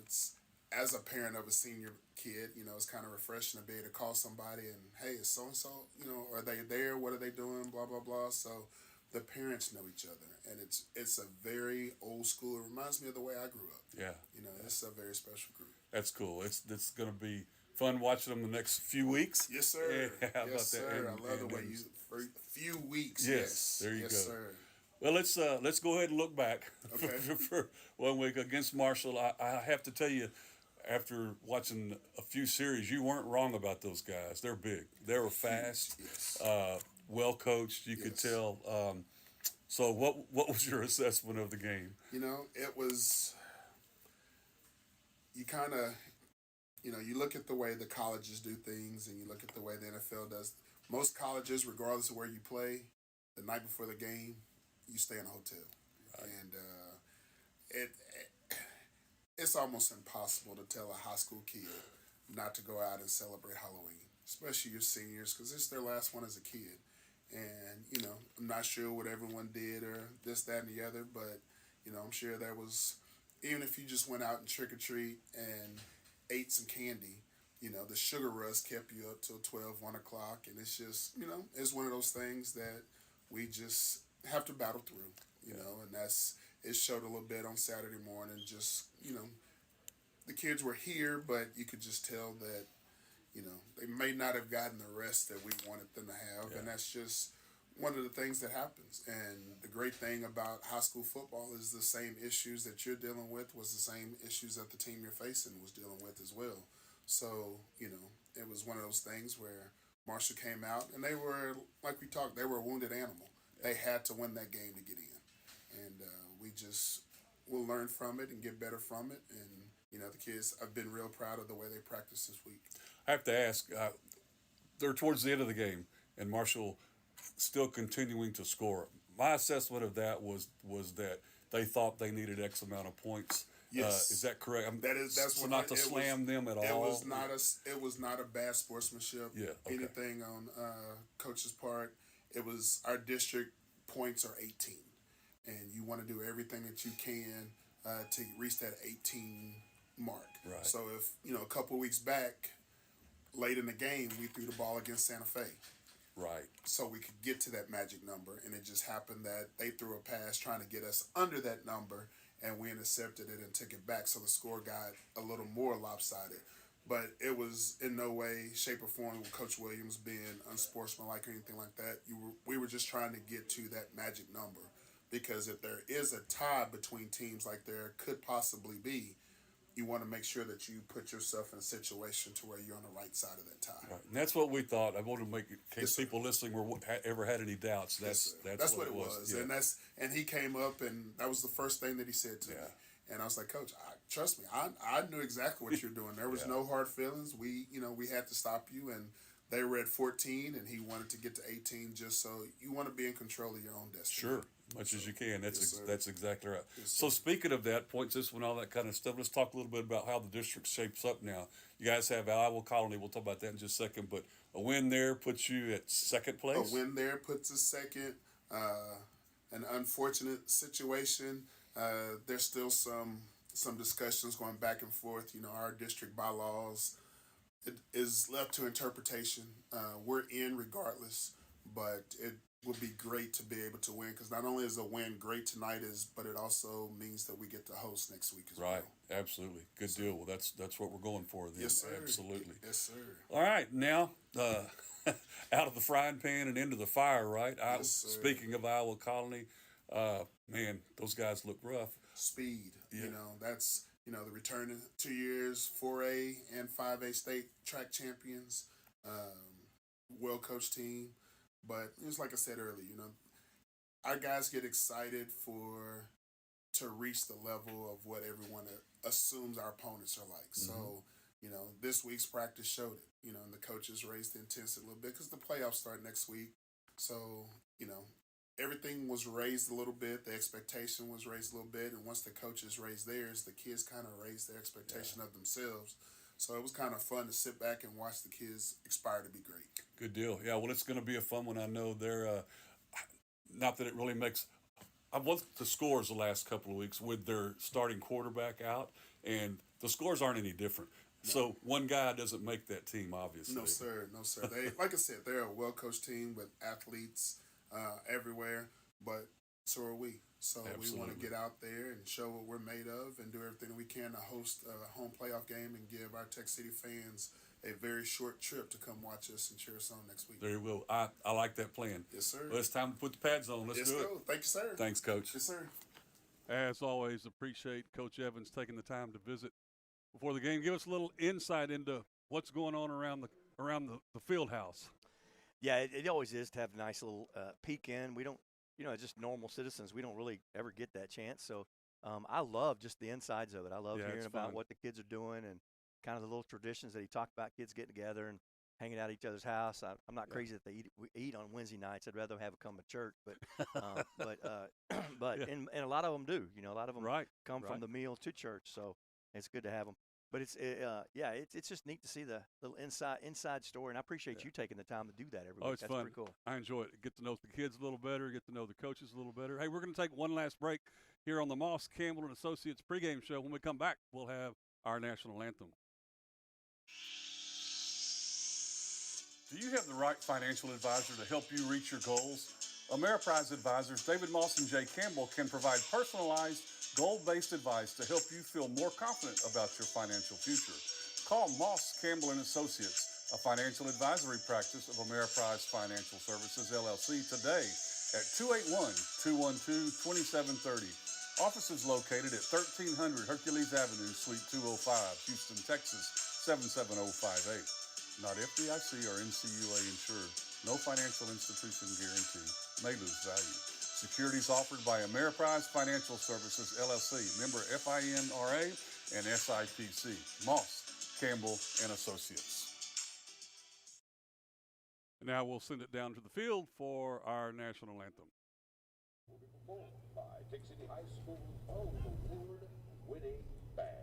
it's, as a parent of a senior kid, it's kind of refreshing to be able to call somebody and, hey, is so and so, are they there? What are they doing? Blah blah blah. So the parents know each other, and it's a very old school. It reminds me of the way I grew up. Yeah, It's a very special group. that's cool. It's going to be fun watching them the next few weeks. Yes, sir. Yeah, how Yes, about that? sir. I love the way you for a few weeks. Yes, there you yes, go. sir. Well, let's go ahead and look back Okay. for 1 week against Marshall. I have to tell you, after watching a few series, you weren't wrong about those guys. They're big. They were fast, Yes. well coached. You could Yes. tell. So, what was your assessment of the game? It was, you kind of, you look at the way the colleges do things and you look at the way the NFL does. Most colleges, regardless of where you play, the night before the game, you stay in a hotel. Right. And it it's almost impossible to tell a high school kid not to go out and celebrate Halloween, especially your seniors, because it's their last one as a kid. And, I'm not sure what everyone did or this, that, and the other, but, I'm sure there was, even if you just went out and trick or treat and ate some candy, the sugar rush kept you up till 12, 1 o'clock. And it's just, it's one of those things that we just have to battle through, and it showed a little bit on Saturday morning. Just, the kids were here, but you could just tell that, they may not have gotten the rest that we wanted them to have. Yeah. And that's just one of the things that happens. And the great thing about high school football is the same issues that you're dealing with was the same issues that the team you're facing was dealing with as well. So, it was one of those things where Marshall came out and they were, like we talked, they were a wounded animal. They had to win that game to get in. And we'll learn from it and get better from it. And, the kids, I've been real proud of the way they practiced this week. I have to ask. They're towards the end of the game, and Marshall still continuing to score. My assessment of that was that they thought they needed X amount of points. Yes. Is that correct? That's so what not to slam them at all. It was not a bad sportsmanship. Yeah. Okay. Anything on coach's part. It was our district points are 18, and you want to do everything that you can to reach that 18 mark. Right. So if a couple of weeks back, late in the game, we threw the ball against Santa Fe. Right. So we could get to that magic number, and it just happened that they threw a pass trying to get us under that number, and we intercepted it and took it back, so the score got a little more lopsided. But it was in no way, shape, or form with Coach Williams being unsportsmanlike or anything like that. We were just trying to get to that magic number, because if there is a tie between teams like there could possibly be, you want to make sure that you put yourself in a situation to where you're on the right side of that tie. Right. And that's what we thought. I want to make, in case Yes, people listening ever had any doubts. That's what it was. Yeah. And he came up, and that was the first thing that he said to me. And I was like, Coach, trust me, I knew exactly what you're doing. There was no hard feelings. We had to stop you, and they were at 14, and he wanted to get to 18, just so you want to be in control of your own destiny. Sure, much as you can. That's exactly right. Yes, so speaking of that, point system and all that kind of stuff, let's talk a little bit about how the district shapes up now. You guys have Iowa Colony. We'll talk about that in just a second. But a win there puts you at second place. A win there puts us second. An unfortunate situation. There's still some discussions going back and forth. Our district bylaws, it is left to interpretation. We're in regardless, but it would be great to be able to win, because not only is a win great tonight, but it also means that we get to host next week as well. Right, absolutely. Good deal. Well, that's what we're going for then. Yes, sir. Absolutely. Yes, sir. All right, now out of the frying pan and into the fire, right? Yes, sir. Speaking of Iowa Colony, man, those guys look rough. Speed. Yeah. That's the return in 2 years, 4A and 5A state track champions, well-coached team. But it's like I said earlier, our guys get excited to reach the level of what everyone assumes our opponents are like. Mm-hmm. So, this week's practice showed it, and the coaches raised the intensity a little bit because the playoffs start next week. So, everything was raised a little bit. The expectation was raised a little bit. And once the coaches raised theirs, the kids kind of raised their expectation of themselves. So it was kind of fun to sit back and watch the kids aspire to be great. Good deal. Yeah, well, it's going to be a fun one. I know they're not that it really makes I've looked at the scores the last couple of weeks with their starting quarterback out, and the scores aren't any different. No. So one guy doesn't make that team, obviously. No, sir. No, sir. They, like I said, they're a well-coached team with athletes everywhere, but so are we. So Absolutely. we want to get out there and show what we're made of and do everything we can to host a home playoff game and give our Tech City fans a very short trip to come watch us and cheer us on next week. There you go. I like that plan. Yes, sir. Well, it's time to put the pads on. Let's do it. Go. Thank you, sir. Thanks, Coach. Yes, sir. As always, appreciate Coach Evans taking the time to visit before the game. Give us a little insight into what's going on around the field house. Yeah, it always is to have a nice little peek in. We don't, just normal citizens, we don't really ever get that chance. So I love just the insides of it. I love hearing about what the kids are doing and kind of the little traditions that he talked about, kids getting together and hanging out at each other's house. I'm not crazy that we eat on Wednesday nights. I'd rather have come to church, but and a lot of them do. A lot of them come from the meal to church, so it's good to have them. But it's just neat to see the little inside story, and I appreciate you taking the time to do that every week. It's That's fun. pretty cool. I enjoy it. Get to know the kids a little better, get to know the coaches a little better. Hey, we're going to take one last break here on the Moss Campbell and Associates pregame show. When we come back, we'll have our national anthem. Do you have the right financial advisor to help you reach your goals? Ameriprise advisors David Moss and Jay Campbell can provide personalized, goal-based advice to help you feel more confident about your financial future. Call Moss, Campbell and Associates, a financial advisory practice of Ameriprise Financial Services, LLC, today at 281-212-2730. Office is located at 1300 Hercules Avenue, Suite 205, Houston, Texas, 77058. Not FDIC or NCUA insured. No financial institution guarantee. May lose value. Securities offered by Ameriprise Financial Services, LLC, member FINRA and SIPC. Moss, Campbell, and Associates. Now we'll send it down to the field for our national anthem. Will be performed by Tech City High School award-winning band.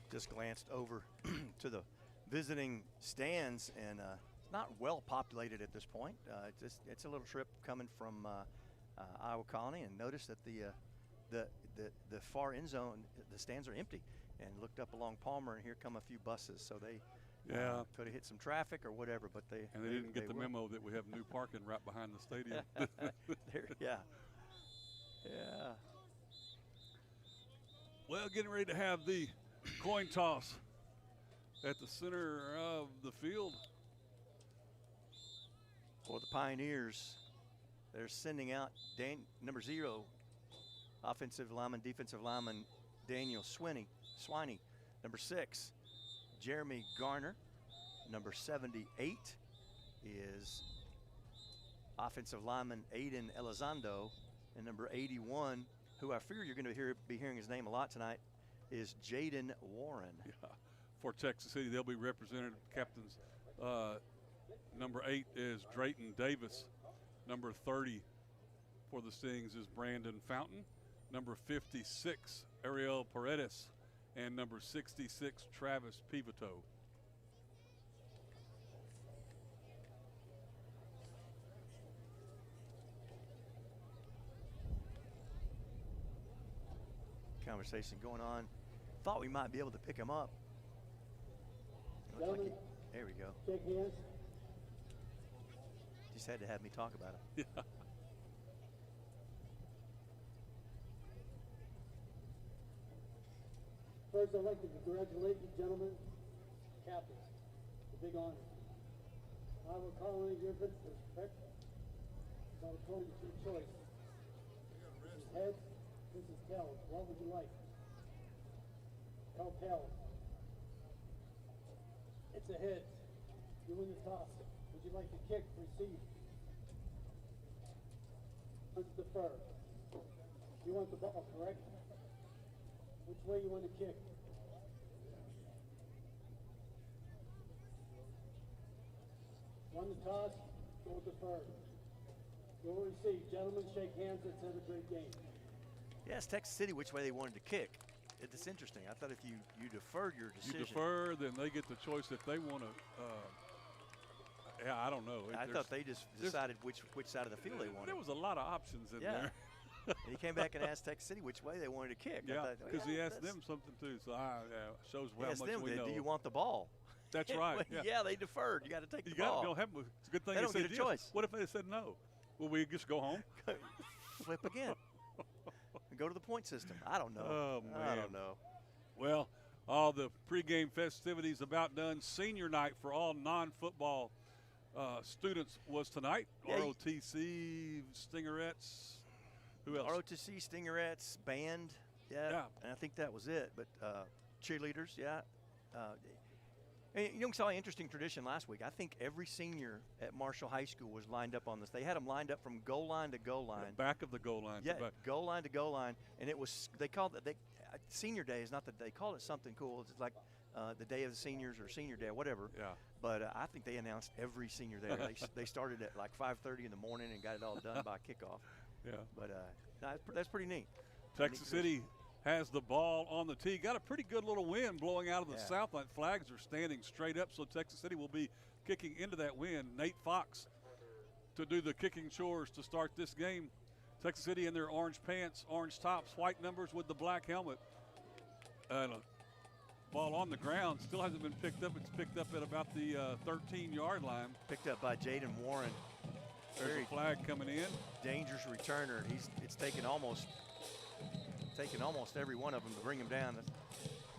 Just glanced over to the visiting stands, and it's not well populated at this point. It's a little trip coming from Iowa Colony, and noticed that the far end zone, the stands are empty. And looked up along Palmer, and here come a few buses. So they could have hit some traffic or whatever, but they didn't get the memo that we have new parking right behind the stadium. Yeah. Well, getting ready to have the coin toss at the center of the field. For the Pioneers, they're sending out number 0, offensive lineman, defensive lineman Daniel Swiney. Number 6, Jeremy Garner. Number 78 is offensive lineman Aiden Elizondo. And number 81, who I figure you're going to be hearing his name a lot tonight, is Jaden Warren. Yeah. For Texas City, they'll be represented. Captains, number 8 is Drayton Davis. Number 30 for the Stings is Brandon Fountain. Number 56, Ariel Paredes. And number 66, Travis Pivoto. Conversation going on. Thought we might be able to pick him up. Looks like there we go. Shake hands. Just had to have me talk about him. Yeah. First, I'd like to congratulate you, gentlemen, captains. The big honor. I will call on your visitors, correct? So according to your choice. This is heads, this is tails. What would you like? Tell tails. It's a heads. You win the toss. Would you like to kick, receive? Let's defer. You want the ball, correct? Which way you want to kick? Won the toss, go defer. Go receive. Gentlemen, shake hands. Let's have a great game. Yes, Texas City, which way they wanted to kick. It's interesting. I thought if you deferred your decision. You defer, then they get the choice if they want to. Yeah, I don't know. I thought they just decided which side of the field they wanted. There was a lot of options in there. And he came back and asked Texas City which way they wanted to kick. Yeah, because he asked them something too. So shows how much them, we know. Do you want the ball? That's right. Yeah, they deferred. You got to take the ball. Don't have, it's a good thing they don't said get a yes. choice. What if they said no? Will we just go home? Flip again. Go to the point system. I don't know. Oh, man. I don't know. Well, all the pregame festivities about done. Senior night for all non-football students was tonight. Yeah, ROTC, Stingerettes. Who else? ROTC, Stingerettes, band. Yeah. And I think that was it. But cheerleaders, yeah. And you know, we saw an interesting tradition last week. I think every senior at Marshall High School was lined up on this. They had them lined up from goal line to goal line. The back of the goal line. Yeah, goal line to goal line. And it was, they called it, senior day is not that they called it something cool. It's like the day of the seniors or senior day or whatever. Yeah. But I think they announced every senior day. They started at like 5:30 in the morning and got it all done by kickoff. Yeah. But no, that's pretty neat. Texas City has the ball on the tee. Got a pretty good little wind blowing out of the south. Like flags are standing straight up, so Texas City will be kicking into that wind. Nate Fox to do the kicking chores to start this game. Texas City in their orange pants, orange tops, white numbers with the black helmet. And a ball on the ground still hasn't been picked up. It's picked up at about the 13-yard line. Picked up by Jaden Warren. There's a flag coming in. Dangerous returner. It's taken almost every one of them to bring him down.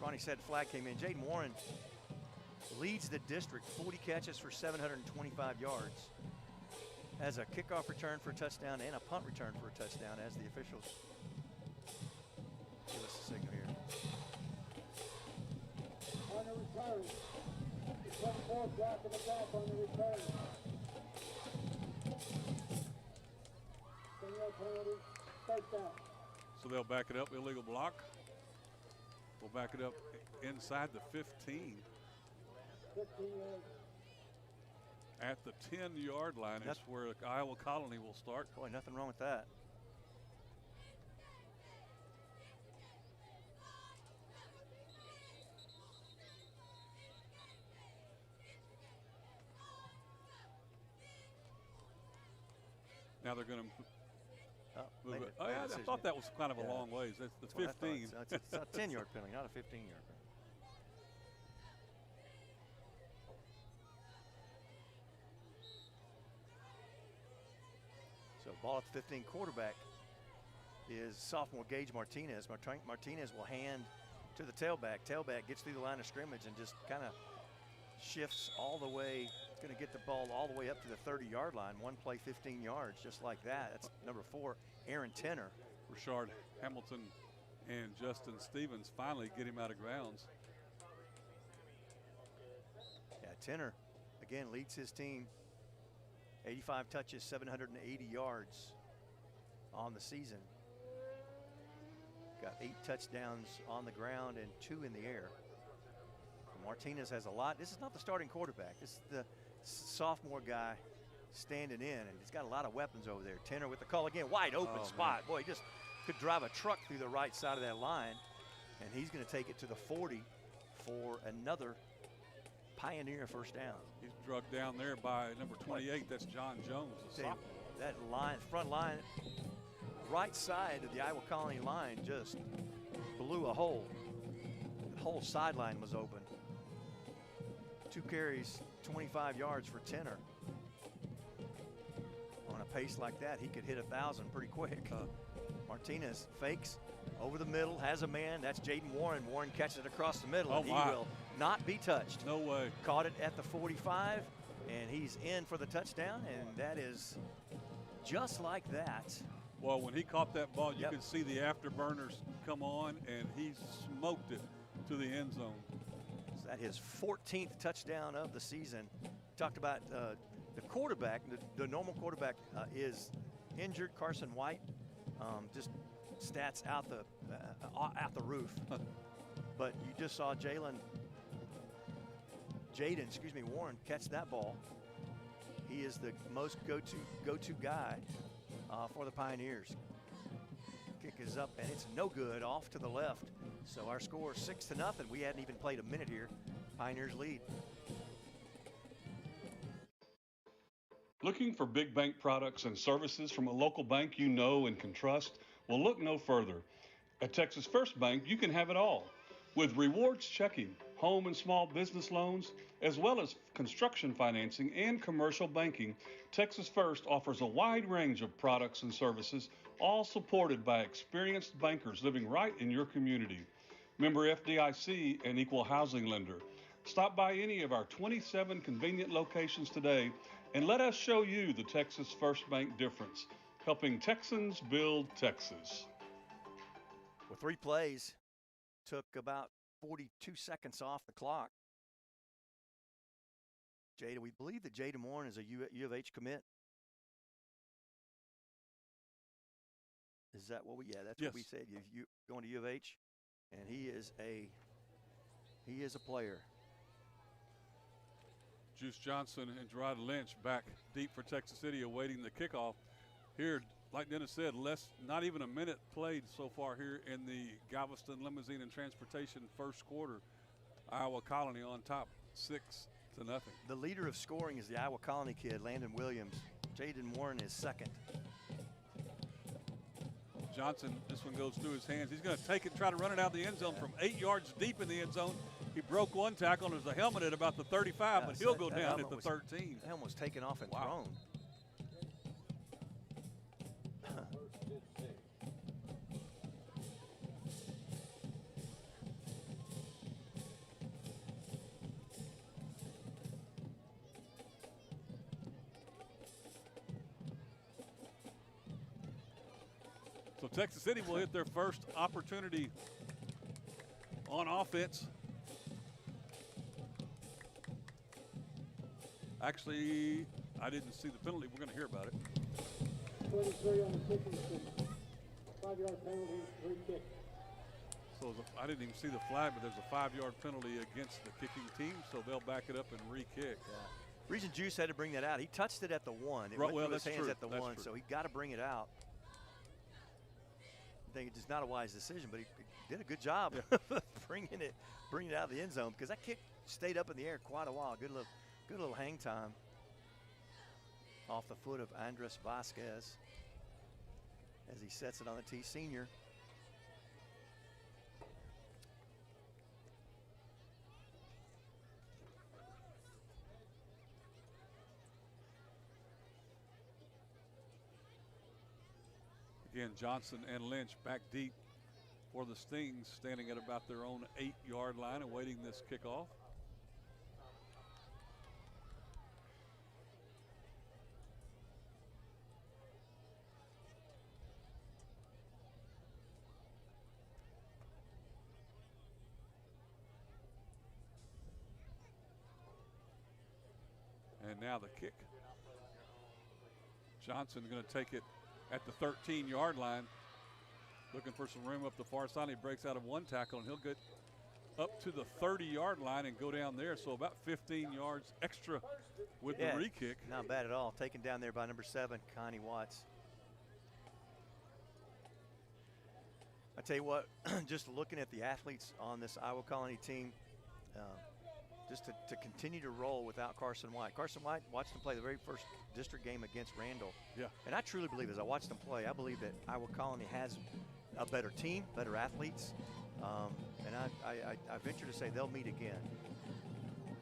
Ronnie said flag came in. Jaden Warren leads the district, 40 catches for 725 yards. Has a kickoff return for a touchdown and a punt return for a touchdown as the officials give us a signal here. On the return. The 24 block in the back on the return. Penalty, first down. So they'll back it up, illegal block. We'll back it up inside the 15. 15 yards. At the 10-yard line is where Iowa Colony will start. Boy, nothing wrong with that. Now they're going to move it. Oh, yeah, I thought that was kind of a long ways. That's the 15. It's a 10-yard penalty, not a 15-yard penalty. So ball at the 15, quarterback is sophomore Gage Martinez. Martinez will hand to the tailback. Tailback gets through the line of scrimmage and just kind of shifts all the way. It's going to get the ball all the way up to the 30-yard line. One play, 15 yards, just like that. That's number 4, Aaron Tenner. Rashard Hamilton and Justin Stevens finally get him out of grounds. Yeah, Tenner, again, leads his team. 85 touches, 780 yards on the season. Got 8 touchdowns on the ground and 2 in the air. Martinez has a lot. This is not the starting quarterback. This is the sophomore guy standing in, and he's got a lot of weapons over there. Tenor with the call again, wide open spot. Boy, he just could drive a truck through the right side of that line, and he's going to take it to the 40 for another Pioneer first down. He's drugged down there by number 28. That's John Jones, the sophomore. That line, front line, right side of the Iowa Colony line just blew a hole. The whole sideline was open. 2 carries, 25 yards for Tenor. On a pace like that, he could hit 1,000 pretty quick. Martinez fakes over the middle, has a man. That's Jaden Warren. Warren catches it across the middle, and he will not be touched. No way. Caught it at the 45, and he's in for the touchdown, and that is just like that. Well, when he caught that ball, you could see the afterburners come on, and he smoked it to the end zone. Is that his 14th touchdown of the season? Talked about the quarterback. The normal quarterback is injured, Carson White. Just stats out the roof. But you just saw Jaden Warren catch that ball. He is the most go-to guy for the Pioneers. Kick is up, and it's no good, off to the left. So our score is 6-0. We hadn't even played a minute here. Pioneers lead. Looking for big bank products and services from a local bank you know and can trust? Well, look no further. At Texas First Bank, you can have it all. With rewards checking, home and small business loans, as well as construction financing and commercial banking, Texas First offers a wide range of products and services, all supported by experienced bankers living right in your community. Member FDIC, an equal housing lender. Stop by any of our 27 convenient locations today and let us show you the Texas First Bank difference, helping Texans build Texas. With 3 plays, took about 42 seconds off the clock. We believe that Jaden Warren is a U of H commit. Is that what that's what we said. You going to U of H, and he is a player. Juice Johnson and Gerard Lynch back deep for Texas City, awaiting the kickoff. Here, like Dennis said, not even a minute played so far here in the Galveston Limousine and Transportation first quarter. Iowa Colony on top, 6-0. The leader of scoring is the Iowa Colony kid, Landon Williams. Jaden Warren is second. Johnson, this one goes through his hands. He's going to take it, try to run it out the end zone from 8 yards deep in the end zone. He broke one tackle, and there's a helmet at about the 35, but he'll go down at the 13. The helmet was taken off and thrown. So Texas City will hit their first opportunity on offense. Actually, I didn't see the penalty. We're going to hear about it. 23 on the kicking team. 5-yard penalty, free kick. So I didn't even see the flag, but there's a 5-yard penalty against the kicking team, so they'll back it up and re-kick. Yeah. Reason Juice had to bring that out, he touched it at the 1. It went through his hands at the 1, so he got to bring it out. I think it's not a wise decision, but he did a good job bringing it out of the end zone, because that kick stayed up in the air quite a while. Good little hang time off the foot of Andres Vasquez as he sets it on the tee. Senior. Again, Johnson and Lynch back deep for the Stings, standing at about their own 8-yard line, awaiting this kickoff. And now the kick. Johnson going to take it at the 13-yard line. Looking for some room up the far side. He breaks out of one tackle, and he'll get up to the 30-yard line and go down there. So about 15 yards extra with the re-kick. Not bad at all. Taken down there by number 7, Connie Watts. I tell you what, just looking at the athletes on this Iowa Colony team, just to continue to roll without Carson White. Carson White, watched him play the very first district game against Randall. Yeah. And I truly believe, as I watched them play, I believe that Iowa Colony has a better team, better athletes. And I venture to say they'll meet again.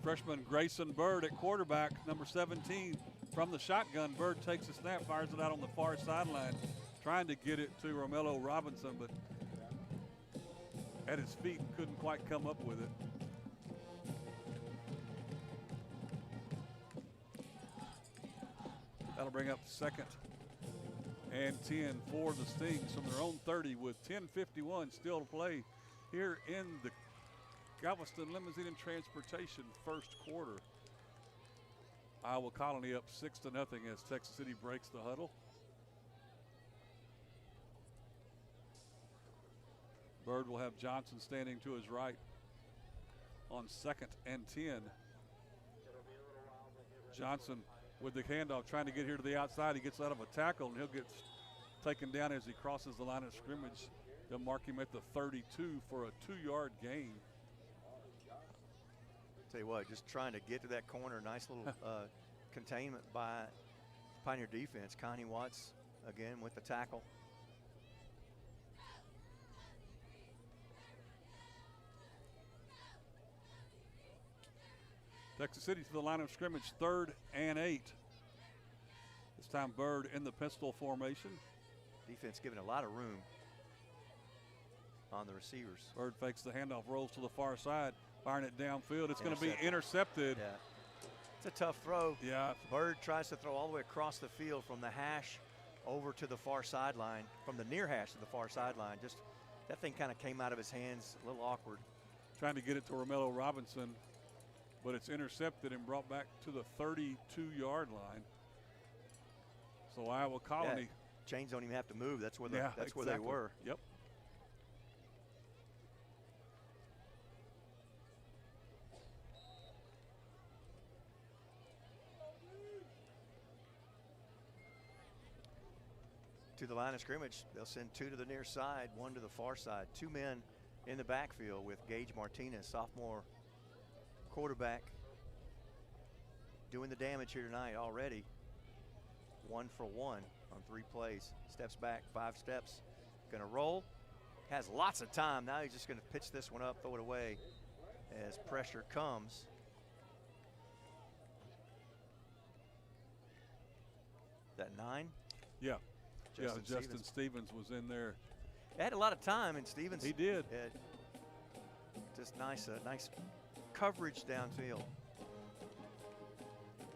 Freshman Grayson Bird at quarterback, number 17. From the shotgun, Bird takes a snap, fires it out on the far sideline, trying to get it to Romello Robinson, but at his feet couldn't quite come up with it. That'll bring up 2nd and 10 for the Stings from their own 30 with 10:51 still to play here in the Galveston Limousine and Transportation first quarter. Iowa Colony up 6-0 as Texas City breaks the huddle. Bird will have Johnson standing to his right on 2nd and 10. Johnson with the handoff, trying to get here to the outside. He gets out of a tackle, and he'll get taken down as he crosses the line of scrimmage. They'll mark him at the 32 for a 2-yard gain. Tell you what, just trying to get to that corner. Nice little containment by Pioneer defense. Connie Watts again with the tackle. Texas City to the line of scrimmage, 3rd and 8. This time Bird in the pistol formation. Defense giving a lot of room on the receivers. Bird fakes the handoff, rolls to the far side, firing it downfield. It's going to be intercepted. Yeah. It's a tough throw. Yeah. Bird tries to throw all the way across the field from the hash over to the far sideline, from the near hash to the far sideline. Just that thing kind of came out of his hands, a little awkward. Trying to get it to Romello Robinson, but it's intercepted and brought back to the 32-yard line. So Iowa Colony. Yeah. Chains don't even have to move. That's where exactly. where they were. Yep. To the line of scrimmage, they'll send 2 to the near side, 1 to the far side. 2 men in the backfield with Gage Martinez, sophomore quarterback, doing the damage here tonight already. 1 for 1 on 3 plays. Steps back, 5 steps. Gonna roll. Has lots of time. Now he's just gonna pitch this one up, throw it away as pressure comes. That 9? Yeah. Justin Stevens. Stevens was in there. They had a lot of time, and Stevens. He did. Had just nice coverage downfield.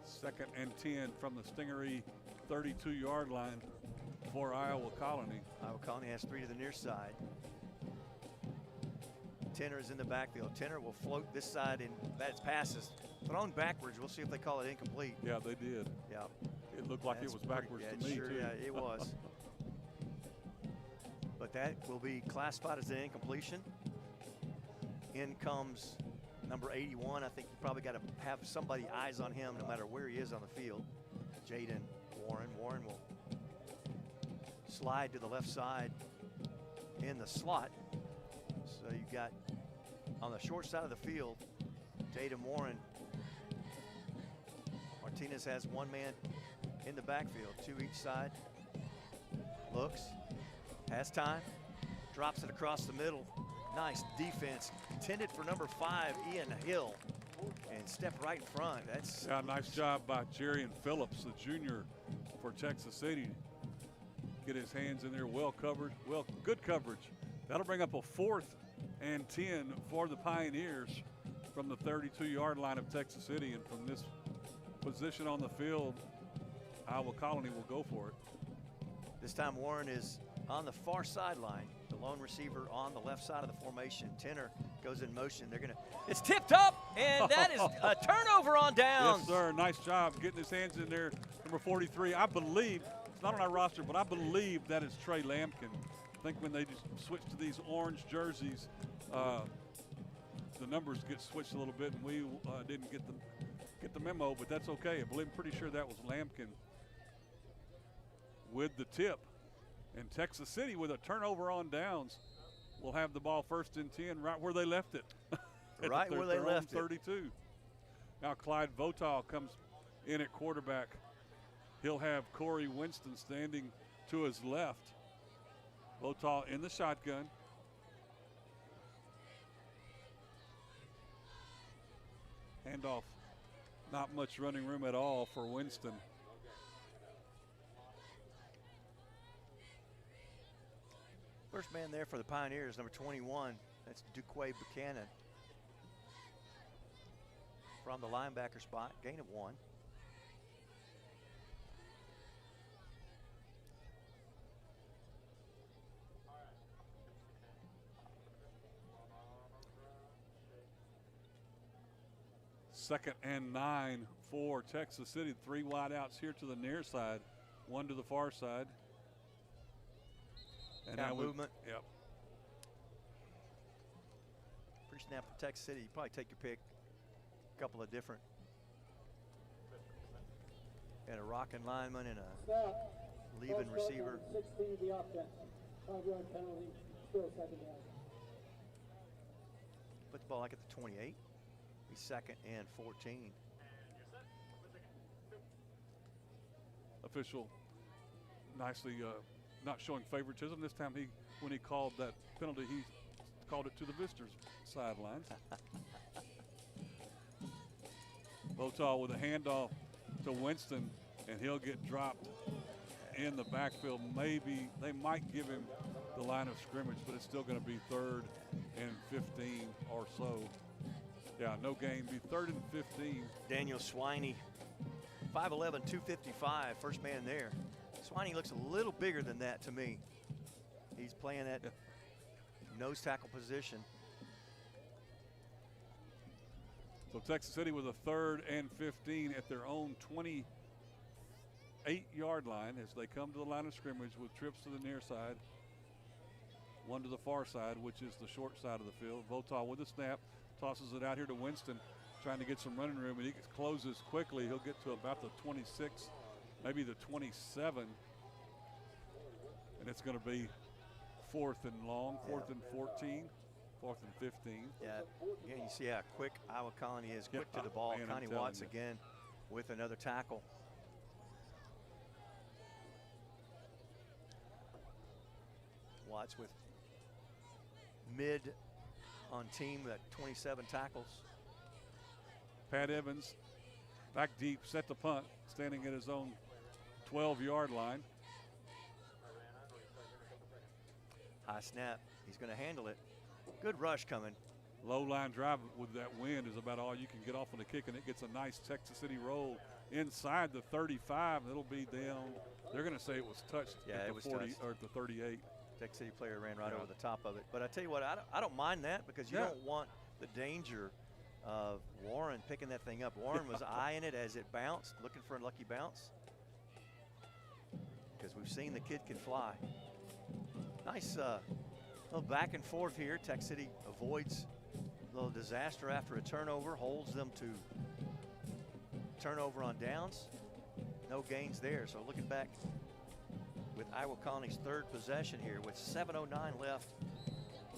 2nd and 10 from the Stingery 32-yard line for Iowa Colony. Iowa Colony has 3 to the near side. Tenor is in the backfield. Tenor will float this side, and that pass is thrown backwards. We'll see if they call it incomplete. Yeah, they did. Yeah. It looked like it was backwards to me, too. Yeah, it was. But that will be classified as an incompletion. In comes number 81. I think you probably got to have somebody eyes on him no matter where he is on the field. Jaden Warren. Warren will slide to the left side in the slot. So you got on the short side of the field, Jaden Warren. Martinez has 1 man in the backfield, 2 each side. Looks, has time, drops it across the middle. Nice defense, intended for number 5, Ian Hill, and step right in front. That's nice job by Jerian Phillips, the junior for Texas City. Get his hands in there, well covered, good coverage. That'll bring up a 4th and 10 for the Pioneers from the 32-yard line of Texas City, and from this position on the field, Iowa Colony will go for it. This time Warren is on the far sideline, the lone receiver on the left side of the formation. Tenor goes in motion. It's tipped up, and that is a turnover on downs. Yes, sir. Nice job getting his hands in there. Number 43, I believe, it's not on our roster, but I believe that is Trey Lampkin. think when they just switch to these orange jerseys, the numbers get switched a little bit, and we didn't get the memo, but that's okay. I'm pretty sure that was Lampkin with the tip. And Texas City with a turnover on downs will have the ball 1st and 10 right where they left it. Right where they left it. 32. Now Clyde Votaw comes in at quarterback. He'll have Corey Winston standing to his left. Votaw in the shotgun. Handoff. Not much running room at all for Winston. First man there for the Pioneers, number 21. That's Duquay Buchanan. From the linebacker spot, gain of 1. Second and 9 for Texas City. 3 wideouts here to the near side, 1 to the far side. And now movement. Yep. Pre-snap for Texas City. You probably take your pick. A couple of different. Got a rocking lineman and a leaving receiver. 16 of the offense. 5-yard penalty. Still second down. Put the ball like at the 28. He's 2nd and 14. Official nicely not showing favoritism. This time when he called that penalty, he called it to the visitors' sidelines. Votaw with a handoff to Winston, and he'll get dropped in the backfield. Maybe they might give him the line of scrimmage, but it's still going to be 3rd and 15 or so. Yeah, no gain. Be 3rd and 15. Daniel Swiney, 5'11", 255, first man there. Swiney looks a little bigger than that to me. He's playing at nose tackle position. So Texas City with a 3rd and 15 at their own 28-yard line as they come to the line of scrimmage with trips to the near side. 1 to the far side, which is the short side of the field. Votaw with the snap. Tosses it out here to Winston, trying to get some running room, and he closes quickly. He'll get to about the 26, maybe the 27, and it's going to be 4th and long, 4th and 14, 4th and 15. Yeah, again, you see how quick Iowa Colony is, quick to the ball. Man, Connie Watts again with another tackle. Watts with mid on team at 27 tackles. Pat Evans back deep, set the punt, standing at his own 12-yard line. High snap, he's going to handle it. Good rush coming. Low line drive with that wind is about all you can get off on the kick, and it gets a nice Texas City roll inside the 35. It'll be down. They're going to say it was touched at the 40 touched. Or at the 38. Texas City player ran right over the top of it. But I tell you what, I don't mind that because you don't want the danger of Warren picking that thing up. Warren was eyeing it as it bounced, looking for a lucky bounce. Because we've seen the kid can fly. Nice little back and forth here. Texas City avoids a little disaster after a turnover, holds them to turnover on downs. No gains there. So looking back with Iowa Colony's 3rd possession here with 7:09 left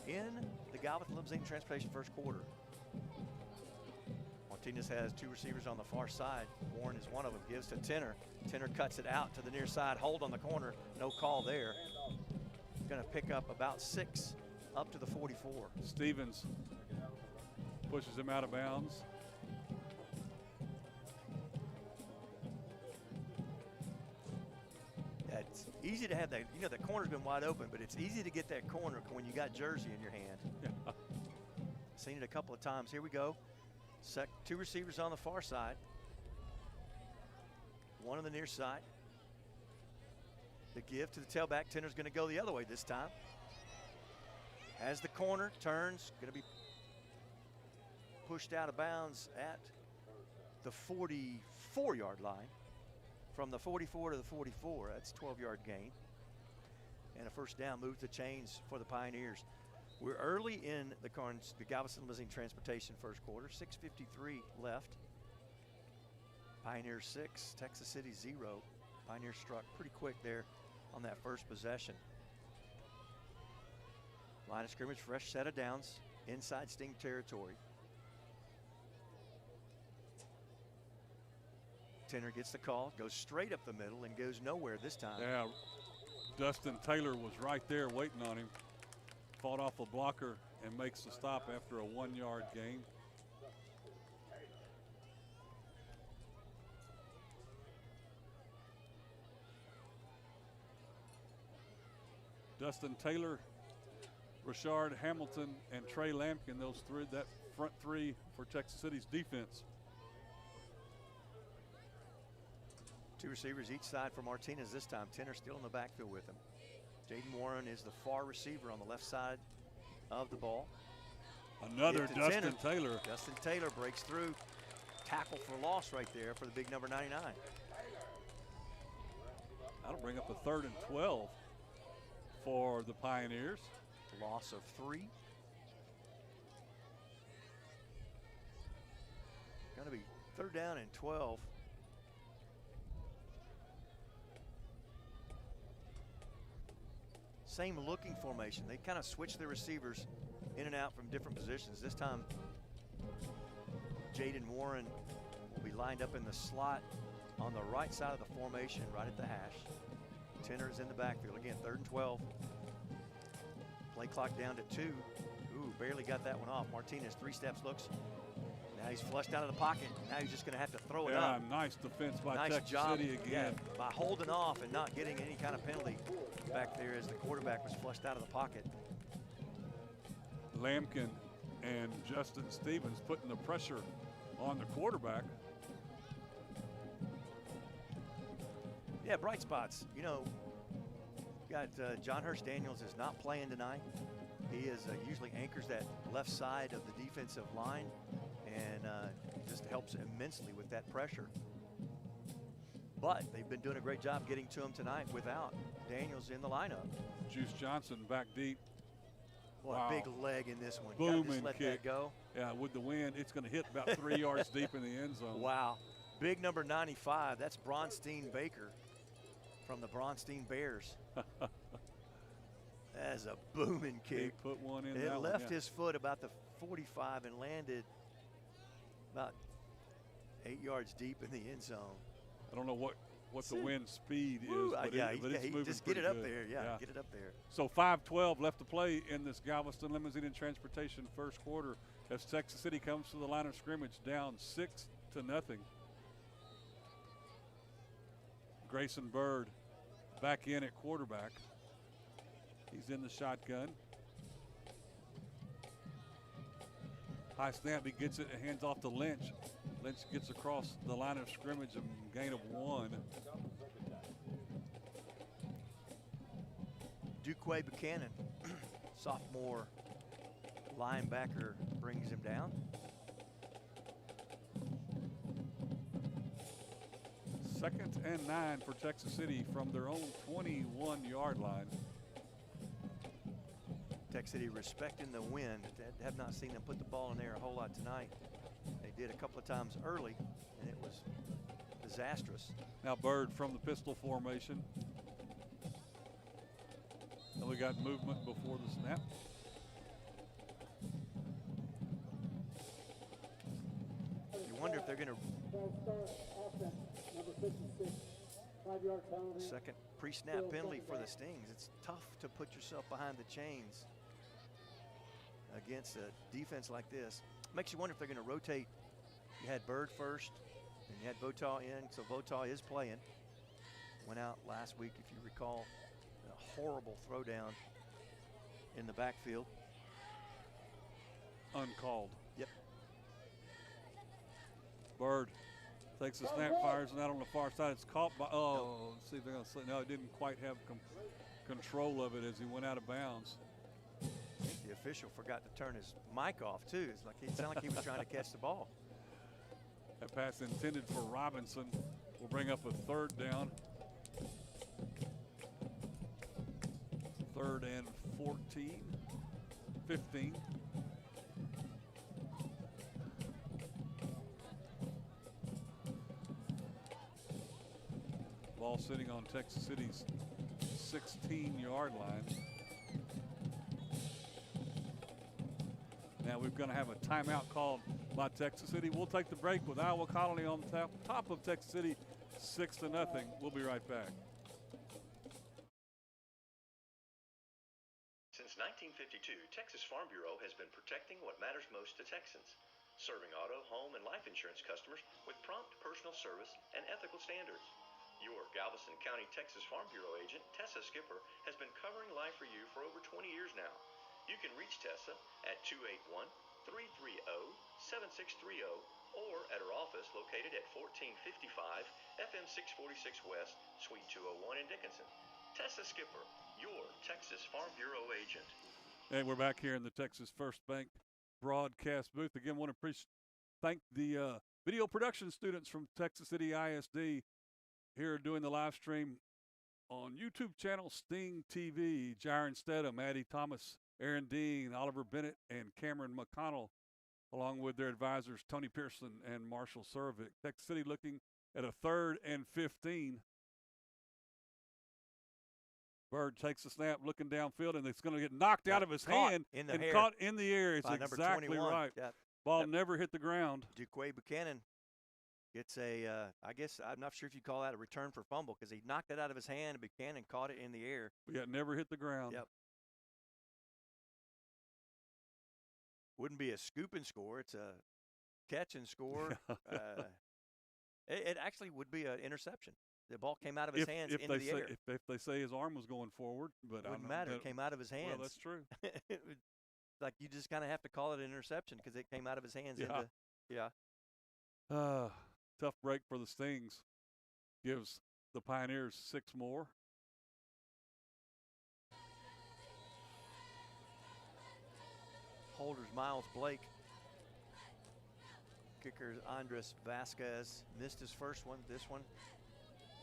in the Galveston Limousine Transportation first quarter. Martinez has 2 receivers on the far side. Warren is one of them, gives to Tenner. Tenner cuts it out to the near side, hold on the corner, no call there. Gonna pick up about 6 up to the 44. Stevens pushes him out of bounds. It's easy to have that, the corner's been wide open, but it's easy to get that corner when you got jersey in your hand. Yeah. Seen it a couple of times. Here we go. 2 receivers on the far side. 1 on the near side. The give to the tailback. Tenner's going to go the other way this time. Has the corner, turns, going to be pushed out of bounds at the 44-yard line. From the 44 to the 44, that's 12-yard gain. and a first down, moves the chains for the Pioneers. We're early in the Galveston Limousine Transportation first quarter, 6:53 left. Pioneers 6, Texas City 0. Pioneers struck pretty quick there on that first possession. Line of scrimmage, fresh set of downs, inside Sting territory. Tenner gets the call, goes straight up the middle and goes nowhere this time. Yeah, Dustin Taylor was right there waiting on him. Fought off a blocker and makes the stop after a 1-yard gain. Dustin Taylor, Rashard Hamilton, and Trey Lampkin, those three, that front three for Texas City's defense. Two receivers each side for Martinez this time. Tenner still in the backfield with him. Jaden Warren is the far receiver on the left side of the ball. Another Dustin Taylor. Dustin Taylor breaks through. Tackle for loss right there for the big number 99. That'll bring up a 3rd and 12 for the Pioneers. Loss of 3. Going to be 3rd down and 12. Same looking formation. They kind of switch their receivers in and out from different positions. This time, Jaden Warren will be lined up in the slot on the right side of the formation, right at the hash. Tenner is in the backfield. Again, 3rd and 12. Play clock down to 2. Ooh, barely got that one off. Martinez 3 steps, looks. Now he's flushed out of the pocket. Now he's just going to have to throw it up. Yeah, nice defense by nice Texas job, City again. yeah, by holding off and not getting any kind of penalty back there as the quarterback was flushed out of the pocket. Lampkin and Justin Stevens putting the pressure on the quarterback. Yeah, bright spots. You know, got John Hurst Daniels is not playing tonight. He is usually anchors that left side of the defensive line, and just helps immensely with that pressure. But they've been doing a great job getting to him tonight without Daniels in the lineup. Juice Johnson back deep. Boy, Wow. big leg in this one. Booming Gotta just let kick. that go. Yeah, with the wind, it's going to hit about 3 yards deep in the end zone. Wow. Big number 95. That's Bronstein Baker from the Bronstein Bears. That's a booming He kick. put one in. It that left one, yeah. his foot about the 45 and landed about 8 yards deep in the end zone. I don't know what the wind speed Woo, is, but, yeah, but it's he moving just get pretty it up good. there. Yeah, get it up there. So 5:12 left to play in this Galveston Limousine and Transportation first quarter as Texas City comes to the line of scrimmage down 6-0. Grayson Bird back in at quarterback. He's in the shotgun. High snap, he gets it and hands off to Lynch. Lynch gets across the line of scrimmage, a gain of 1. Duquay Buchanan, sophomore linebacker, brings him down. Second and 9 for Texas City from their own 21-yard line. Texas City respecting the wind. Have not seen them put the ball in there a whole lot tonight. They did a couple of times early, and it was disastrous. Now Bird from the pistol formation. And we got movement before the snap. You wonder if they're going to Offense, number 56, 5-yard penalty. second pre-snap penalty for the Stings. It's tough to put yourself behind the chains against a defense like this. Makes you wonder if they're going to rotate. You had Bird first, and you had Votaw in, so Votaw is playing. Went out last week, if you recall, a horrible throwdown in the backfield. Uncalled. Yep. Bird takes the snap, fires, and out on the far side. It's caught by, let's see if they're going to say, no, it didn't quite have control of it as he went out of bounds. I think the official forgot to turn his mic off, too. It's like it sounded like he was trying to catch the ball. That pass intended for Robinson will bring up a 3rd down. 3rd and 15. Ball sitting on Texas City's 16-yard line. Now we're going to have a timeout called by Texas City. We'll take the break with Iowa Colony on top of Texas City, 6-0. We'll be right back. Since 1952, Texas Farm Bureau has been protecting what matters most to Texans, serving auto, home, and life insurance customers with prompt personal service and ethical standards. Your Galveston County, Texas Farm Bureau agent, Tessa Skipper, has been covering life for you for over 20 years now. You can reach Tessa at 281-330-7630 or at her office located at 1455 FM 646 West, Suite 201 in Dickinson. Tessa Skipper, your Texas Farm Bureau agent. And we're back here in the Texas First Bank broadcast booth. Again, want to thank the video production students from Texas City ISD here doing the live stream on YouTube channel Sting TV. Jaron Stedham, Addie Thomas, Aaron Dean, Oliver Bennett, and Cameron McConnell, along with their advisors Tony Pearson and Marshall Survick. Texas City looking at a 3rd and 15. Bird takes a snap, looking downfield, and it's going to get knocked out of his hand and caught in the air. It's exactly right. Yep. Ball never hit the ground. Duquay Buchanan gets a, I guess, I'm not sure if you call that a return for fumble because he knocked it out of his hand and Buchanan caught it in the air. Yeah, never hit the ground. Yep. Wouldn't be a scoop and score. It's a catch and score. It actually would be an interception. The ball came out of his hands into the air. If they say his arm was going forward, but it wouldn't matter. It came out of his hands. Well, that's true. Like you just kind of have to call it an interception because it came out of his hands. Yeah. Tough break for the Stings. Gives the Pioneers 6 more. Holders Miles Blake. Kicker Andres Vasquez missed his first one. This one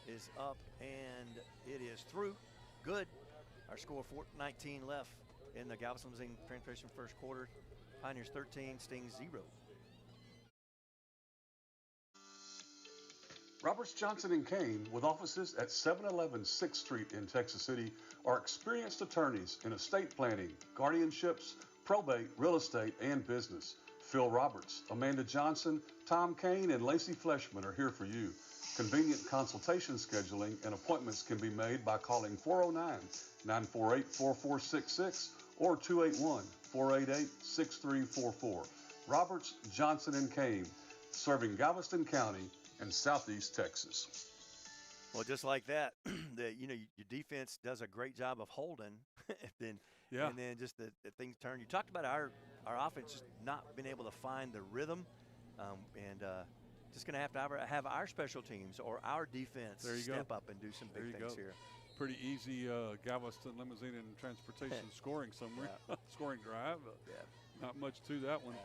is up and it is through. Good. Our score 19 left in the Galveston Limousine Transportation first quarter. Pioneers 13, Stings 0. Roberts, Johnson & Kane, with offices at 711 6th Street in Texas City, are experienced attorneys in estate planning, guardianships, probate, real estate, and business. Phil Roberts, Amanda Johnson, Tom Kane, and Lacey Fleshman are here for you. Convenient consultation scheduling and appointments can be made by calling 409-948-4466 or 281-488-6344. Roberts, Johnson & Kane, serving Galveston County and Southeast Texas. Well, just like that, your defense does a great job of holding, and then just the things turn. You talked about our offense just not being able to find the rhythm, and just going to have our special teams or our defense step up and do some big things here. Pretty easy Galveston Limousine and Transportation scoring summary, scoring drive. Not much to that one.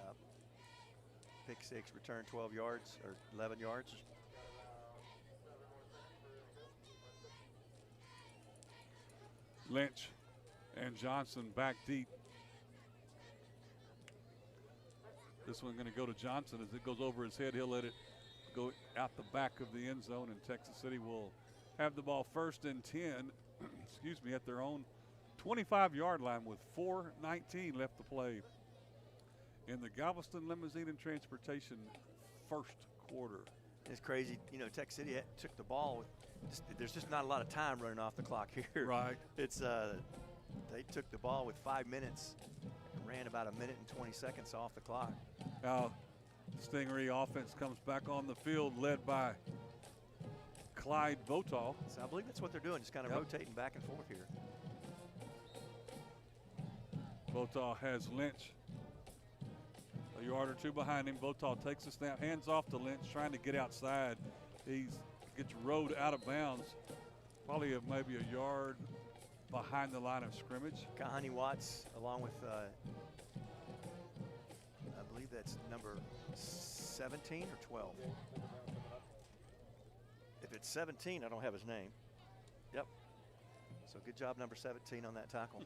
Pick 6, return 12 yards or 11 yards. Lynch and Johnson back deep. This one going to go to Johnson. As it goes over his head, he'll let it go out the back of the end zone, and Texas City will have the ball 1st and 10, excuse me, at their own 25-yard line with 4:19 left to play in the Galveston Limousine and Transportation first quarter. It's crazy. Texas City took the ball. There's just not a lot of time running off the clock here. Right. It's they took the ball with 5 minutes and ran about 1 minute and 20 seconds off the clock. Now, Stingery offense comes back on the field, led by Clyde Votaw. So I believe that's what they're doing, just kind of rotating back and forth here. Votaw has Lynch a yard or two behind him. Votaw takes the snap, hands off to Lynch, trying to get outside. He gets rode out of bounds, probably maybe a yard behind the line of scrimmage. Kahani Watts, along with, I believe that's number 17 or 12. If it's 17, I don't have his name. Yep. So good job, number 17, on that tackle.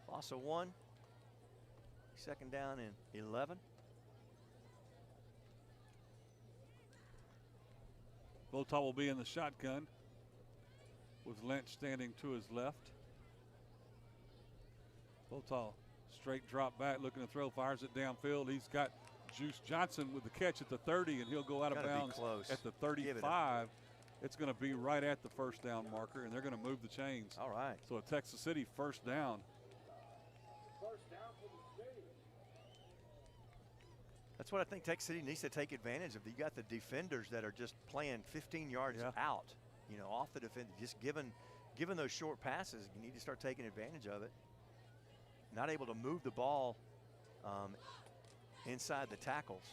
Loss of 1. Second down and 11. Votaw will be in the shotgun with Lynch standing to his left. Votaw straight drop back, looking to throw, fires it downfield. He's got Juice Johnson with the catch at the 30, and he'll go out of bounds at the 35. It's going to be right at the first down marker, and they're going to move the chains. All right. So a Texas City first down. First down for the City. That's what I think Texas City needs to take advantage of. You got the defenders that are just playing 15 yards out, you know, off the defender. Just given those short passes, you need to start taking advantage of it. Not able to move the ball inside the tackles.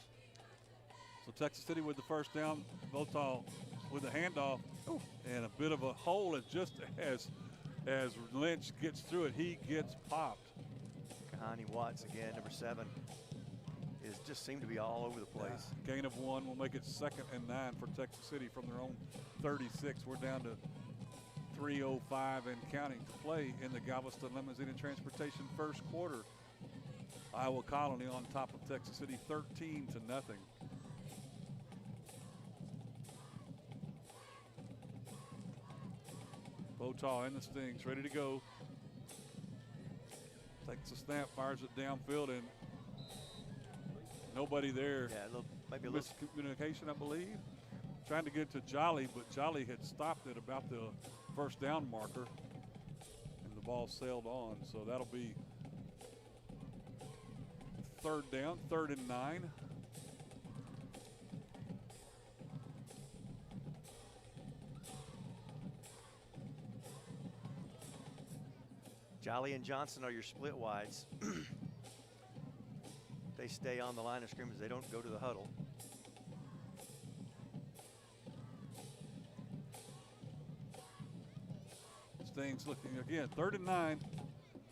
So Texas City with the first down. Votaw with the handoff. Ooh. And a bit of a hole, and just as Lynch gets through it, he gets popped. Kahani Watts again, number 7, is just seemed to be all over the place. Yeah. Gain of 1 will make it 2nd and 9 for Texas City from their own 36. We're down to 3:05 and counting to play in the Galveston Limousine and Transportation first quarter. Iowa Colony on top of Texas City 13-0. Votaw in the stings, ready to go. Takes a snap, fires it downfield, and nobody there. Yeah, maybe a little miscommunication, I believe. Trying to get to Jolly, but Jolly had stopped at about the first down marker, and the ball sailed on. So that'll be 3rd down, 3rd and 9. Jolly and Johnson are your split wides. They stay on the line of scrimmage. They don't go to the huddle. Things looking again, 3rd and 9.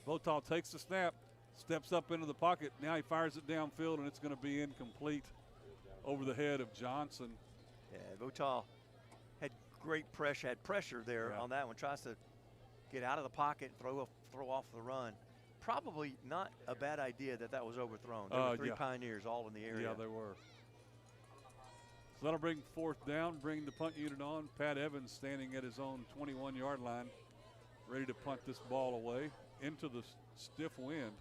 Votaw takes the snap, steps up into the pocket. Now he fires it downfield, and it's going to be incomplete over the head of Johnson. Yeah, Votaw had pressure there on that one. Tries to get out of the pocket, throw off the run. Probably not a bad idea that was overthrown. There were 3 Pioneers all in the area. Yeah, they were. So that'll bring 4th down, bring the punt unit on. Pat Evans standing at his own 21-yard line, ready to punt this ball away into the stiff wind.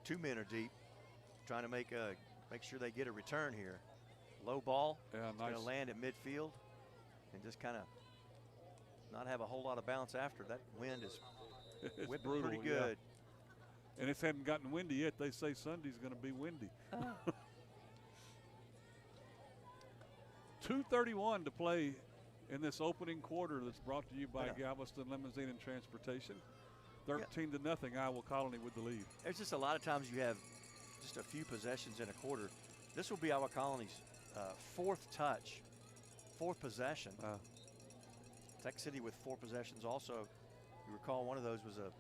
Two men are deep, trying to make sure they get a return here. Low ball, nice. Going to land at midfield, and just kind of not have a whole lot of bounce after. That wind is whipping brutal, pretty good. Yeah. And it hadn't gotten windy yet. They say Sunday's going to be windy. 2:31 to play in this opening quarter that's brought to you by Galveston Limousine and Transportation. 13-0, Iowa Colony with the lead. There's just a lot of times you have just a few possessions in a quarter. This will be Iowa Colony's 4th possession. Texas City with 4 possessions also. You recall one of those was a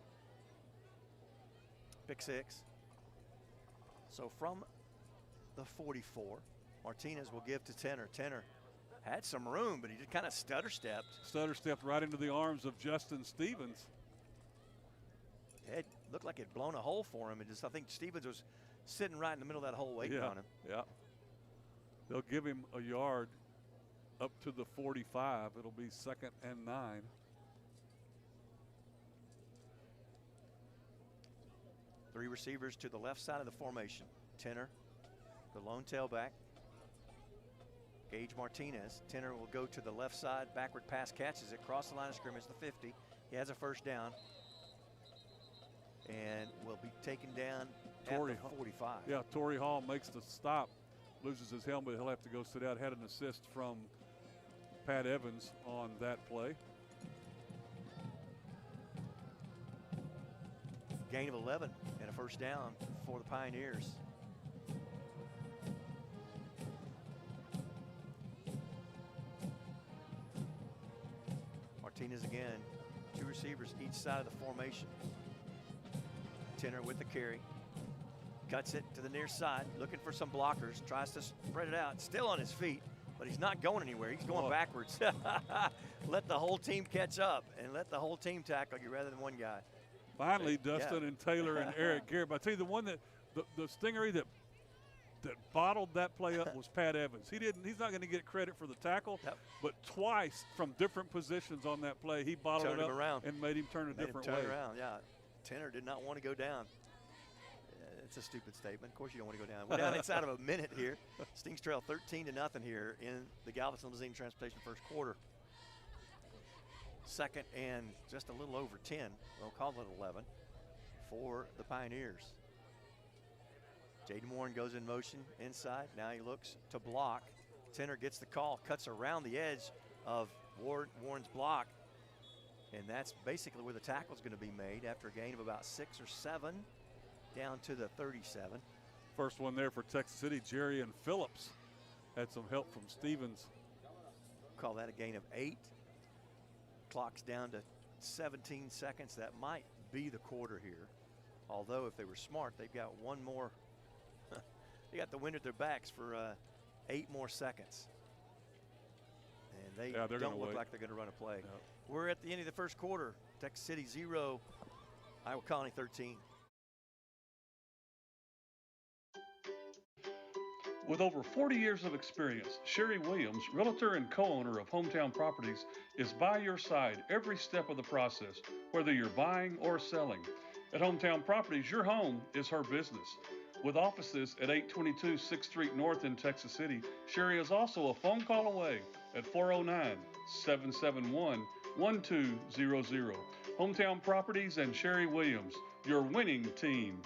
pick 6. So from the 44, Martinez will give to Tenor. Tenor had some room, but he just kind of stutter stepped Right into the arms of Justin Stevens. It looked like it blown a hole for him, and I think Stevens was sitting right in the middle of that hole waiting on him. Yeah. They'll give him a yard up to the 45. It'll be 2nd and 9. Three receivers to the left side of the formation. Tenor, the lone tailback. Gage Martinez. Tenor will go to the left side. Backward pass catches it. Cross the line of scrimmage, the 50. He has a first down. And will be taken down at the 45. Yeah, Torrey Hall makes the stop. Loses his helmet. He'll have to go sit out. Had an assist from Pat Evans on that play. Gain of 11 and a first down for the Pioneers. Martinez again, 2 receivers each side of the formation. Tenor with the carry. Cuts it to the near side, looking for some blockers, tries to spread it out, still on his feet, but he's not going anywhere. He's going backwards. Let the whole team catch up and let the whole team tackle you rather than one guy. Finally, Dustin and Taylor and Eric Garrett. But I tell you, the one that the stingery that bottled that play up was Pat Evans. He's not going to get credit for the tackle, but twice from different positions on that play, he bottled it up around and made him turn a different way. Yeah, Tenor did not want to go down. It's a stupid statement. Of course you don't want to go down. We're down inside of a minute here. Stings trail 13-0 here in the Galveston Limousine Transportation first quarter. Second and just a little over 10. We'll call it 11 for the Pioneers. Jaden Warren goes in motion inside. Now he looks to block. Tenor gets the call, cuts around the edge of Warren's block. And that's basically where the tackle is going to be made after a gain of about 6 or 7 down to the 37. First one there for Texas City. Jerry and Phillips had some help from Stevens. Call that a gain of 8. Clock's down to 17 seconds. That might be the quarter here. Although if they were smart, they've got one more. They got the wind at their backs for 8 more seconds. And they don't look like they're going to run a play. No. We're at the end of the first quarter. Texas City 0, Iowa Colony 13. With over 40 years of experience, Sherry Williams, realtor and co-owner of Hometown Properties, is by your side every step of the process, whether you're buying or selling. At Hometown Properties, your home is her business. With offices at 822 6th Street North in Texas City, Sherry is also a phone call away at 409-771-1200. Hometown Properties and Sherry Williams, your winning team.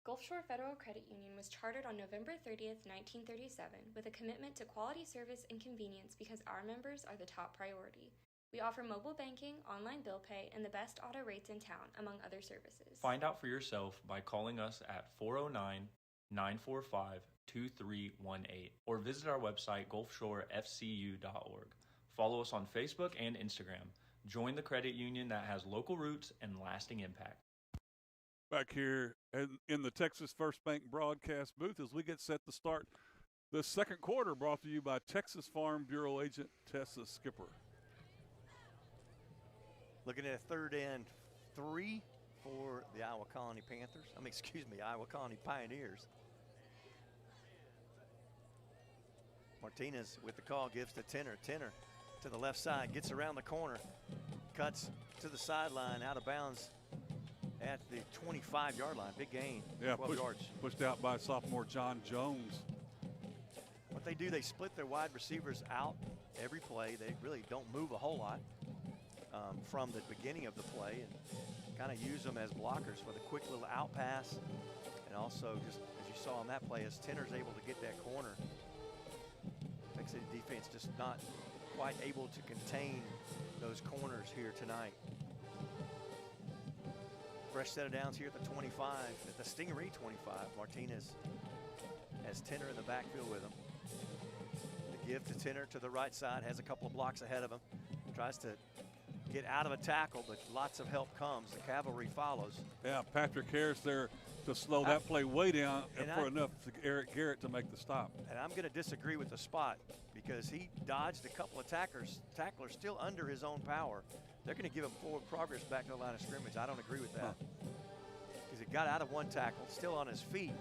Gulf Shore Federal Credit Union was chartered on November 30th, 1937, with a commitment to quality service and convenience because our members are the top priority. We offer mobile banking, online bill pay, and the best auto rates in town, among other services. Find out for yourself by calling us at 409-945-2318 or visit our website, gulfshorefcu.org. Follow us on Facebook and Instagram. Join the credit union that has local roots and lasting impact. Back here in the Texas First Bank broadcast booth as we get set to start the second quarter, brought to you by Texas Farm Bureau agent Tessa Skipper. Looking at a 3rd and 3 for the Iowa Colony Panthers. Iowa Colony Pioneers. Martinez with the call, gives to Tenor. Tenor to the left side, gets around the corner, cuts to the sideline, out of bounds at the 25-yard line. Big gain, 12 yards. Pushed out by sophomore John Jones. What they do, they split their wide receivers out every play. They really don't move a whole lot from the beginning of the play, and kind of use them as blockers for the quick little out pass. And also, just as you saw on that play, as Tenor's able to get that corner, Texas City defense just not quite able to contain those corners here tonight. Fresh set of downs here at the 25, at the Stingery 25. Martinez has Tenor in the backfield with him. The give to Tenor to the right side, has a couple of blocks ahead of him. Tries to get out of a tackle, but lots of help comes. The cavalry follows. Yeah, Patrick Harris there to slow that play way down for enough to Eric Garrett to make the stop. And I'm going to disagree with the spot because he dodged a couple of tacklers still under his own power. They're going to give him forward progress back to the line of scrimmage. I don't agree with that. Because he got out of one tackle, still on his feet.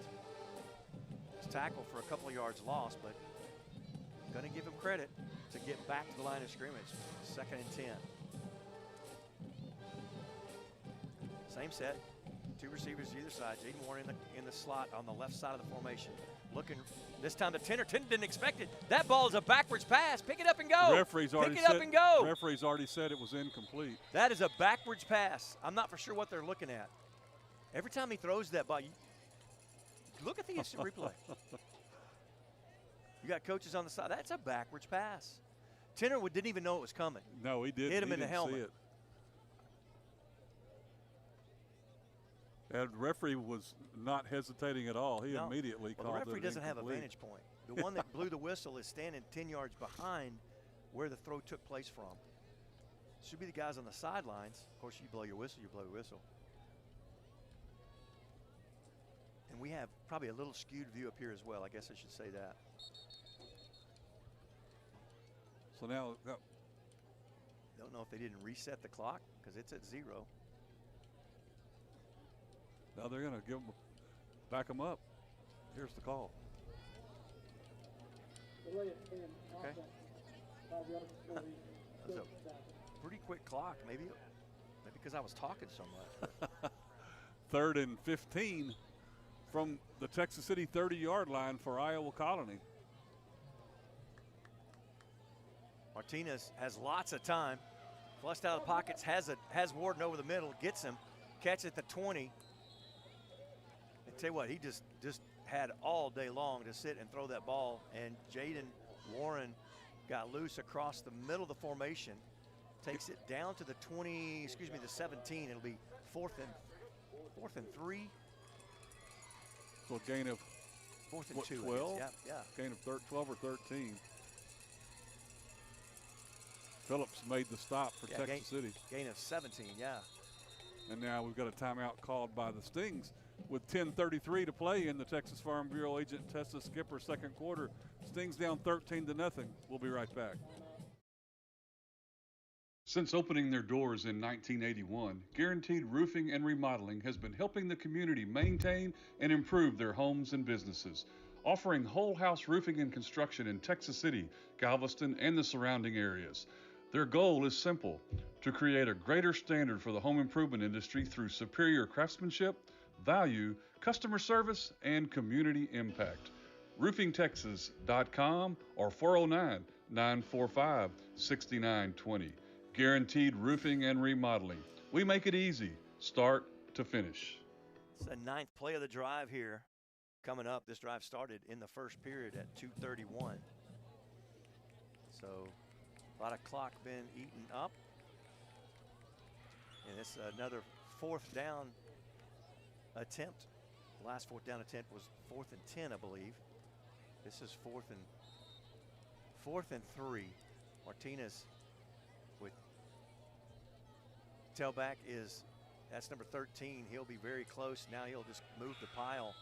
His tackle for a couple of yards lost, but going to give him credit to get back to the line of scrimmage. 2nd and 10. Same set, 2 receivers either side. Jaden Warren in the slot on the left side of the formation. Looking this time to Tenor. Tenor didn't expect it. That ball is a backwards pass. Pick it up and go. Referee's already said it was incomplete. That is a backwards pass. I'm not for sure what they're looking at. Every time he throws that ball, look at the instant replay. You got coaches on the side. That's a backwards pass. Tenor didn't even know it was coming. No, he didn't. Hit him in the helmet. And the referee was not hesitating at all. He immediately called it. The referee doesn't have a vantage point. The one that blew the whistle is standing 10 yards behind where the throw took place from. Should be the guys on the sidelines. Of course, you blow your whistle, you blow your whistle. And have probably a little skewed view up here as well. I guess I should say that. So now, Don't know if they didn't reset the clock because it's at 0. now they're going to back them up. Here's the call. Delay of 10. Okay. Offense. 5 yards before the That was field a snap. pretty quick clock. Maybe because I was talking so much. 3rd and 15 from the Texas City 30-yard line for Iowa Colony. Martinez has lots of time. Flushed out of the pockets, has Warden over the middle, gets him, catch at the 20. I tell you what, he just had all day long to sit and throw that ball, and Jaden Warren got loose across the middle of the formation, takes it down to the 17. It'll be fourth and 3. So a gain of 4th and 2. 12? Yeah. Gain of 12 or 13. Phillips made the stop for Texas City. Gain of 17, yeah. And now we've got a timeout called by the Stings with 10:33 to play in the Texas Farm Bureau Agent Tessa Skipper second quarter. Stings down 13-0. We'll be right back. Since opening their doors in 1981, Guaranteed Roofing and Remodeling has been helping the community maintain and improve their homes and businesses, offering whole house roofing and construction in Texas City, Galveston, and the surrounding areas. Their goal is simple: to create a greater standard for the home improvement industry through superior craftsmanship, value, customer service, and community impact. RoofingTexas.com or 409-945-6920. Guaranteed Roofing and Remodeling. We make it easy, start to finish. It's the 9th play of the drive here. Coming up, this drive started in the first period at 2:31. So a lot of clock been eaten up. And it's another 4th down attempt. The last 4th down attempt was 4th and 10, I believe. This is 4th and 3. Martinez with tailback that's number 13. He'll be very close. Now he'll just move the pile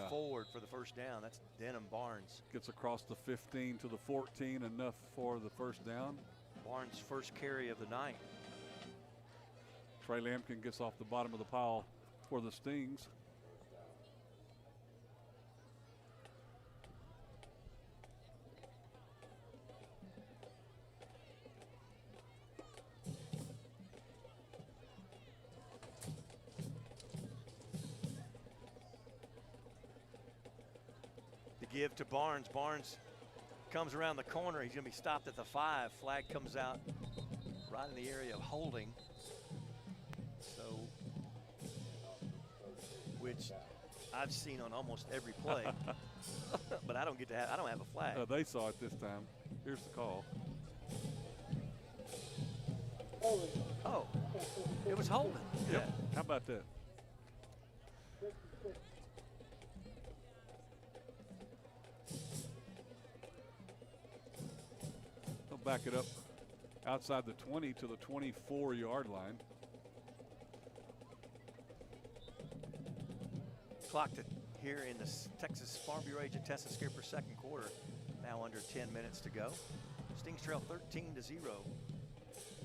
forward for the first down. That's Denham Barnes. Gets across the 15 to the 14, enough for the first down. Barnes' first carry of the night. Trey Lampkin gets off the bottom of the pile for the Stings. Give to Barnes. Barnes comes around the corner. He's going to be stopped at the 5. Flag comes out right in the area of holding. So, which I've seen on almost every play, but I don't have a flag. They saw it this time. Here's the call. Oh, it was holding. Yep. Yeah. How about that? Back it up outside the 20 to the 24-yard line. Clocked it here in the Texas Farm Bureau Agent Tessa Skipper second quarter. Now under 10 minutes to go. Stings trail 13-0.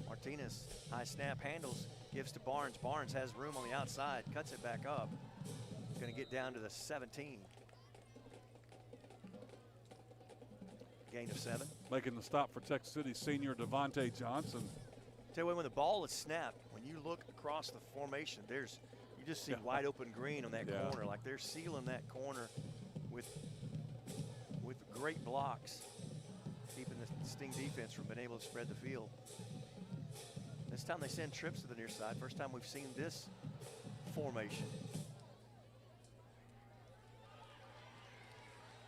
Martinez, high snap, handles, gives to Barnes. Barnes has room on the outside, cuts it back up. Going to get down to the 17. Gain of 7. Making the stop for Texas City senior Devontae Johnson. Tell you what, when the ball is snapped, when you look across the formation, you just see wide open green on that corner. Like they're sealing that corner with great blocks, keeping the Sting defense from being able to spread the field. This time they send trips to the near side. First time we've seen this formation.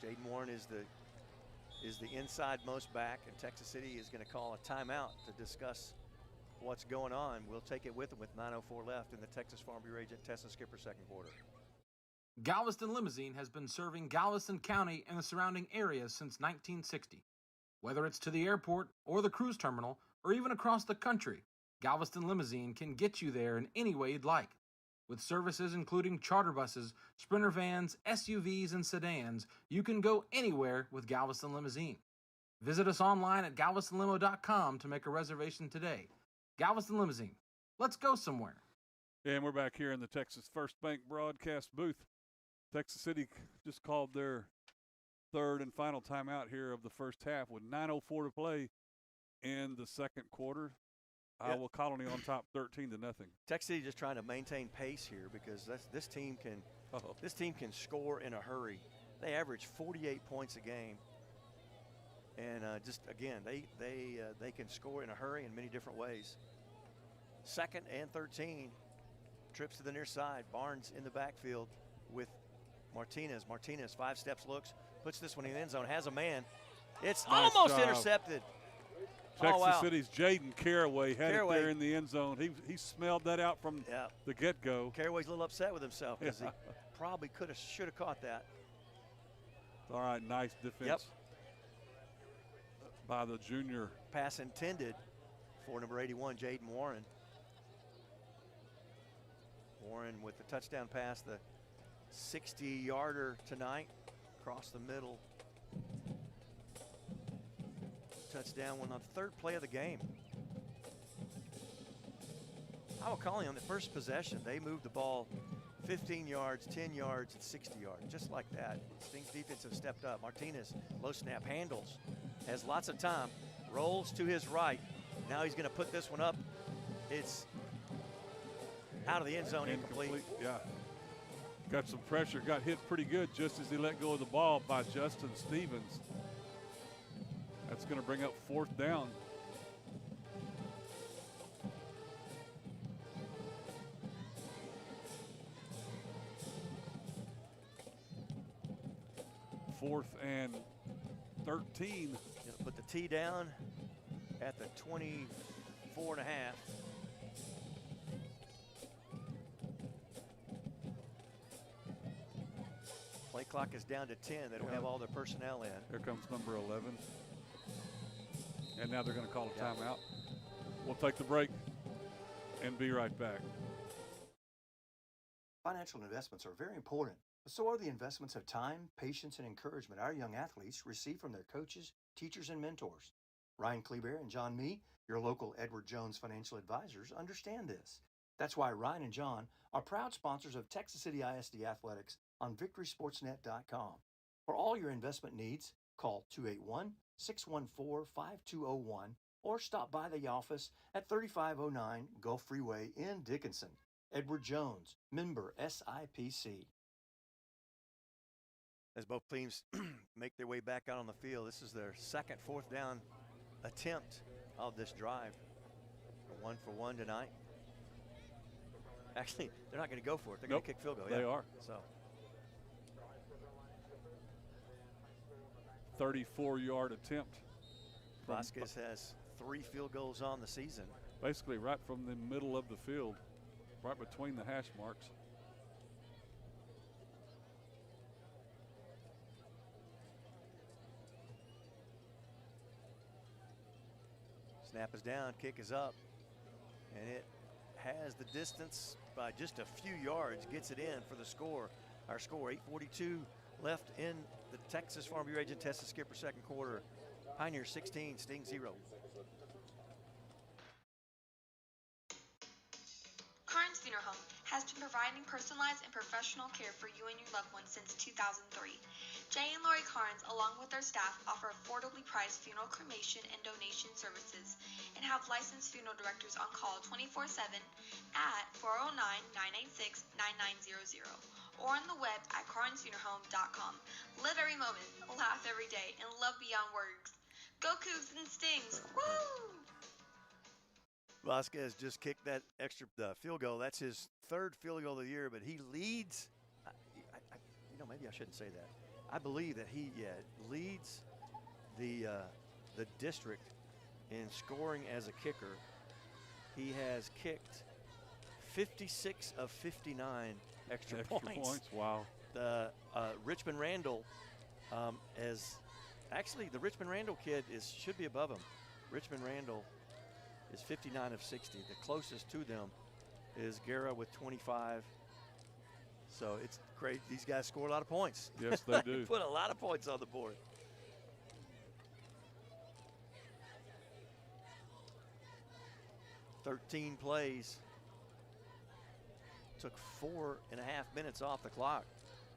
Jaden Warren is the inside most back, and Texas City is going to call a timeout to discuss what's going on. We'll take it with them with 9:04 left in the Texas Farm Bureau Agent Tessa Skipper second quarter. Galveston Limousine has been serving Galveston County and the surrounding areas since 1960. Whether it's to the airport or the cruise terminal or even across the country, Galveston Limousine can get you there in any way you'd like. With services including charter buses, Sprinter vans, SUVs, and sedans, you can go anywhere with Galveston Limousine. Visit us online at galvestonlimo.com to make a reservation today. Galveston Limousine. Let's go somewhere. And we're back here in the Texas First Bank broadcast booth. Texas City just called their third and final timeout here of the first half with 9:04 to play in the second quarter. Iowa Colony on top 13-0. Texas City just trying to maintain pace here because this team can score in a hurry. They average 48 points a game, and just again they can score in a hurry in many different ways. Second and 13, trips to the near side. Barnes in the backfield with Martinez. Martinez 5 steps, looks, puts this one in the end zone, has a man. It's nice almost job. Intercepted. Texas City's Jaden Caraway had it there in the end zone. He smelled that out from the get-go. Caraway's a little upset with himself because he probably should have caught that. All right, nice defense by the junior. Pass intended for number 81, Jaden Warren. Warren with the touchdown pass, the 60-yarder tonight, across the middle. Touchdown one on the third play of the game. Iowa Colony on the first possession, they moved the ball 15 yards, 10 yards, and 60 yards, just like that. Sting's defense have stepped up. Martinez, low snap, handles, has lots of time, rolls to his right. Now he's going to put this one up. It's out of the end zone, incomplete. Yeah. Got some pressure, got hit pretty good just as he let go of the ball by Justin Stevens. That's going to bring up 4th down. Fourth and 13. Put the tee down at the 24 and a half. Play clock is down to 10. They don't have all their personnel in. Here comes number 11. And now they're going to call a timeout. We'll take the break and be right back. Financial investments are very important, but so are the investments of time, patience, and encouragement our young athletes receive from their coaches, teachers, and mentors. Ryan Kleber and John Mee, your local Edward Jones financial advisors, understand this. That's why Ryan and John are proud sponsors of Texas City ISD Athletics on VictorySportsNet.com. For all your investment needs, call 281-614-5201 or stop by the office at 3509 Gulf Freeway in Dickinson. Edward Jones, member SIPC. As both teams make their way back out on the field, this is their second 4th down attempt of this drive. 1 for 1 tonight. Actually, they're not going to go for it. They're going to kick field goal. They are. So 34-yard attempt. Vasquez has 3 field goals on the season. Basically right from the middle of the field, right between the hash marks. Snap is down, kick is up, and it has the distance by just a few yards, gets it in for the score. Our score, 8:42 left in the Texas Farm Bureau Agent Tessa Skipper second quarter. Pioneer 16, Sting 0. Carnes Funeral Home has been providing personalized and professional care for you and your loved ones since 2003. Jay and Lori Carnes, along with their staff, offer affordably priced funeral cremation and donation services and have licensed funeral directors on call 24/7 at 409-986-9900 or on the web at carnesfuneralhome.com. Live every moment, laugh every day, and love beyond words. Go Cougs and Stings! Woo! Vasquez just kicked that extra field goal. That's his 3rd field goal of the year, but he leads. Maybe I shouldn't say that. I believe that he leads the district in scoring as a kicker. He has kicked 56 of 59 extra points. Wow. The Richmond Randall the Richmond Randall kid should be above him. Richmond Randall is 59 of 60. The closest to them is Guerra with 25, So it's great. These guys score a lot of points. Yes, they do. Put a lot of points on the board. "13 plays. Took 4.5 minutes off the clock.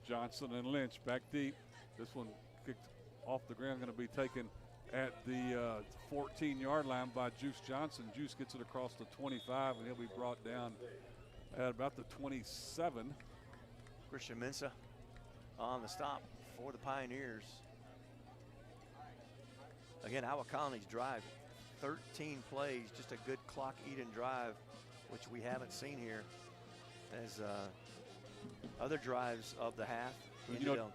Johnson and Lynch back deep. This one kicked off the ground, going to be taken at the 14-yard line by Juice Johnson. Juice gets it across the 25, and he'll be brought down at about the 27. Christian Mensah on the stop for the Pioneers. Again, Iowa Colony's drive, 13 plays, just a good clock-eating drive, which we haven't seen here. As other drives of the half,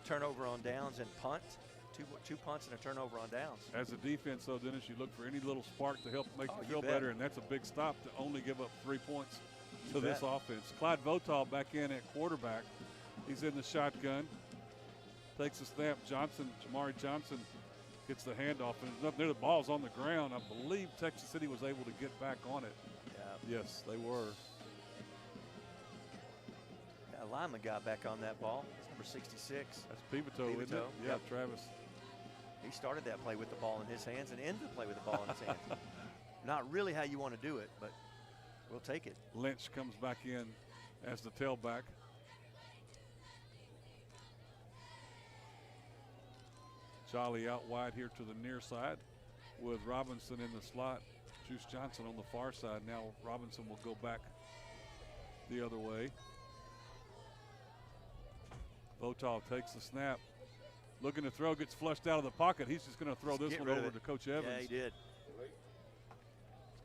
turnover on downs and punt. Two punts and a turnover on downs. As a defense, though, Dennis, you look for any little spark to help make you feel better, and that's a big stop to only give up 3 points to this offense. Clyde Votaw back in at quarterback. He's in the shotgun. Takes a snap. Jamari Johnson gets the handoff, and there's nothing there. The ball's on the ground. I believe Texas City was able to get back on it. Yeah. Yes, they were. A lineman got back on that ball. It's number 66. That's Pivito, isn't it? Yeah, yep. Travis. He started that play with the ball in his hands and ended the play with the ball in his hands. Not really how you want to do it, but we'll take it. Lynch comes back in as the tailback. Jolly out wide here to the near side with Robinson in the slot. Juice Johnson on the far side. Now Robinson will go back the other way. Votaw takes the snap. Looking to throw, gets flushed out of the pocket. He's just going to throw this one over to Coach Evans. Yeah, he did.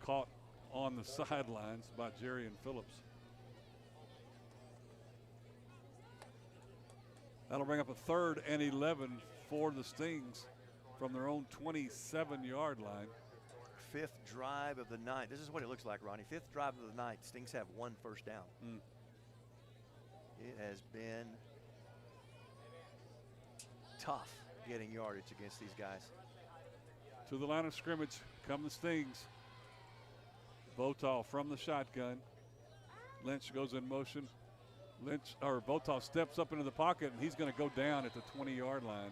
Caught on the sidelines by Jerry and Phillips. That'll bring up a 3rd and 11 for the Stings from their own 27-yard line. 5th drive of the night. This is what it looks like, Ronnie. 5th drive of the night. Stings have 1 first down. It has been tough getting yardage against these guys. To the line of scrimmage come the Stings. Votaw from the shotgun. Lynch goes in motion. Votaw steps up into the pocket, and he's going to go down at the 20-yard line.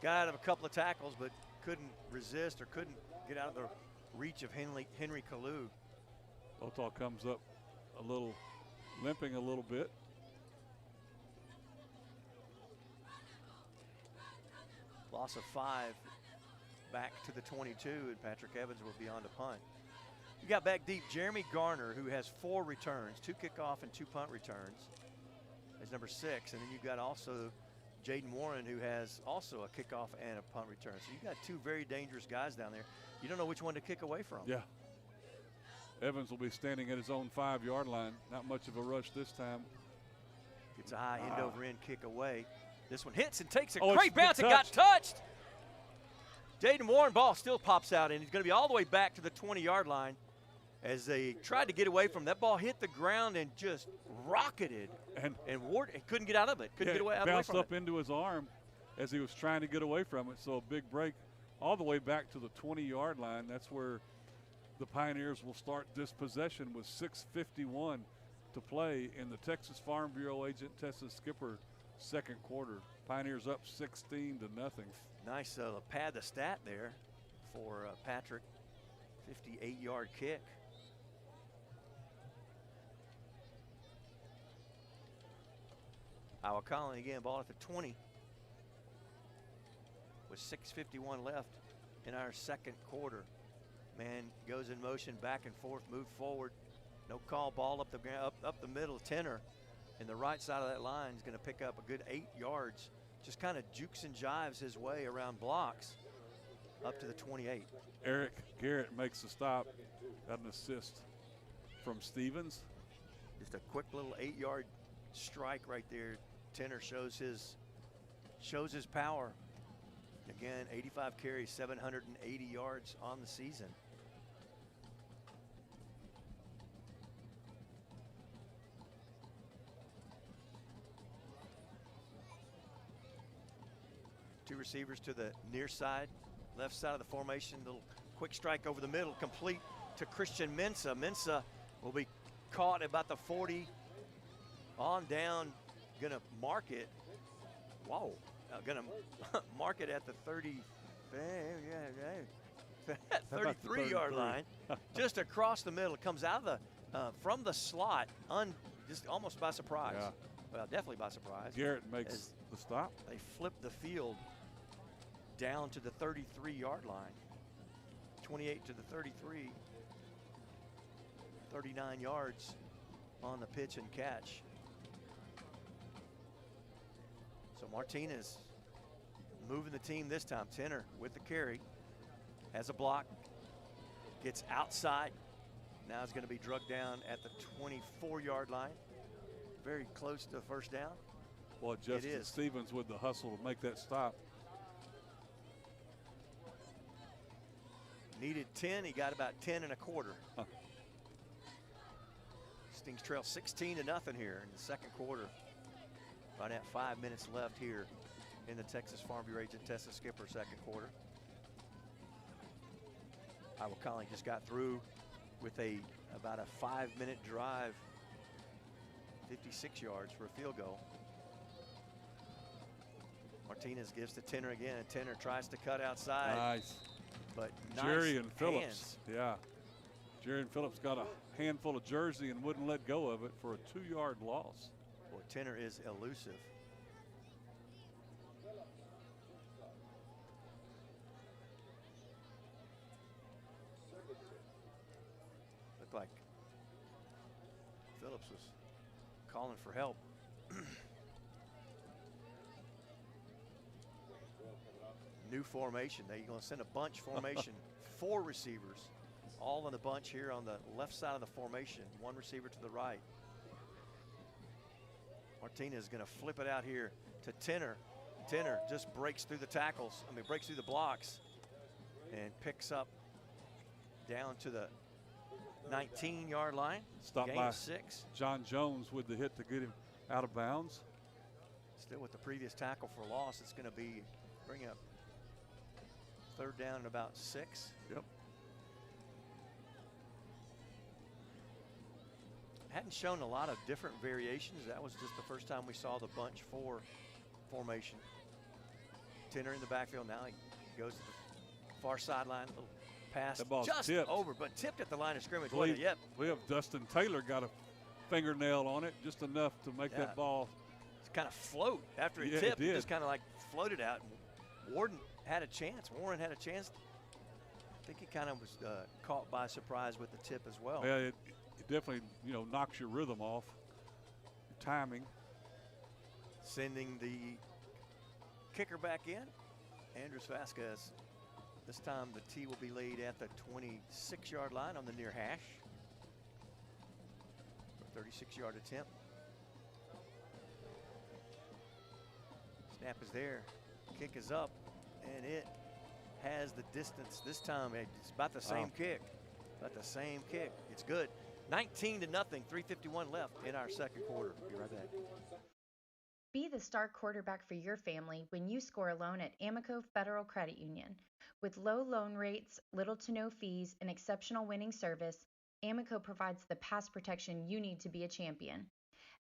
Got out of a couple of tackles, but couldn't resist or couldn't get out of the reach of Henry Kalu. Votaw comes up limping a little bit. Loss of 5 back to the 22, and Patrick Evans will be on to punt. You got back deep Jeremy Garner, who has 4 returns, 2 kickoff and 2 punt returns, as number 6. And then you've got also Jaden Warren, who has also a kickoff and a punt return. So you got 2 very dangerous guys down there. You don't know which one to kick away from. Yeah. Evans will be standing at his own 5-yard line. Not much of a rush this time. Gets a high end over end kick away. This one hits and takes a great bounce. It got touched. Jaden Warren ball still pops out, and he's going to be all the way back to the 20-yard line as they tried to get away from that ball. Hit the ground and just rocketed, and Ward couldn't get out of it. Couldn't get away from it. Bounced up into his arm as he was trying to get away from it. So a big break all the way back to the 20-yard line. That's where the Pioneers will start this possession with 6:51 to play in the Texas Farm Bureau Agent Tessa Skipper second quarter. Pioneers up 16-0. Nice pad the stat there for Patrick. 58-yard kick. Iowa Colony again, ball at the 20 with 6:51 left in our second quarter. Man goes in motion, back and forth, move forward. No call, ball up the middle. Tenor in the right side of that line is going to pick up a good 8 yards. Just kind of jukes and jives his way around blocks up to the 28. Eric Garrett makes the stop. Got an assist from Stevens. Just a quick little 8-yard strike right there. Tenor shows his power. Again, 85 carries, 780 yards on the season. Two receivers to the near side, left side of the formation. Little quick strike over the middle, complete to Christian Mensah. Mensah will be caught about the 40, on down going to mark it. Whoa. Going to mark it at the 33-yard line. Just across the middle. It comes out of the from the slot, just almost by surprise. Yeah. Well, definitely by surprise. Garrett makes the stop. They flip the field down to the 33-yard line. 28 to the 33. 39 yards on the pitch and catch. So Martinez moving the team this time. Tenner with the carry. Has a block. Gets outside. Now it's going to be drugged down at the 24-yard line. Very close to first down. Well, Justin Stevens with the hustle to make that stop. Needed 10. He got about 10 and a quarter. Stings trail 16-0 here in the second quarter. Right at 5 minutes left here in the Texas Farm Bureau Agent Tessa Skipper second quarter. Iowa Colony just got through with about a 5-minute drive, 56 yards for a field goal. Martinez gives to Tenner again, and Tenner tries to cut outside. Nice. But Jerry nice and Phillips, hands. yeah. Jerry and Phillips got a handful of jersey and wouldn't let go of it for a 2-yard loss. Boy, Tenner is elusive. Looked like Phillips was calling for help. New formation. They're going to send a bunch formation. 4 receivers, all in the bunch here on the left side of the formation. 1 receiver to the right. Martinez is going to flip it out here to Tenner. Tenner just breaks through the tackles. Breaks through the blocks and picks up down to the 19-yard line. Stop Gain by 6. John Jones with the hit to get him out of bounds. Still with the previous tackle for loss, it's going to be bring up third down and about 6. Yep. Hadn't shown a lot of different variations. That was just the first time we saw the bunch 4 formation. Tenner in the backfield. Now he goes to the far sideline. A little pass That ball's just tipped. over, but tipped at the line of scrimmage. Believe, Yep. believe Dustin Taylor got a fingernail on it, just enough to make that ball kind of float after it Yeah, tipped. it did. Just kind of like floated out. And Warren had a chance. I think he kind of was caught by surprise with the tip as well. Yeah, it definitely, knocks your rhythm off, your timing. Sending the kicker back in, Andres Vasquez. This time the tee will be laid at the 26-yard line on the near hash. 36-yard attempt. Snap is there, kick is up, and it has the distance. This time it's about the same kick. About the same kick. It's good. 19-0, 3:51 left in our second quarter. Be right back. Be the star quarterback for your family when you score a loan at Amico Federal Credit Union. With low loan rates, little to no fees, and exceptional winning service, Amico provides the pass protection you need to be a champion.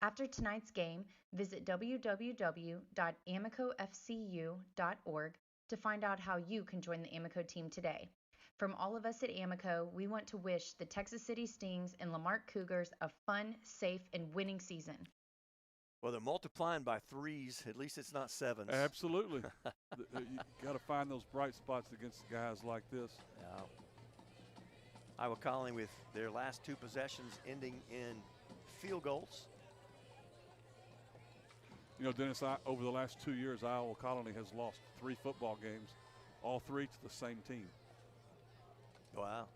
After tonight's game, visit www.amicofcu.org to find out how you can join the Amico team today. From all of us at Amico, we want to wish the Texas City Stings and Lamarck Cougars a fun, safe, and winning season. Well, they're multiplying by 3s. At least it's not 7s. Absolutely. You got to find those bright spots against guys like this. Yeah. Iowa Colony with their last 2 possessions ending in field goals. Dennis, over the last 2 years, Iowa Colony has lost 3 football games, all 3 to the same team. Wow.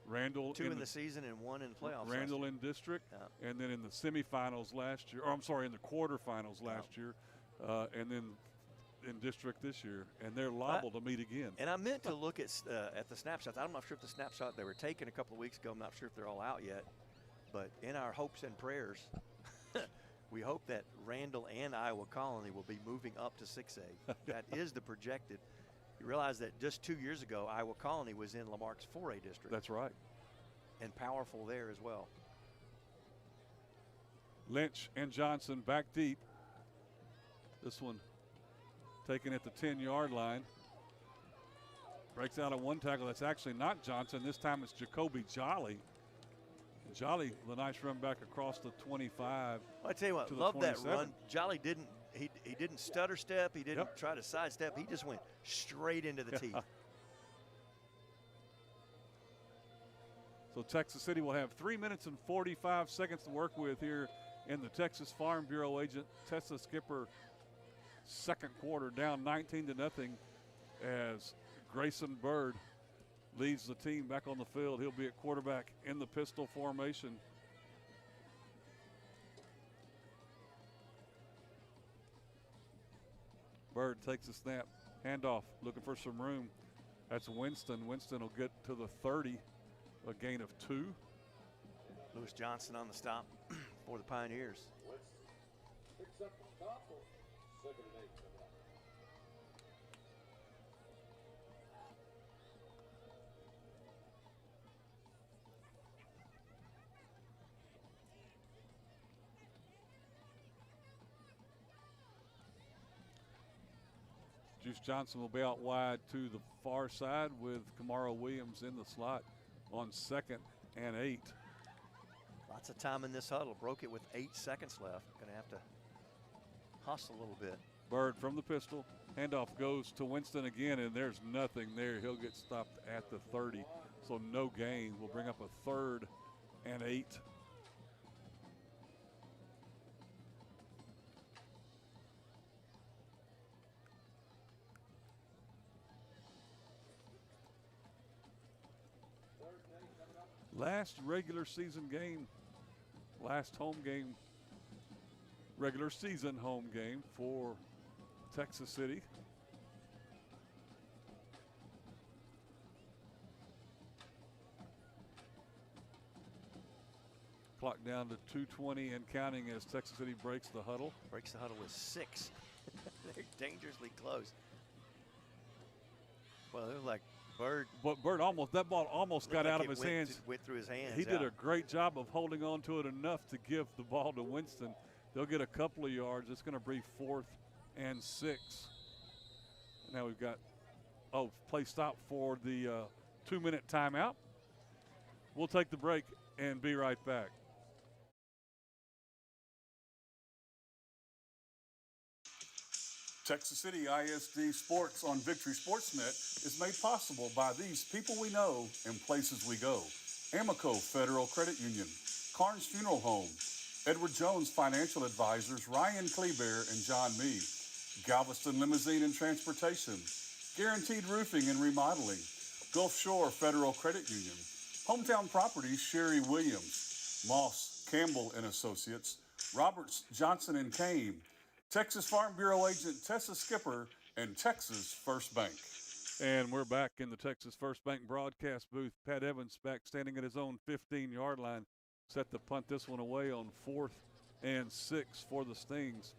Randall 2 in the season and 1 in playoffs. Randall in district, and then in the semifinals last year, in the quarterfinals last year, and then in district this year, and they're liable to meet again. And I meant to look at the snapshots. I'm not sure if the snapshot they were taken a couple of weeks ago, I'm not sure if they're all out yet, but in our hopes and prayers, we hope that Randall and Iowa Colony will be moving up to 6A. That is the projected. You realize that just 2 years ago, Iowa Colony was in Lamarck's 4A district. That's right. And powerful there as well. Lynch and Johnson back deep. This one taken at the 10-yard line. Breaks out of one tackle. That's actually not Johnson. This time it's Jacoby Jolly. Jolly, the nice run back across the 25. Well, I tell you what, love that run. Jolly didn't stutter step. He didn't try to sidestep. He just went straight into the teeth. So Texas City will have 3 minutes and 45 seconds to work with here in the Texas Farm Bureau agent Tessa Skipper second quarter, down 19-0 as Grayson Bird leads the team back on the field. He'll be at quarterback in the pistol formation. Bird takes a snap, handoff, looking for some room. That's Winston. Winston will get to the 30, a gain of 2. Lewis Johnson on the stop for the Pioneers. Picks up the stop for 2nd and 8. Juice Johnson will be out wide to the far side with Kamara Williams in the slot on 2nd and 8. Lots of time in this huddle. Broke it with 8 seconds left. Going to have to hustle a little bit. Bird from the pistol. Handoff goes to Winston again, and there's nothing there. He'll get stopped at the 30, so no gain. We'll bring up a 3rd and 8. Last regular season game, last home game, regular season home game for Texas City. Clock down to 2:20 and counting as Texas City breaks the huddle. Breaks the huddle with 6. They're dangerously close. Well, they're like Bird. But Bird that ball almost got like out of his hands. Went through his hands. He did a great job of holding on to it enough to give the ball to Winston. They'll get a couple of yards. It's going to be 4th and 6. Now we've got, play stop for the 2-minute timeout. We'll take the break and be right back. Texas City ISD Sports on Victory SportsNet is made possible by these people we know and places we go. Amoco Federal Credit Union, Carnes Funeral Home, Edward Jones Financial Advisors, Ryan Kleber and John Mee, Galveston Limousine and Transportation, Guaranteed Roofing and Remodeling, Gulf Shore Federal Credit Union, Hometown Properties Sherry Williams, Moss, Campbell and Associates, Roberts, Johnson and Kane, Texas Farm Bureau agent Tessa Skipper, and Texas First Bank. And we're back in the Texas First Bank broadcast booth. Pat Evans back standing at his own 15-yard line. Set to punt this one away on 4th and 6 for the Stings.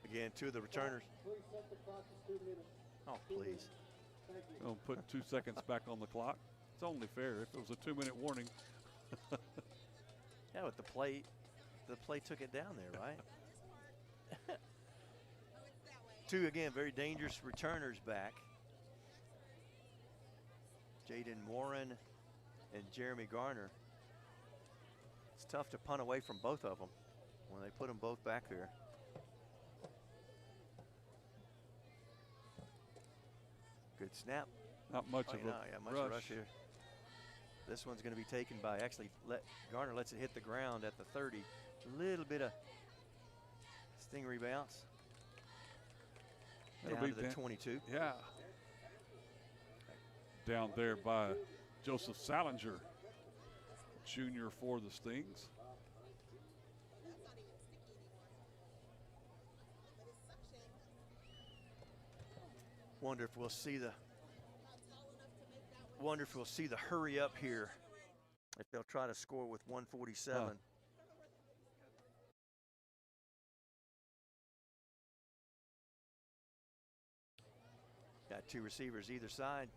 Again, 2 of the returners. Please set the clock to 2 minutes. Oh, please. Thank you. I'll put 2 seconds back on the clock. It's only fair if it was a 2-minute warning. Yeah, but the play took it down there, right? 2, again, very dangerous returners back. Jaden Warren and Jeremy Garner. It's tough to punt away from both of them when they put them both back there. Good snap. Not much of a rush here. This one's going to be taken by, Garner lets it hit the ground at the 30. A little bit of stingery bounce. Down to the 22. Yeah. Down there by Joseph Salinger, junior for the Stings. Wonder if we'll see the hurry up here. If they'll try to score with 147. Got 2 receivers either side.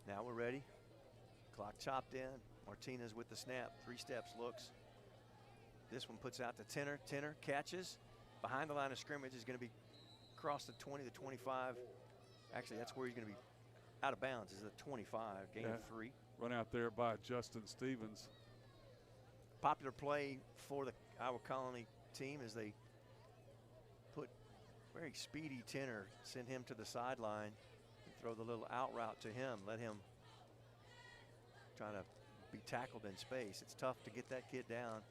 Now we're ready. Clock chopped in. Martinez with the snap. 3 steps, looks. This one puts out to Tenner. Tenner catches. Behind the line of scrimmage is going to be across the 20, the 25. Actually, that's where he's going to be out of bounds, is the 25, gain of 3. Run out there by Justin Stevens. Popular play for the Iowa Colony team as they put very speedy Tenner, send him to the sideline, and throw the little out route to him, let him try to be tackled in space. It's tough to get that kid down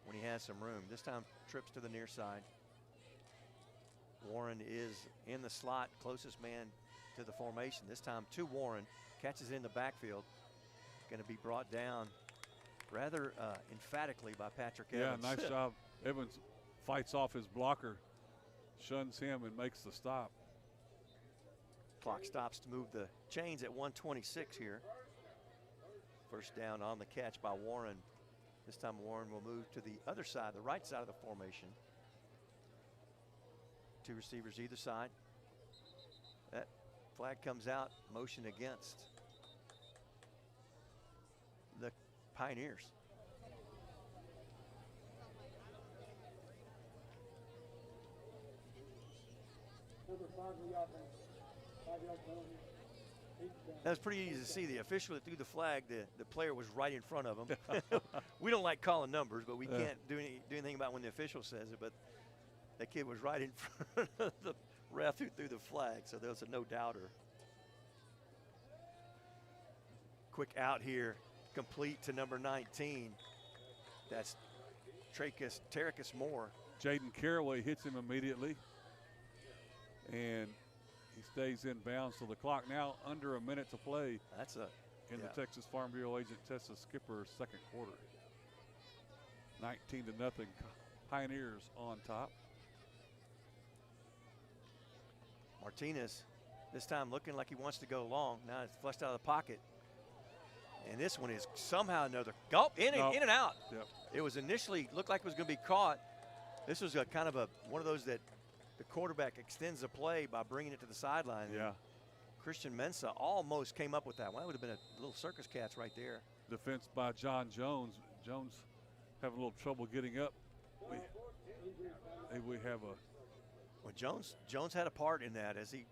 when he has some room. This time trips to the near side. Warren is in the slot, closest man to the formation. This time to Warren, catches in the backfield. Going to be brought down rather emphatically by Patrick Evans. Yeah, nice job. Evans fights off his blocker, shuns him, and makes the stop. Clock stops to move the chains at 1:26 here. First down on the catch by Warren. This time Warren will move to the other side, the right side of the formation. 2 receivers either side. That flag comes out, motion against the Pioneers. Number 5 of the offense. 5-yard penalty. That was pretty easy to see. The official that threw the flag, the player was right in front of him. We don't like calling numbers, but we can't do anything about when the official says it. But that kid was right in front of the ref who threw the flag, so there was a no-doubter. Quick out here, complete to number 19. That's Terracus Moore. Jaden Caraway hits him immediately, and he stays in bounds. So the clock now under a minute to play. That's in the Texas Farm Bureau agent Tessa Skipper's second quarter. 19-0, Pioneers on top. Martinez this time looking like he wants to go long. Now it's flushed out of the pocket. And this one is somehow another go in and out. Yep. It was initially looked like it was going to be caught. This was a kind of one of those that the quarterback extends the play by bringing it to the sideline. Yeah. Christian Mensah almost came up with that one. That would have been a little circus catch right there. Defense by John Jones. Jones having a little trouble getting up. We have a. Well, Jones had a part in that as he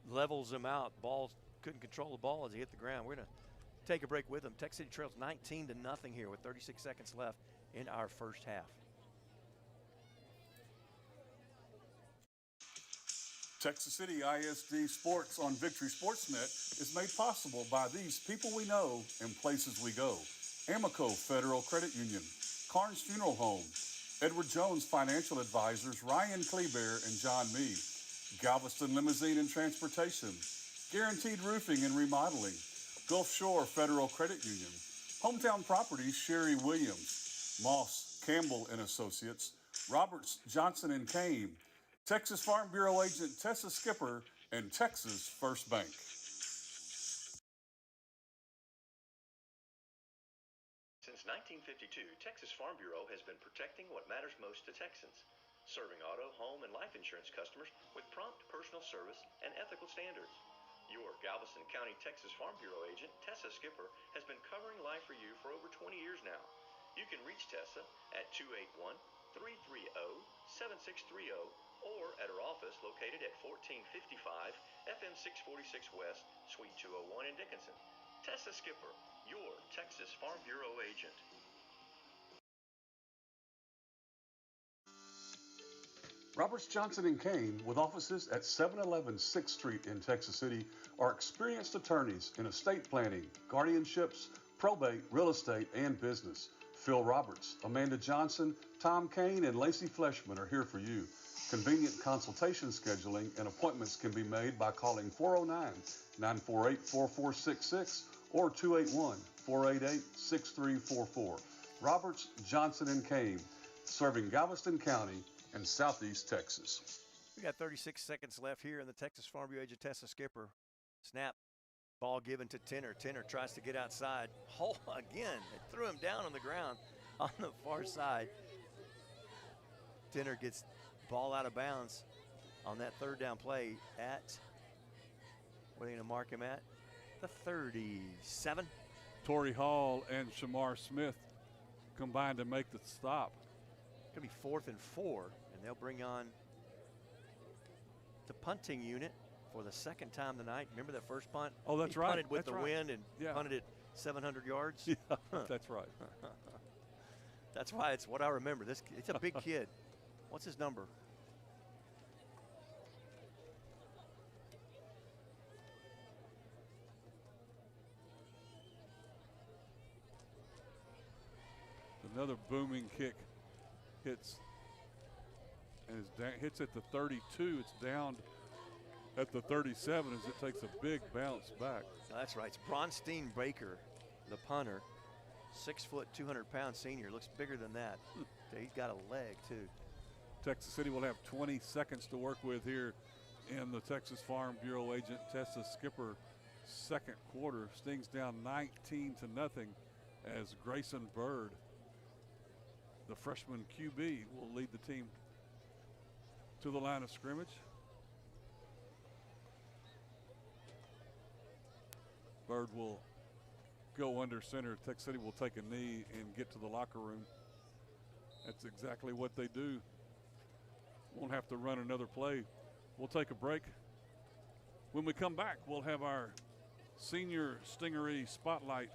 levels him out. Balls couldn't control the ball as he hit the ground. We're going to take a break with him. Tech City trails 19-0 here with 36 seconds left in our first half. Texas City ISD Sports on Victory SportsNet is made possible by these people we know and places we go. Amico Federal Credit Union, Carnes Funeral Home, Edward Jones Financial Advisors, Ryan Kleber and John Meade, Galveston Limousine and Transportation, Guaranteed Roofing and Remodeling, Gulf Shore Federal Credit Union, Hometown Properties Sherry Williams, Moss, Campbell and Associates, Roberts, Johnson and Kane, Texas Farm Bureau agent Tessa Skipper, and Texas First Bank. Since 1952, Texas Farm Bureau has been protecting what matters most to Texans, serving auto, home, and life insurance customers with prompt personal service and ethical standards. Your Galveston County Texas Farm Bureau agent, Tessa Skipper, has been covering life for you for over 20 years now. You can reach Tessa at 281-330-7630 or at her office located at 1455 FM 646 West, Suite 201 in Dickinson. Tessa Skipper, your Texas Farm Bureau agent. Roberts, Johnson and Kane, with offices at 711 6th Street in Texas City, are experienced attorneys in estate planning, guardianships, probate, real estate, and business. Phil Roberts, Amanda Johnson, Tom Kane, and Lacey Fleshman are here for you. Convenient consultation scheduling and appointments can be made by calling 409-948-4466 or 281-488-6344. Roberts, Johnson and Kane, serving Galveston County and Southeast Texas. We got 36 seconds left here in the Texas Farm Bureau agent Tessa Skipper. Snap, ball given to Tenner. Tenner tries to get outside. Oh, again, it threw him down on the ground on the far side. Tenner gets ball out of bounds on that third down play at, what are they going to mark him at? The 37. Torrey Hall and Shamar Smith combined to make the stop. It's going to be 4th and 4, and they'll bring on the punting unit for the second time tonight. Remember that first punt? Oh, that's he right. Punted with that's the right. wind and punted it 700 yards. Yeah, that's right. That's why it's what I remember. It's a big kid. What's his number? Another booming kick hits and hits at the 32. It's down at the 37 as it takes a big bounce back. That's right. It's Bronstein Baker, the punter. 6 foot, 200-pound senior. Looks bigger than that. He's got a leg, too. Texas City will have 20 seconds to work with here in the Texas Farm Bureau agent Tessa Skipper second quarter. Stings down 19-0 as Grayson Bird, the freshman QB, will lead the team to the line of scrimmage. Bird will go under center. Texas City will take a knee and get to the locker room. That's exactly what they do. Won't have to run another play. We'll take a break. When we come back, we'll have our senior Stingery Spotlight,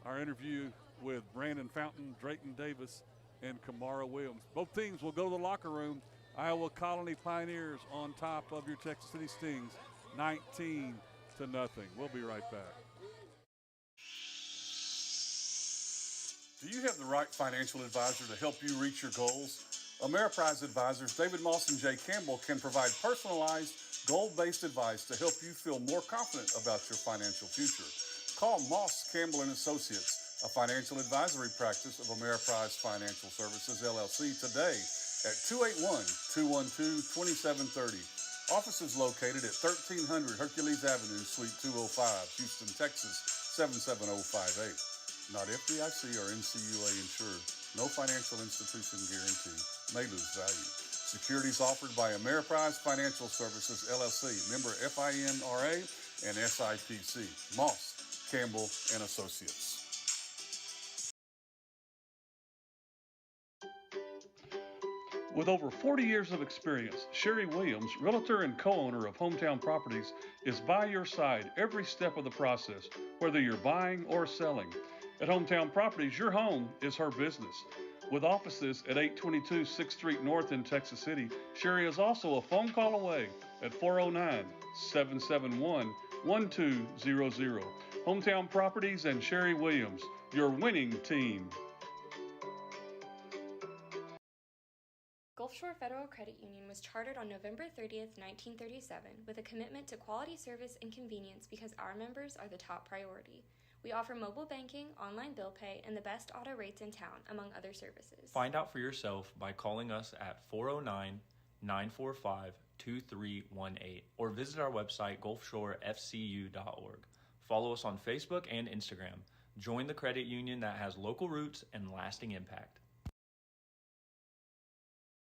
our interview with Brandon Fountain, Drayton Davis, and Kamara Williams. Both teams will go to the locker room. Iowa Colony Pioneers on top of your Texas City Stings, 19-0. We'll be right back. Do you have the right financial advisor to help you reach your goals? Ameriprise advisors David Moss and Jay Campbell can provide personalized, goal-based advice to help you feel more confident about your financial future. Call Moss, Campbell & Associates, a financial advisory practice of Ameriprise Financial Services, LLC, today at 281-212-2730. Offices located at 1300 Hercules Avenue, Suite 205, Houston, Texas, 77058. Not FDIC or NCUA insured. No financial institution guarantee. May lose value. Securities offered by Ameriprise Financial Services, LLC. Member FINRA and SIPC. Moss, Campbell & Associates. With over 40 years of experience, Sherry Williams, realtor and co-owner of Hometown Properties, is by your side every step of the process, whether you're buying or selling. At Hometown Properties, your home is her business. With offices at 822 6th Street North in Texas City, Sherry is also a phone call away at 409-771-1200. Hometown Properties and Sherry Williams, your winning team. Gulf Shore Federal Credit Union was chartered on November 30th, 1937, with a commitment to quality service and convenience because our members are the top priority. We offer mobile banking, online bill pay, and the best auto rates in town, among other services. Find out for yourself by calling us at 409-945-2318 or visit our website, gulfshorefcu.org. Follow us on Facebook and Instagram. Join the credit union that has local roots and lasting impact.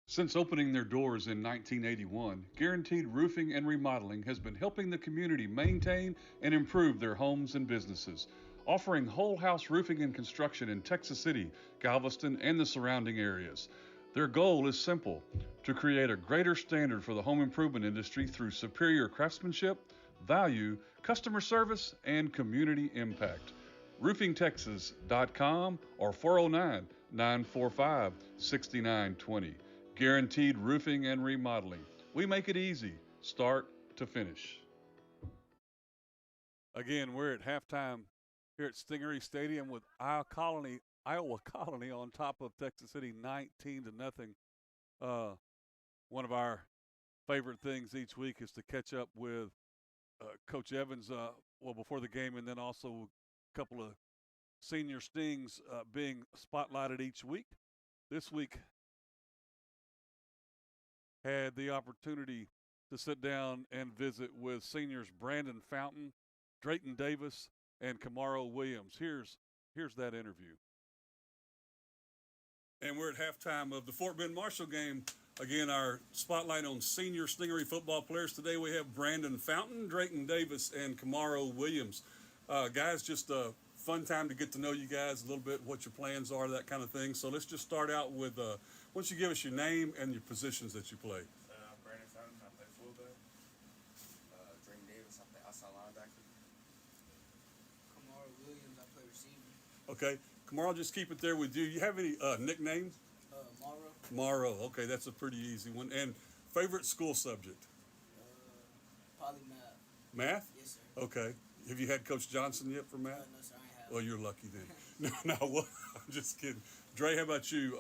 Since opening their doors in 1981, Guaranteed Roofing and Remodeling has been helping the community maintain and improve their homes and businesses, offering whole house roofing and construction in Texas City, Galveston, and the surrounding areas. Their goal is simple: to create a greater standard for the home improvement industry through superior craftsmanship, value, customer service, and community impact. RoofingTexas.com or 409-945-6920. Guaranteed Roofing and Remodeling. We make it easy, start to finish. Again, we're at halftime here at Stingery Stadium with Iowa Colony on top of Texas City, 19-0. One of our favorite things each week is to catch up with Coach Evans before the game, and then also a couple of senior Stings being spotlighted each week. This week, had the opportunity to sit down and visit with seniors Brandon Fountain, Drayton Davis, and Kamara Williams. Here's that interview. And we're at halftime of the Fort Bend Marshall game. Again, our spotlight on senior Stingery football players. Today we have Brandon Fountain, Drayton Davis, and Kamara Williams. Guys, just fun time to get to know you guys a little bit, what your plans are, that kind of thing. So let's just start out with, why don't you give us your name and your positions that you play? I'm Brandon Fountain. I play fullback. Drake Davis, I play outside linebacker. Kamara Williams, I play receiver. Okay. Kamara, just keep it there with you. You have any nicknames? Morrow. Morrow. Okay, that's a pretty easy one. And favorite school subject? Probably math. Math? Yes, sir. Okay. Have you had Coach Johnson yet for math? No, sir, I ain't have. Well, you're lucky then. No, well, I'm just kidding. Dre, how about you?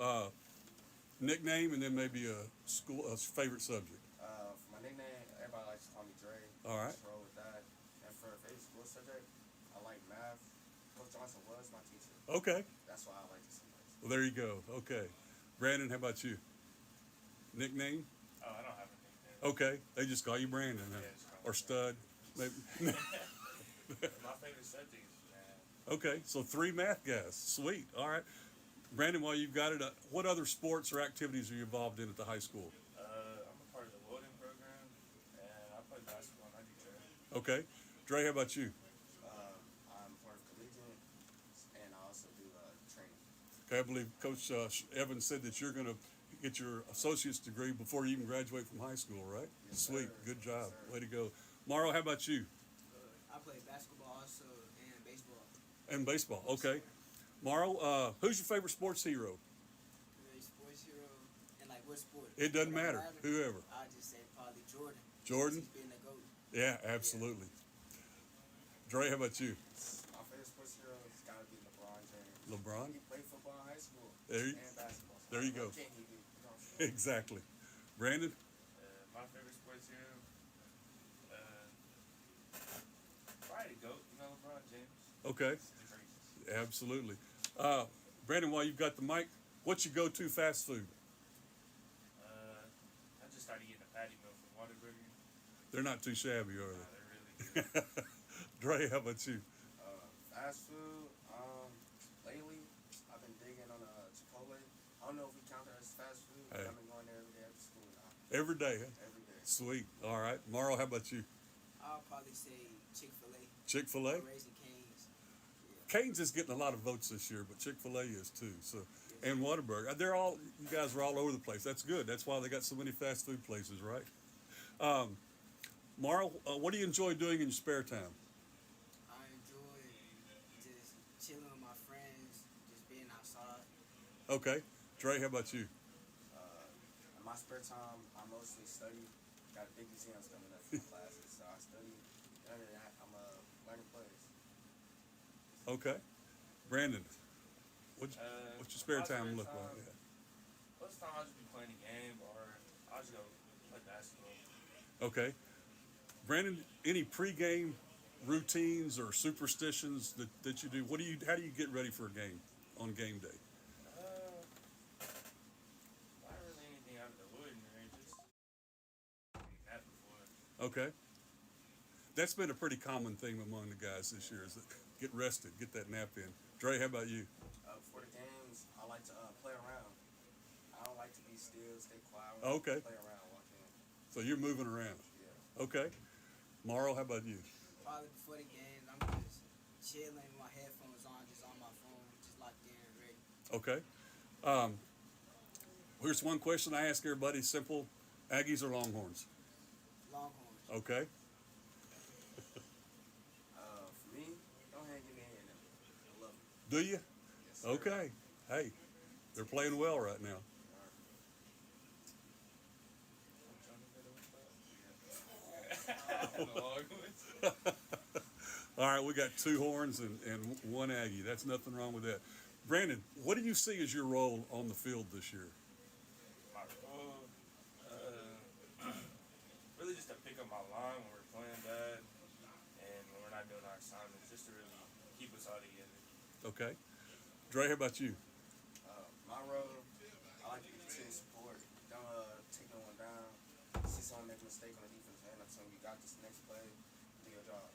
Nickname and then maybe a favorite subject. For my nickname, everybody likes to call me Dre. All right. Just roll with that. And for a favorite school subject, I like math. Coach Johnson was my teacher. Okay. That's why I like it so much. Well, there you go. Okay. Brandon, how about you? Nickname? Oh, I don't have a nickname. Okay. They just call you Brandon, huh? Yeah, just call me Or Stud, maybe. My favorite subject is math. Okay, so 3 math guys. Sweet. All right. Brandon, while you've got it, what other sports or activities are you involved in at the high school? I'm a part of the welding program, and I play basketball and I do track. Okay. Dre, how about you? I'm part of collegiate, and I also do training. Okay, I believe Coach Evans said that you're going to get your associate's degree before you even graduate from high school, right? Yes, Sweet. sir. Good job. Yes, sir. Way to go. Mauro, how about you? I play basketball also and baseball. And baseball. Okay. Mauro, who's your favorite sports hero? Sports hero and like what sport? It doesn't matter. Whoever. I just say probably Jordan. Jordan? He's been the GOAT. Yeah, absolutely. Dre, how about you? My favorite sports hero has got to be LeBron James. LeBron? He played football in high school There you- and basketball. So there you go. what can't he do? You know what I'm saying? Exactly. Brandon? My favorite sports hero, probably the GOAT, LeBron James. Okay. He's the greatest. Absolutely. Brandon, while you've got the mic, what's your go-to fast food? I just started getting a patty meal from Whataburger. They're not too shabby, are They're they? really good. Dre, how about you? Fast food. Lately, I've been digging on Chipotle. I don't know if we count that as fast food, but Hey. I've been going there every day after school now. Every day, huh? Every day. Sweet. All right. Mauro, how about you? I'll probably say Chick-fil-A. Chick-fil-A? Raising Cane's. Cane's is getting a lot of votes this year, but Chick-fil-A is too. So, and Whataburger. They're all, you guys are all over the place. That's good. That's why they got so many fast food places, right? Mauro, what do you enjoy doing in your spare time? I enjoy just chilling with my friends, just being outside. Okay. Dre, how about you? In my spare time, I mostly study. Got big exams coming up for my classes, so I study. Other than that, I'm learning plays. Okay. Brandon, what's your spare my time spare look time, like? Most of the time I'll just be playing a game or I'll just go play basketball. Okay. Brandon, any pregame routines or superstitions that you do? How do you get ready for a game on game day? Not really anything out of the ordinary, just that before. Okay. That's been a pretty common theme among the guys this year is that get rested, get that nap in. Dre, how about you? Before the games, I like to play around. I don't like to be still, stay quiet. I Okay. Play around, walk in. So you're moving around. Yeah. Okay. Mauro, how about you? Probably before the games, I'm just chilling with my headphones on, just on my phone, just locked in and ready. Okay. Here's one question I ask everybody, simple. Aggies or Longhorns? Longhorns. Okay. For me, don't hang in there. I love it. Do you? Yes, sir. Okay. Hey, they're playing well right now. All right, we got 2 horns and 1 Aggie. That's nothing wrong with that. Brandon, what do you see as your role on the field this year? My role, really just to pick up my line when we're playing bad and when we're not doing our assignments, just to really keep us all together. Okay. Dre, how about you? My role, I like to be team support. Don't take no one down. See someone make a mistake on the defense end, I'm saying you got this next play, do your job.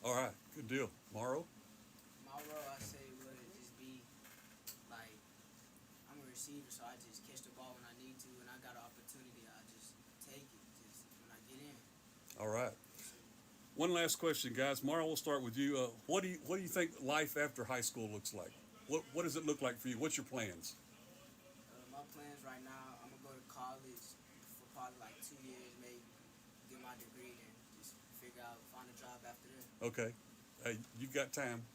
All right, good deal. Mauro? My role, I say, would just be like I'm a receiver, so I just catch the ball when I need to, and I got an opportunity, I just take it, just when I get in. All right. Good deal. Mauro, how about you? Just be like I'm a receiver, so I just catch the ball when I need to, and I got an opportunity, I just take it, just when I get in. All right. Good deal. Mauro, how about you? My role, I say, would just be like I'm a receiver, so I just catch the ball when I need to, and I got an opportunity, I just take it, just when I get in. All right. One last question, guys. Mara, we'll start with you. What do you think life after high school looks like? What does it look like for you? What's your plans? My plans right now, I'm gonna go to college for probably like 2 years, maybe get my degree and just figure out, find a job after that. Okay. Hey, you got time.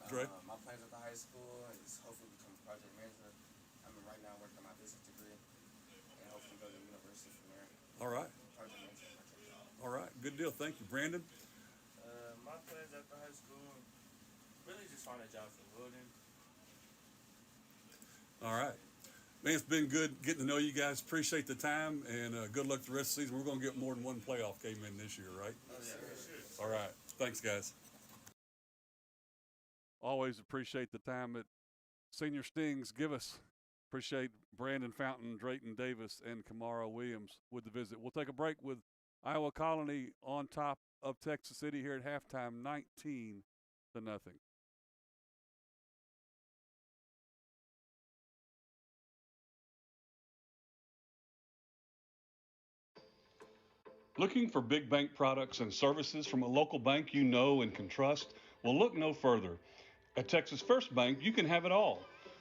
Dre? My plans at the high school is hopefully become a project manager. I'm right now working on my business degree and hopefully go to university from there. All right. Project manager. All right. Good deal. Thank you. Brandon? My plans after high school, really just find a job for welding. All right. Man, it's been good getting to know you guys. Appreciate the time, and good luck the rest of the season. We're going to get more than one playoff game in this year, right? All right. Thanks, guys. Always appreciate the time that Senior Stings give us. Appreciate Brandon Fountain, Drayton Davis, and Kamara Williams with the visit. We'll take a break with Iowa Colony on top of Texas City here at halftime, 19-0. Looking for big bank products and services from a local bank you know and can trust? Well, look no further. At Texas First Bank, you can have it all.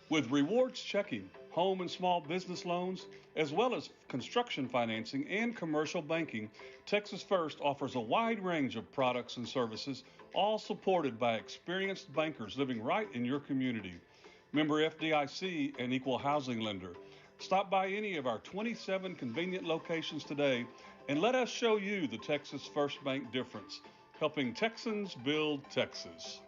With rewards checking, home and small business loans, as well as construction financing and commercial banking, Texas First offers a wide range of products and services, all supported by experienced bankers living right in your community. Member FDIC and equal housing lender. Stop by any of our 27 convenient locations today and let us show you the Texas First Bank difference, helping Texans build Texas.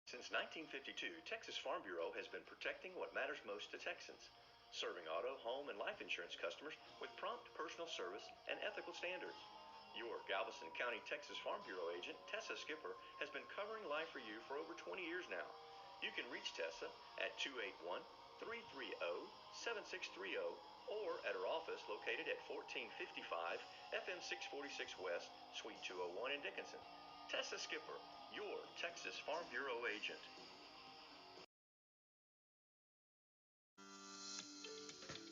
Since 1952, Texas Farm Bureau has been protecting what matters most to Texans, serving auto, home, and life insurance customers with prompt personal service and ethical standards. Your Galveston County, Texas Farm Bureau agent, Tessa Skipper, has been covering life for you for over 20 years now. You can reach Tessa at 281-330-7630 or at her office located at 1455 FM 646 West, Suite 201 in Dickinson. Tessa Skipper, your Texas Farm Bureau agent.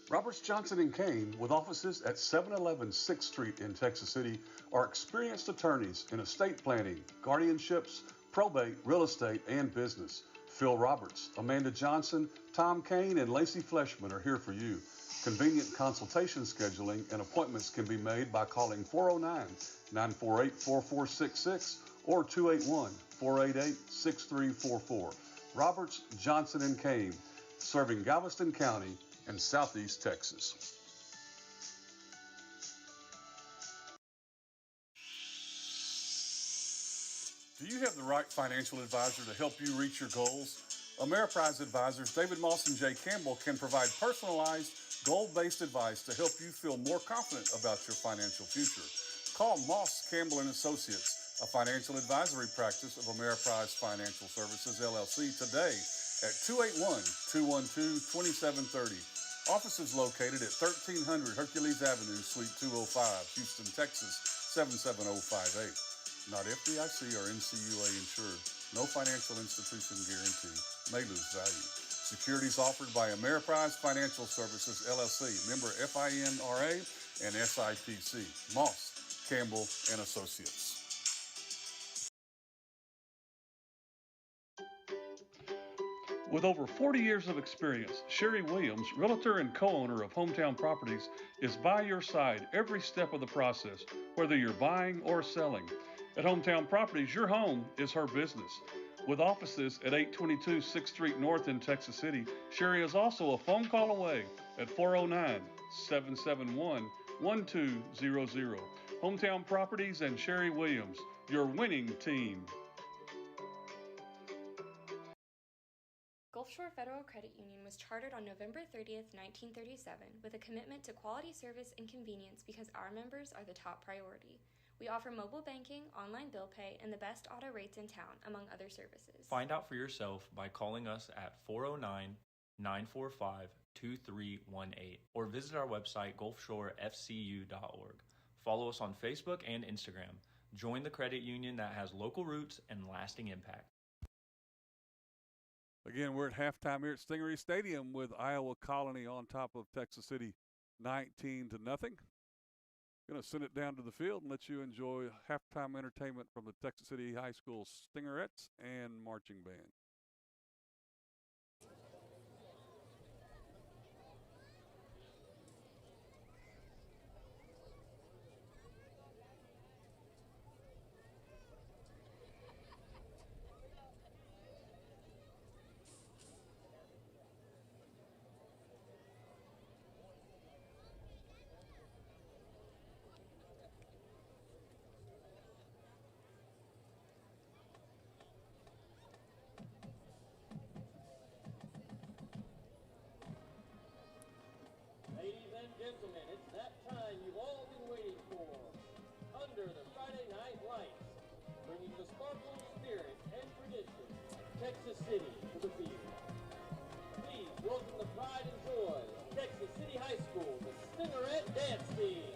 Roberts, Johnson & Kane, with offices at 711 6th Street in Texas City, are experienced attorneys in estate planning, guardianships, probate, real estate, and business. Phil Roberts, Amanda Johnson, Tom Kane, and Lacey Fleshman are here for you. Convenient consultation scheduling and appointments can be made by calling 409-948-4466 or 281-488-6344. Roberts, Johnson & Kane, serving Galveston County and Southeast Texas. Do you have the right financial advisor to help you reach your goals? Ameriprise advisors David Moss and Jay Campbell can provide personalized, goal-based advice to help you feel more confident about your financial future. Call Moss, Campbell & Associates, a financial advisory practice of Ameriprise Financial Services, LLC, today at 281-212-2730. Offices located at 1300 Hercules Avenue, Suite 205, Houston, Texas, 77058. Not FDIC or NCUA insured. No financial institution guarantee. May lose value. Securities offered by Ameriprise Financial Services, LLC, member FINRA and SIPC. Moss, Campbell & Associates. With over 40 years of experience, Sherry Williams, realtor and co-owner of Hometown Properties, is by your side every step of the process, whether you're buying or selling. At Hometown Properties, your home is her business. With offices at 822 6th Street North in Texas City, Sherry is also a phone call away at 409-771-1200. Hometown Properties and Sherry Williams, your winning team. Gulf Shore Federal Credit Union was chartered on November 30th, 1937, with a commitment to quality service and convenience because our members are the top priority. We offer mobile banking, online bill pay, and the best auto rates in town, among other services. Find out for yourself by calling us at 409-945-2318 or visit our website, gulfshorefcu.org. Follow us on Facebook and Instagram. Join the credit union that has local roots and lasting impact. Again, we're at halftime here at Stingery Stadium with Iowa Colony on top of Texas City, 19-0. Going to send it down to the field and let you enjoy halftime entertainment from the Texas City High School Stingerettes and marching band. Ladies and gentlemen, it's that time you've all been waiting for. Under the Friday night lights, bringing the sparkle, spirit, and tradition of Texas City to the field. Please welcome the pride and joy of Texas City High School, the Stingerette Dance Team.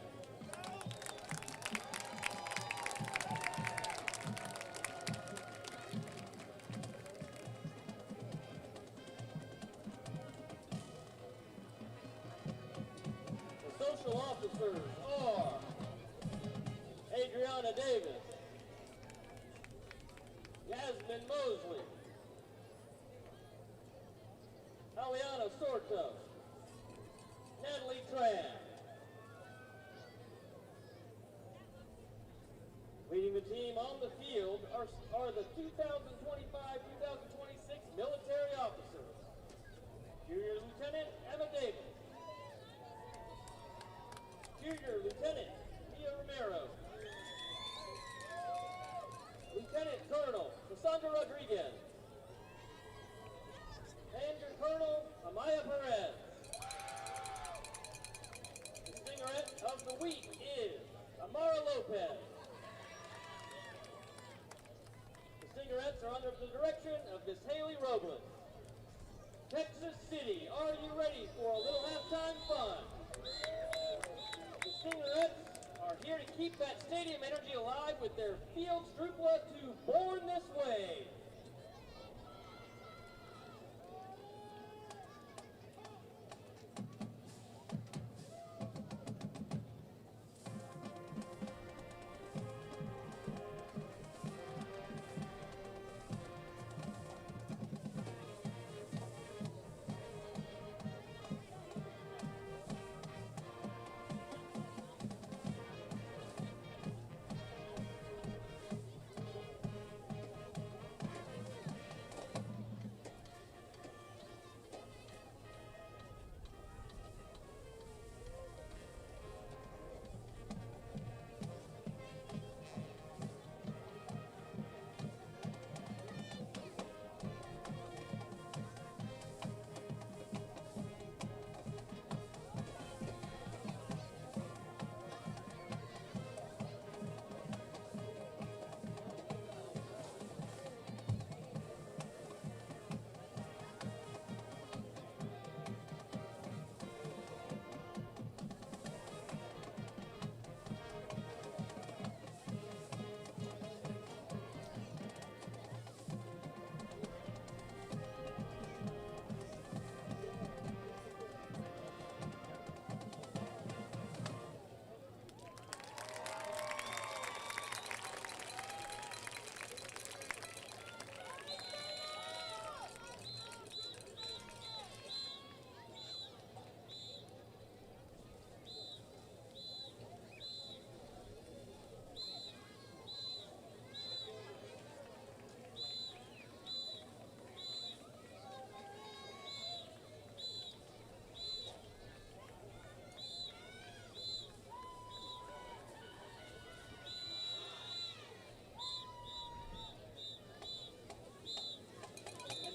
The social officers are Adriana Davis, Yasmin Mosley, Aliana Sorto, Natalie Tran. Leading the team on the field are the 2025-2026 military officers. Junior Lieutenant Emma Davis, Junior Lieutenant Mia Romero, Lieutenant Colonel Cassandra Rodriguez, Major Colonel Amaya Perez. The Stingerette of the week is Amara Lopez. The Stingerettes are under the direction of Miss Haley Robles. Texas City, are you ready for a little halftime fun? The Stingerettes are here to keep that stadium energy alive with their field strupla to Born This Way.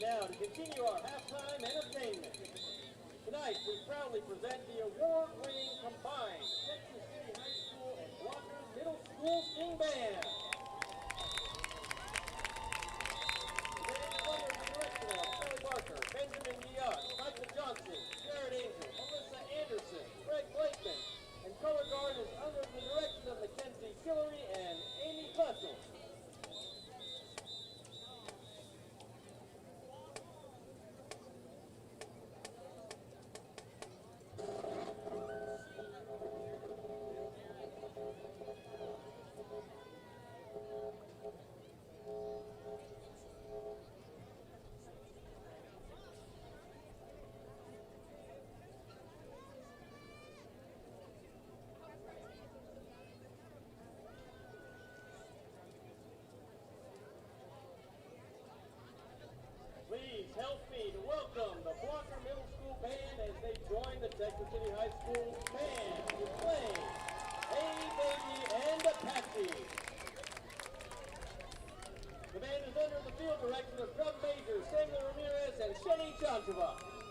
Now, to continue our halftime entertainment, tonight we proudly present the award-winning combined Texas City High School and Blockers Middle School Sting Band. The band is under the direction of Kelly Barker, Benjamin Diaz, Micah Johnson, Jared Angel, Melissa Anderson, Greg Blakeman, and color guard is under the direction of Mackenzie Hillary and Amy Fussell. Please help me to welcome the Blocker Middle School Band as they join the Texas City High School band to play Hey Baby and Apache. The band is under the field direction of drum major Samuel Ramirez and Shetty Chancheva.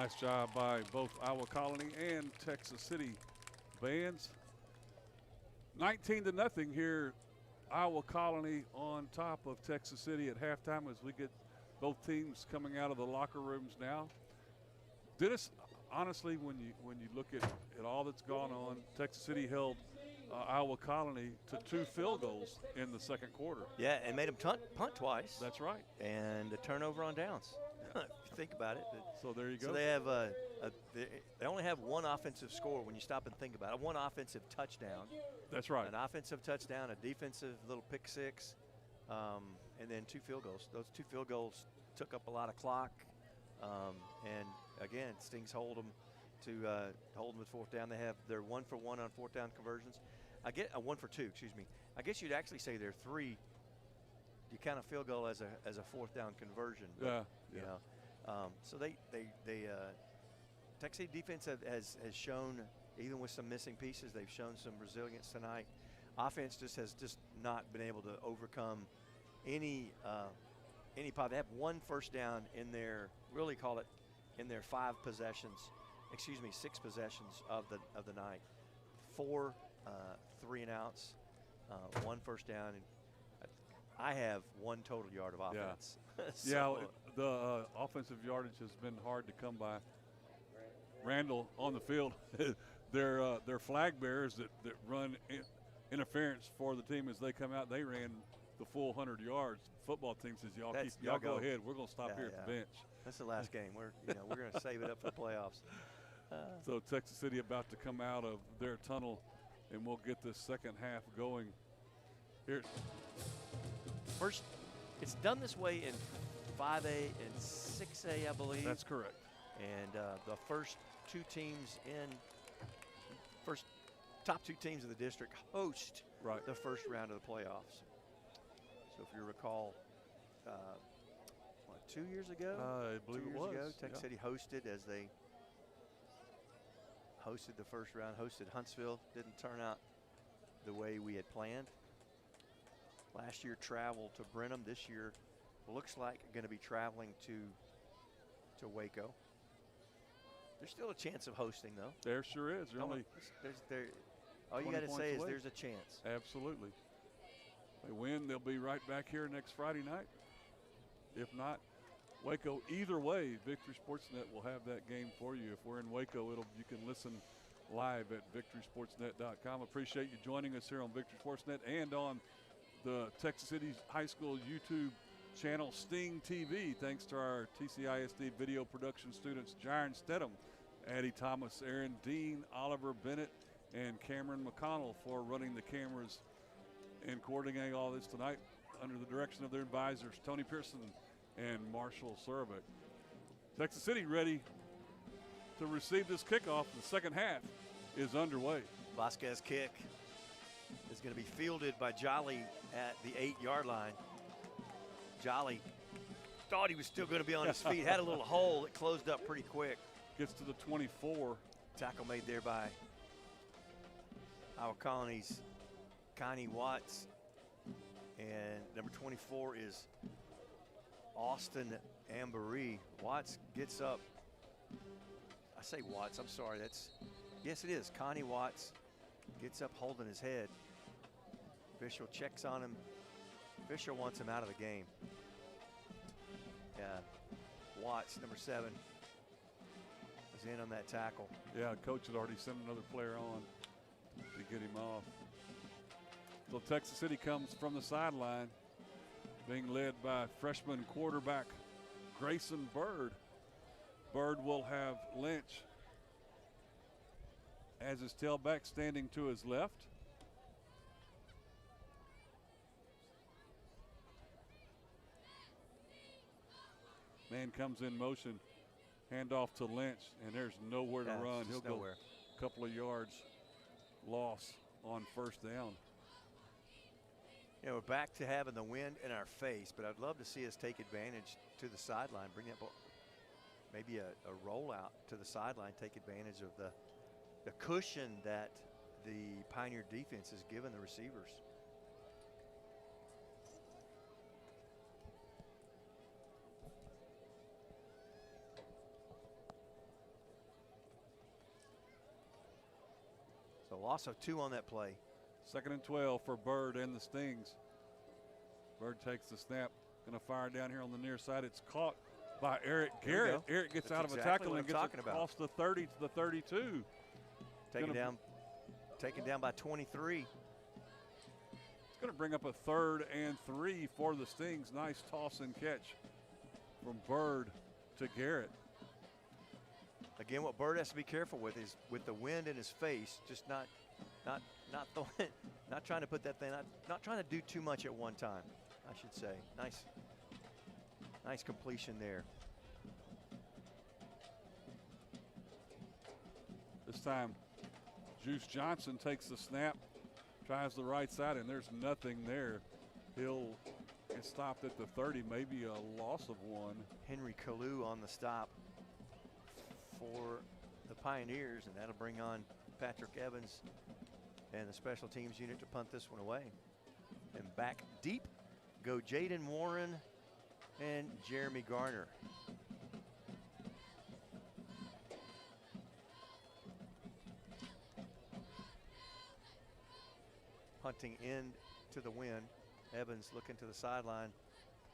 Nice job by both Iowa Colony and Texas City bands. 19-0 here. Iowa Colony on top of Texas City at halftime as we get both teams coming out of the locker rooms now. Dennis, honestly, when you look at all that's gone on, Texas City held Iowa Colony to 2 field goals in the second quarter. Yeah, and made them punt twice. That's right. And a turnover on downs. If you think about it. So there you go. So they have they only have one offensive score when you stop and think about it. One offensive touchdown. That's right. An offensive touchdown, a defensive little pick six, and then 2 field goals. Those 2 field goals took up a lot of clock. And again, Stings hold them with fourth down. They're 1 for 1 on fourth down conversions. I get 1 for 2. Excuse me. I guess you'd actually say they're 3. You count a field goal as a fourth down conversion. But, yeah. You know, so they Texas City defense has shown, even with some missing pieces, they've shown some resilience tonight. Offense has not been able to overcome any pop. They have 1 first down in their, really call it, in their 6 possessions of the night. 4 3 and outs, 1 first down, and I have 1 total yard of offense. Yeah, the offensive yardage has been hard to come by. Randall on the field, they're flag bearers that run interference for the team as they come out. They ran the full 100 yards. Football team says, y'all go ahead. We're going to stop here at the bench. That's the last game. We're going to save it up for the playoffs. So Texas City about to come out of their tunnel, and we'll get this second half going. Here. First, it's done this way in 5A and 6A, I believe. That's correct. And the first top 2 teams of the district host the first round of the playoffs. So if you recall, 2 years ago? I believe it was. Texas City hosted as they hosted the first round, hosted Huntsville. Didn't turn out the way we had planned. Last year traveled to Brenham. This year looks like going to be traveling to Waco. There's still a chance of hosting, though. There sure is. All you got to say is there's a chance. Absolutely. If they win, they'll be right back here next Friday night. If not, Waco. Either way, Victory SportsNet will have that game for you. If we're in Waco, you can listen live at victorysportsnet.com. Appreciate you joining us here on Victory SportsNet and on the Texas City High School YouTube channel, Sting TV. Thanks to our TCISD video production students, Jaron Stedham, Addie Thomas, Aaron Dean, Oliver Bennett, and Cameron McConnell for running the cameras and coordinating all this tonight under the direction of their advisors, Tony Pearson and Marshall Surbeck. Texas City ready to receive this kickoff. The second half is underway. Vasquez kick is going to be fielded by Jolly at the 8-yard line. Jolly thought he was still going to be on his feet, had a little hole that closed up pretty quick. Gets to the 24. Tackle made there by our Colony's Connie Watts. And number 24 is Austin Ambery. Watts gets up. I say Watts, I'm sorry. Yes, it is. Connie Watts gets up holding his head. Official checks on him. Official wants him out of the game. Yeah, Watts, number 7, was in on that tackle. Yeah, coach had already sent another player on to get him off. So Texas City comes from the sideline, being led by freshman quarterback Grayson Bird. Bird will have Lynch as his tailback standing to his left. Man comes in motion, handoff to Lynch, and there's nowhere to run. He'll go a couple of yards loss on first down. You know, we're back to having the wind in our face, but I'd love to see us take advantage to the sideline, bring up maybe a rollout to the sideline, take advantage of the cushion that the Pioneer defense has given the receivers. loss of 2 on that play. 2nd and 12 for Bird and the Stings. Bird takes the snap, going to fire down here on the near side. It's caught by Eric Garrett. Eric gets out of a tackle and gets it across the 30 to the 32. Taken down by 23. It's going to bring up a 3rd and 3 for the Stings. Nice toss and catch from Bird to Garrett. Again, what Bird has to be careful with is with the wind in his face, just not trying to put that thing, not trying to do too much at one time, I should say. Nice completion there. This time, Juice Johnson takes the snap, tries the right side, and there's nothing there. He'll get stopped at the 30, maybe a loss of 1. Henry Kalu on the stop for the Pioneers, and that'll bring on Patrick Evans and the special teams unit to punt this one away. And back deep go Jaden Warren and Jeremy Garner. Punting in to the wind. Evans looking to the sideline,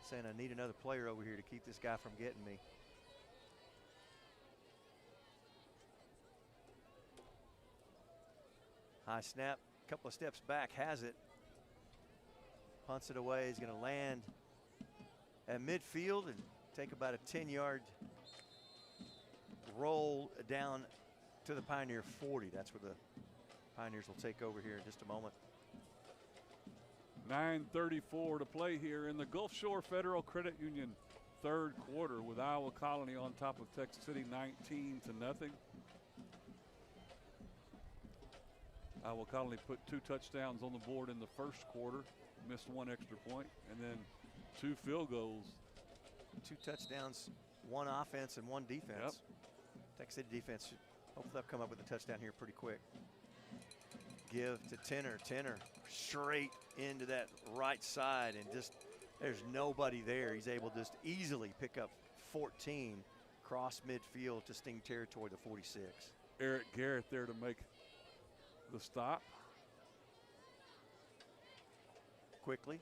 saying, I need another player over here to keep this guy from getting me. High snap, couple of steps back, has it. Punts it away, he's going to land at midfield and take about a 10-yard roll down to the Pioneer 40. That's where the Pioneers will take over here in just a moment. 9:34 to play here in the Gulf Shore Federal Credit Union 3rd quarter with Iowa Colony on top of Texas City 19-0. Iowa Colony put 2 touchdowns on the board in the 1st quarter, missed 1 extra point, and then 2 field goals. 2 touchdowns, 1 offense and 1 defense. Yep. Texas City defense, hopefully they'll come up with a touchdown here pretty quick. Give to Tenor. Tenor straight into that right side, and just there's nobody there. He's able to just easily pick up 14 cross midfield to sting territory to 46. Eric Garrett there to make the stop. Quickly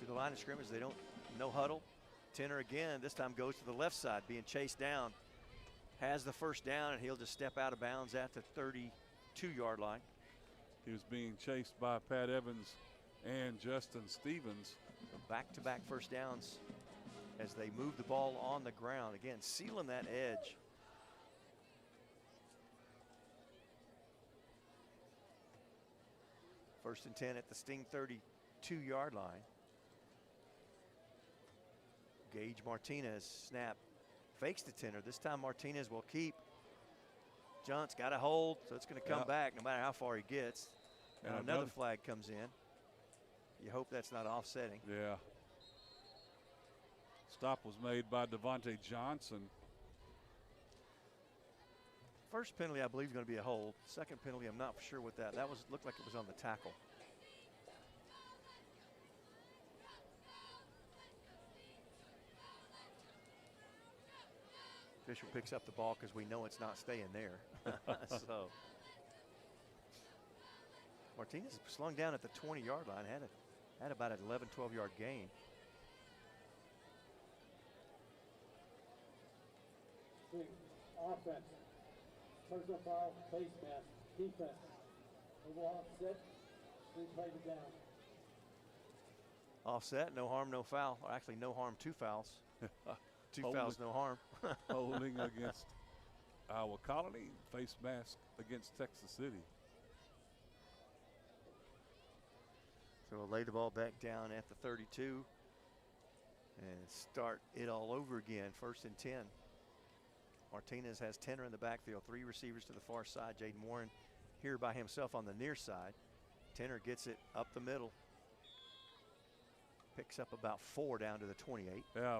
to the line of scrimmage. They don't, no huddle. Tenor again, this time goes to the left side, being chased down. Has the first down, and he'll just step out of bounds at the 32-yard line. He was being chased by Pat Evans and Justin Stevens. So back-to-back first downs as they move the ball on the ground. Again, sealing that edge. First and 10 at the Sting 32-yard line. Gage Martinez, snap, fakes the Tenor. This time Martinez will keep. Junt's got a hold, so it's going to come back no matter how far he gets. And another flag comes in. You hope that's not offsetting. Yeah. Stop was made by Devontae Johnson. First penalty, I believe, is going to be a hold. Second penalty, I'm not for sure with that. That looked like it was on the tackle. Official picks up the ball because we know it's not staying there. So Martinez slung down at the 20-yard line, had about an 11, 12-yard gain. Offense, personal foul, face mask, defense. Over offset, 3 plays it down. Offset, no harm, no foul. Or actually, no harm, 2 fouls. 2 fouls, no harm. Holding against Iowa Colony, face mask against Texas City. So we'll lay the ball back down at the 32 and start it all over again. First and 10. Martinez has Tenor in the backfield, 3 receivers to the far side. Jaden Warren here by himself on the near side. Tenor gets it up the middle. Picks up about 4 down to the 28. Yeah,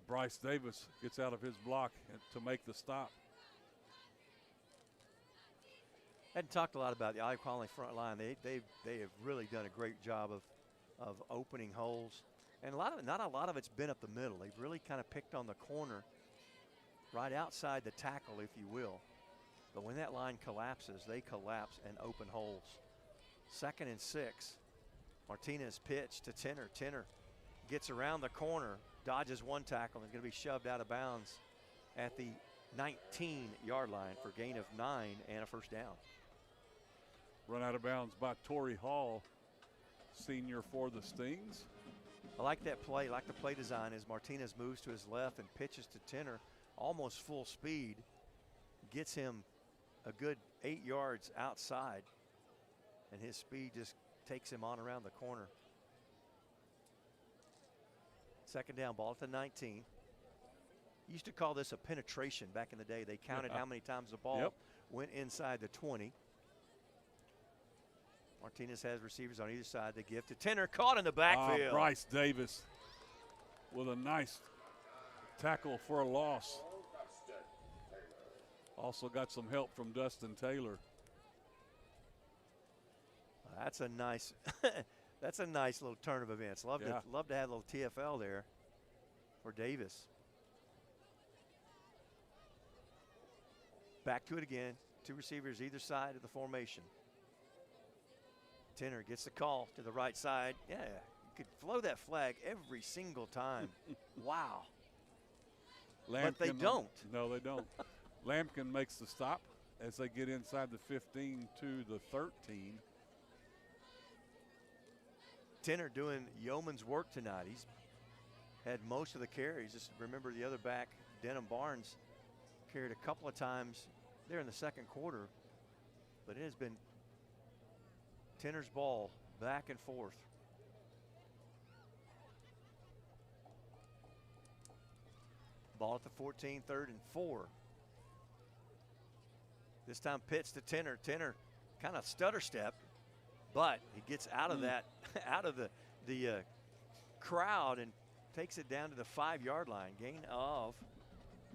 Bryce Davis gets out of his block to make the stop. Hadn't talked a lot about the Iowa Colony front line. They have really done a great job of opening holes. And not a lot of it's been up the middle. They've really kind of picked on the corner right outside the tackle, if you will. But when that line collapses, they collapse and open holes. 2nd and 6. Martinez pitch to Tenner. Tenner gets around the corner, dodges one tackle, and is going to be shoved out of bounds at the 19-yard line for gain of 9 and a first down. Run out of bounds by Torrey Hall, senior for the Stings. I like that play, like the play design as Martinez moves to his left and pitches to Tenner, almost full speed, gets him a good 8 yards outside, and his speed just takes him on around the corner. 2nd down, ball at the 19. Used to call this a penetration back in the day. They counted how many times the ball went inside the 20. Martinez has receivers on either side. They give to Tenner, caught in the backfield. Bryce Davis with a nice tackle for a loss. Also got some help from Dustin Taylor. That's a nice that's a nice little turn of events. Love to have a little TFL there for Davis. Back to it again. 2 receivers either side of the formation. Tenner gets the call to the right side. Yeah, you could flow that flag every single time. Wow. But they don't. No, they don't. Lampkin makes the stop as they get inside the 15 to the 13. Tenner doing yeoman's work tonight. He's had most of the carries. Just remember the other back, Denham Barnes, carried a couple of times there in the 2nd quarter. But it has been Tenner's ball back and forth. Ball at the 14, 3rd and 4. This time pitch to Tenner. Tenner kind of stutter step, but he gets out of that, out of the crowd and takes it down to the 5-yard line. Gain of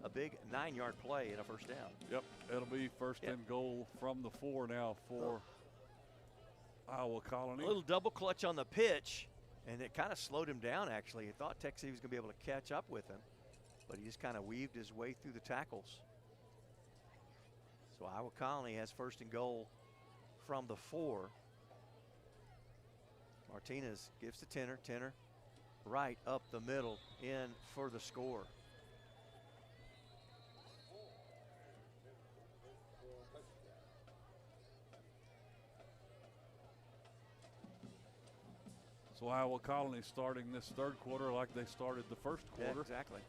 a big 9-yard play and a first down. Yep, it'll be first and goal from the 4 now for Iowa Colony. A little double clutch on the pitch, and it kind of slowed him down, actually. He thought Texas was going to be able to catch up with him, but he just kind of weaved his way through the tackles. So Iowa Colony has first and goal from the 4. Martinez gives to Tenner. Tenner right up the middle, in for the score. So Iowa Colony starting this 3rd quarter like they started the 1st quarter. Yeah, exactly.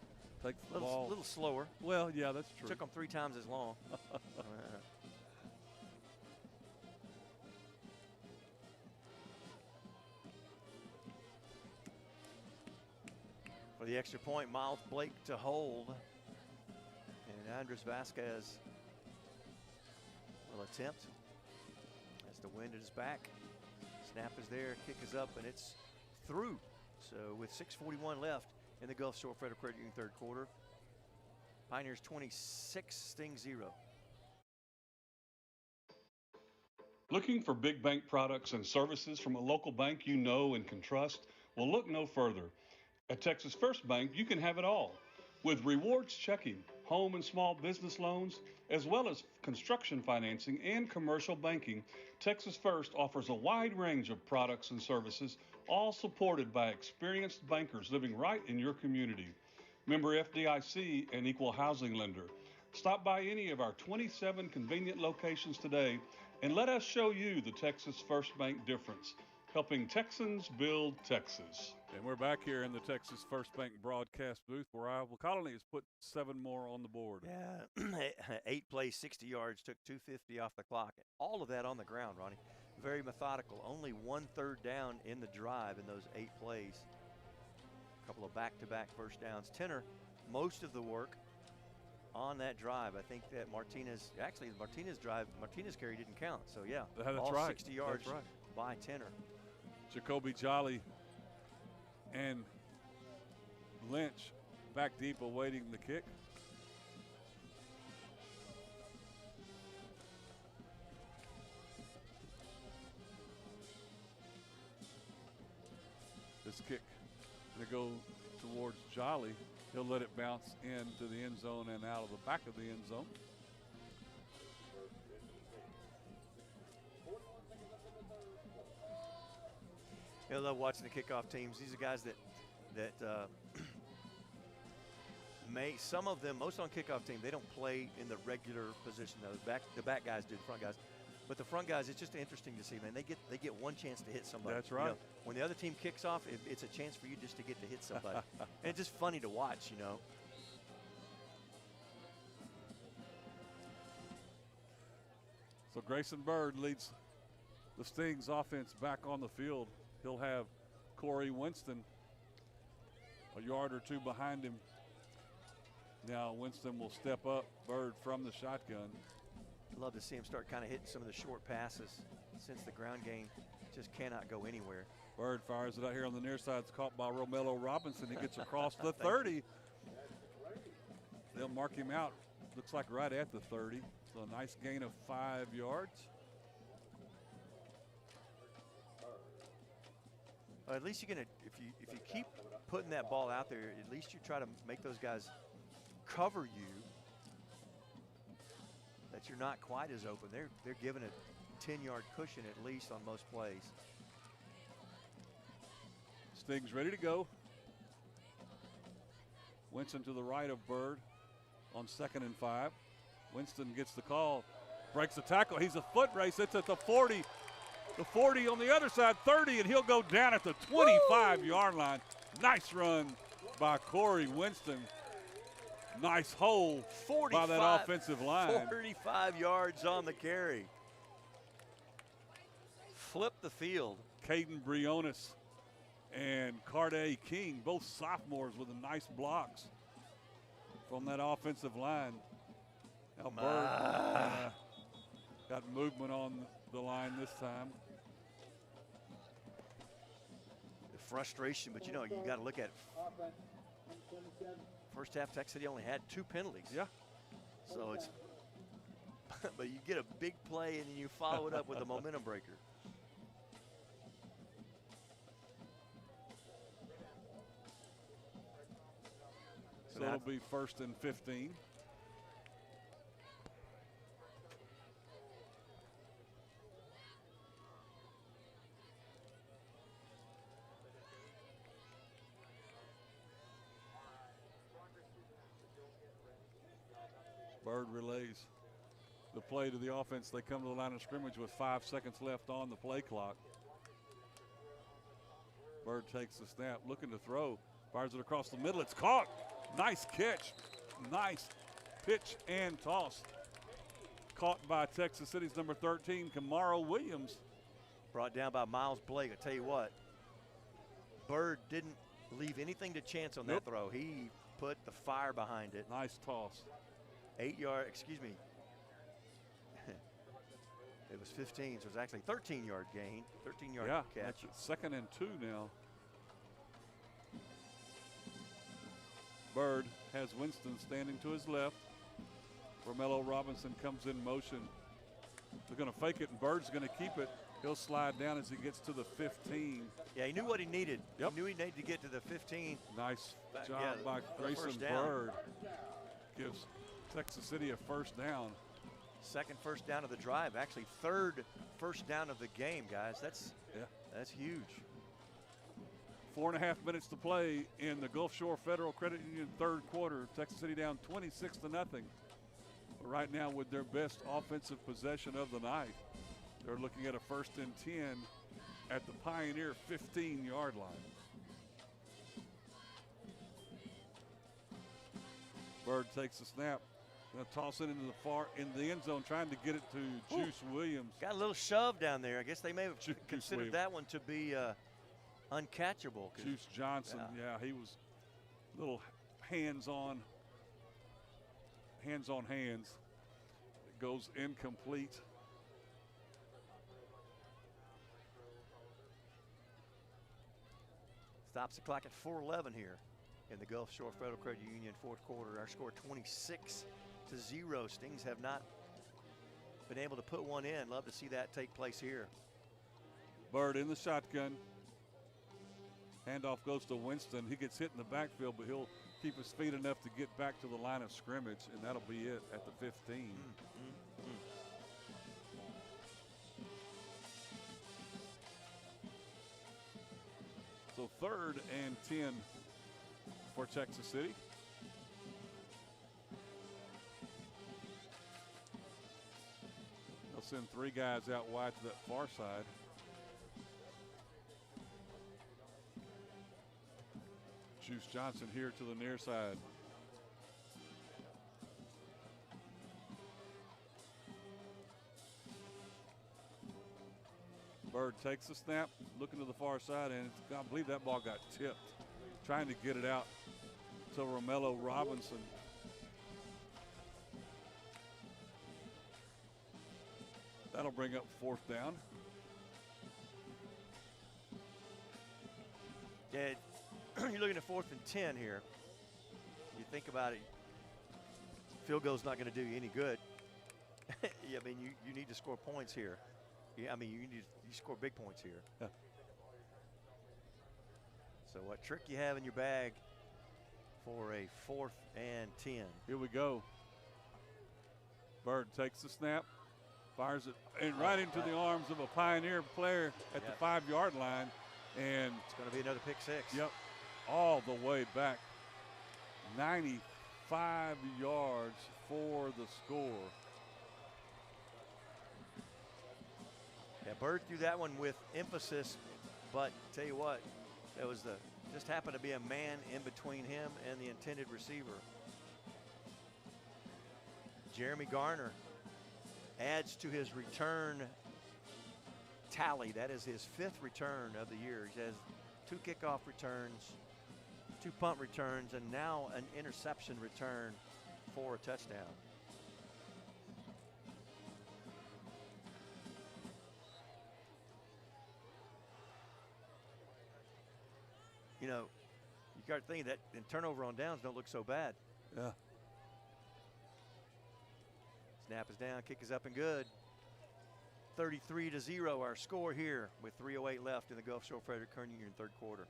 Take the ball. A little slower. Well, yeah, that's true. Took them 3 times as long. For the extra point, Miles Blake to hold. And Andres Vasquez will attempt as the wind at his back. Snap is there, kick is up, and it's through. So with 6:41 left in the Gulf Shore Federal Credit Union 3rd quarter, Pioneers 26, Sting 0. Looking for big bank products and services from a local bank you know and can trust? Well, look no further. At Texas First Bank, you can have it all. With rewards checking, home and small business loans, as well as construction financing and commercial banking, Texas First offers a wide range of products and services, all supported by experienced bankers living right in your community. Member FDIC and equal housing lender. Stop by any of our 27 convenient locations today and let us show you the Texas First Bank difference, helping Texans build Texas. And we're back here in the Texas First Bank broadcast booth where Iowa Colony has put 7 more on the board. Yeah, 8 plays, 60 yards, took 250 off the clock. All of that on the ground, Ronnie. Very methodical. Only 1 third down in the drive in those 8 plays. A couple of back-to-back first downs. Tenner, most of the work on that drive. I think that Martinez, actually the Martinez carry didn't count. So yeah, that's all right. 60 yards That's right. by Tenner. Jacoby Jolly and Lynch back deep awaiting the kick. This kick to go towards Jolly. He'll let it bounce into the end zone and out of the back of the end zone. I love watching the kickoff teams. These are guys that some of them, most on kickoff team, they don't play in the regular position. The back guys do, the front guys. But the front guys, it's just interesting to see, man. They get one chance to hit somebody. That's right. You know, when the other team kicks off, it's a chance for you just to get to hit somebody. And it's just funny to watch, you know. So Grayson Bird leads the Stings offense back on the field. He'll have Corey Winston a yard or two behind him. Now Winston will step up Bird from the shotgun. I'd love to see him start kind of hitting some of the short passes since the ground game just cannot go anywhere. Bird fires it out here on the near side. It's caught by Romello Robinson. He gets across the 30. They'll mark him out. Looks like right at the 30. So a nice gain of 5 yards. Well, at least you're gonna, if you keep putting that ball out there, at least you try to make those guys cover you. That you're not quite as open. They're giving a 10-yard cushion at least on most plays. Stings ready to go. Winston to the right of Bird on 2nd and 5. Winston gets the call, breaks the tackle. He's a foot race. It's at the 40. The 40 on the other side, 30, and he'll go down at the 25-yard line. Nice run by Corey Winston. Nice hole by that offensive line. 45 yards on the carry. Flip the field. Caden Briones and Carday King, both sophomores with nice blocks from that offensive line. Now Bird got movement on the line this time. The frustration, but you know, you got to look at first half. Tech City only had 2 penalties. Yeah. So it's, but you get a big play and then you follow it up with a momentum breaker. So it'll be 1st and 15. Bird relays the play to the offense. They come to the line of scrimmage with 5 seconds left on the play clock. Bird takes the snap, looking to throw. Fires it across the middle. It's caught. Nice catch. Nice pitch and toss. Caught by Texas City's number 13, Kamaro Williams. Brought down by Miles Blake. I tell you what, Bird didn't leave anything to chance on that throw. He put the fire behind it. Nice toss. 8-yard, excuse me. It was 15, so it was actually 13-yard gain, 13-yard catch. That's 2nd and 2 now. Bird has Winston standing to his left. Romello Robinson comes in motion. They're going to fake it, and Bird's going to keep it. He'll slide down as he gets to the 15. Yeah, he knew what he needed. Yep. He knew he needed to get to the 15. Nice job by Grayson Bird. Gives Texas City a 1st down. 2nd first down of the drive. Actually, 3rd first down of the game, guys. That's huge. 4.5 minutes to play in the Gulf Shore Federal Credit Union 3rd quarter. Texas City down 26-0. Right now with their best offensive possession of the night. They're looking at a 1st and 10 at the Pioneer 15-yard line. Bird takes the snap. Gonna toss it into the end zone, trying to get it to Juice Williams. Got a little shove down there. I guess they may have considered that one to be uncatchable. Juice Johnson, he was a little hands-on hands. It goes incomplete. Stops the clock at 4:11 here in the Gulf Shore Federal Credit Union 4th quarter. Our score 26-0. Stings have not been able to put one in. Love to see that take place here. Bird in the shotgun. Handoff goes to Winston. He gets hit in the backfield, but he'll keep his feet enough to get back to the line of scrimmage, and that'll be it at the 15. So 3rd and 10 for Texas City. They'll send 3 guys out wide to that far side. Juice Johnson here to the near side. Bird takes the snap, looking to the far side, and I believe that ball got tipped. Trying to get it out to Romello Robinson. That'll bring up 4th down. Yeah, you're looking at 4th and 10 here. You think about it, field goal's not going to do you any good. Yeah, I mean, you need to score points here. Yeah, I mean, you score big points here. Yeah. So what trick you have in your bag for a 4th and 10? Here we go. Bird takes the snap, fires it and right into the arms of a Pioneer player at the 5-yard line. And it's going to be another pick 6. Yep, all the way back. 95 yards for the score. Yeah, Bird threw that one with emphasis, but tell you what, that was just happened to be a man in between him and the intended receiver. Jeremy Garner adds to his return tally. That is his 5th return of the year. He has 2 kickoff returns, 2 punt returns, and now an interception return for a touchdown. You know, you got to think that and turnover on downs don't look so bad. Yeah. Snap is down, kick is up and good. 33-0 our score here with 3:08 left in the Gulf Shore Frederick Kearney Union 3rd quarter.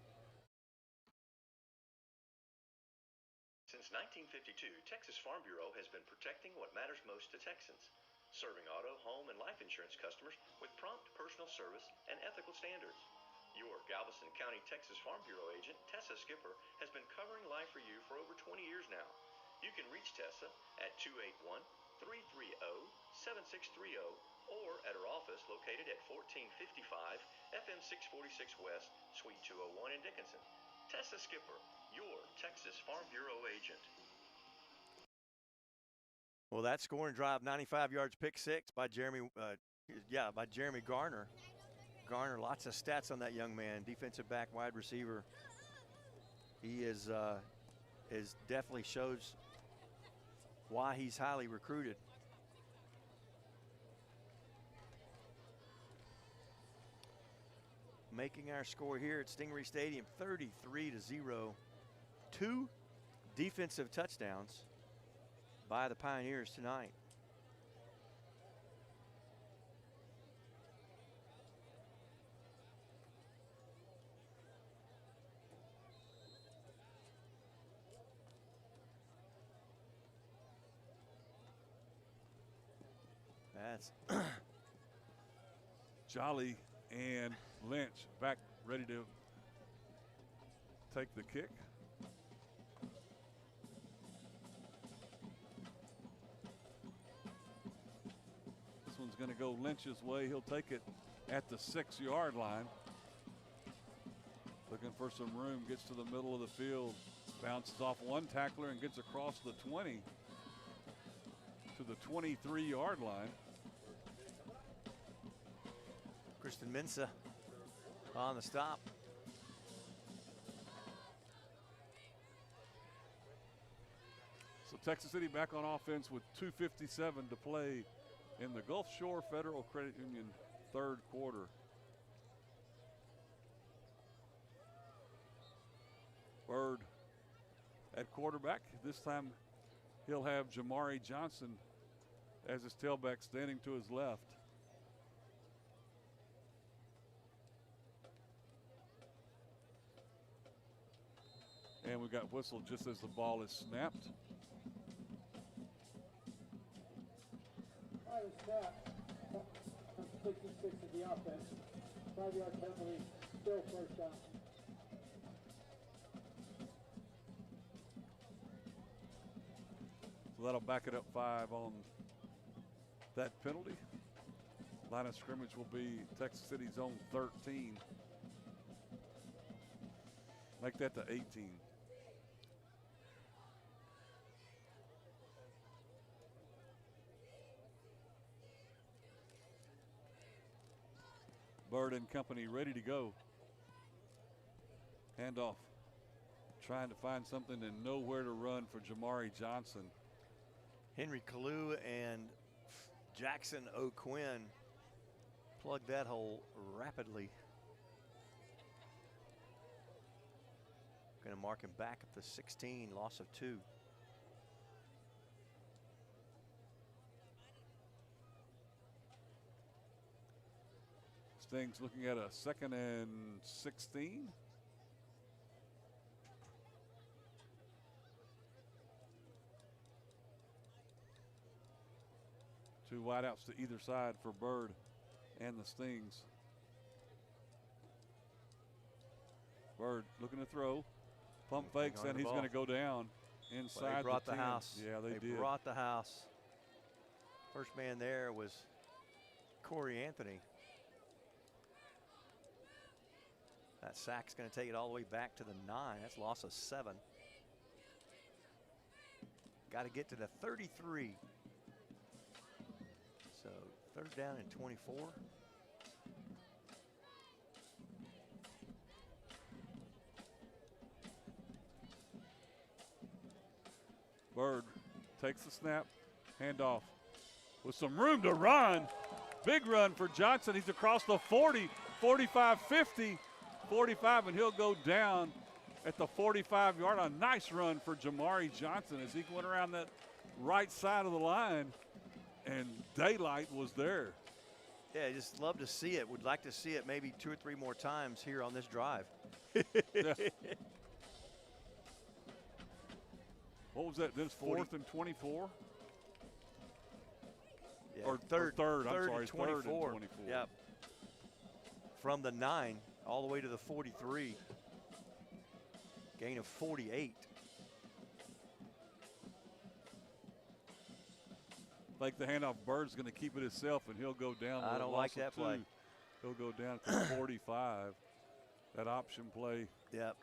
Since 1952, Texas Farm Bureau has been protecting what matters most to Texans, serving auto, home, and life insurance customers with prompt personal service and ethical standards. Your Galveston County, Texas Farm Bureau agent, Tessa Skipper, has been covering life for you for over 20 years now. You can reach Tessa at 281-330-7630 or at her office located at 1455 FM 646 West, Suite 201 in Dickinson. Tessa Skipper, your Texas Farm Bureau agent. Well, that scoring drive, 95 yards, pick 6 by Jeremy Garner. Garner, lots of stats on that young man. Defensive back, wide receiver. He is definitely shows why he's highly recruited. Making our score here at Stingray Stadium 33-0. 2 defensive touchdowns by the Pioneers tonight. That's Jolly and Lynch back ready to take the kick. This one's going to go Lynch's way. He'll take it at the 6-yard line. Looking for some room, gets to the middle of the field, bounces off one tackler and gets across the 20 to the 23-yard line. Kristen Mensah on the stop. So Texas City back on offense with 2:57 to play in the Gulf Shore Federal Credit Union 3rd quarter. Bird at quarterback. This time he'll have Jamari Johnson as his tailback standing to his left. And we got whistled just as the ball is snapped. Snap. 66 of the offense. 5-yard penalty, still 1st down. So that'll back it up 5 on that penalty. Line of scrimmage will be Texas City's own 13. Make that to 18. Bird and company ready to go. Handoff. Trying to find something and nowhere to run for Jamari Johnson. Henry Kalu and Jackson O'Quinn plugged that hole rapidly. Going to mark him back at the 16, loss of 2. Stings looking at a 2nd and 16. Two wideouts to either side for Bird and the Stings. Bird looking to throw. Pump fakes, and he's going to go down inside. Well, they brought the 10. house. Yeah, they did. Brought the house. First man there was Corey Anthony. That sack's going to take it all the way back to the 9. That's a loss of 7. Got to get to the 33. So 3rd down and 24. Bird takes the snap, handoff with some room to run. Big run for Johnson. He's across the 40, 45, 50, 45, and he'll go down at the 45-yard line. Nice run for Jamari Johnson as he went around that right side of the line, and daylight was there. Yeah, I just love to see it. Would like to see it maybe 2 or 3 more times here on this drive. Yeah. What was that? This 4th and 24? Yeah, or third. I'm sorry, and 24. 3rd and 24. Yep. From the 9 all the way to the 43. Gain of 48. Like the handoff, Bird's going to keep it himself, and he'll go down. I don't like that play. He'll go down to 45. That option play. Yep.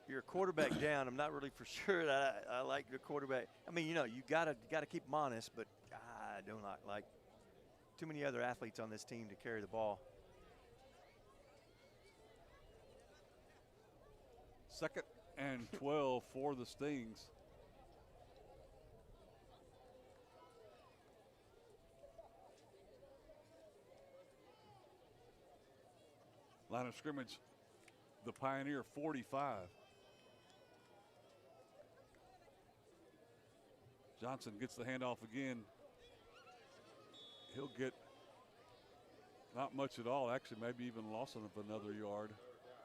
You're a quarterback down. I'm not really for sure that I like your quarterback. I mean, you know, you gotta keep him honest, but I do not like too many other athletes on this team to carry the ball. 2nd and 12 for the Stings. Line of scrimmage, the Pioneer 45. Johnson gets the handoff again. He'll get not much at all, actually, maybe even loss of another yard.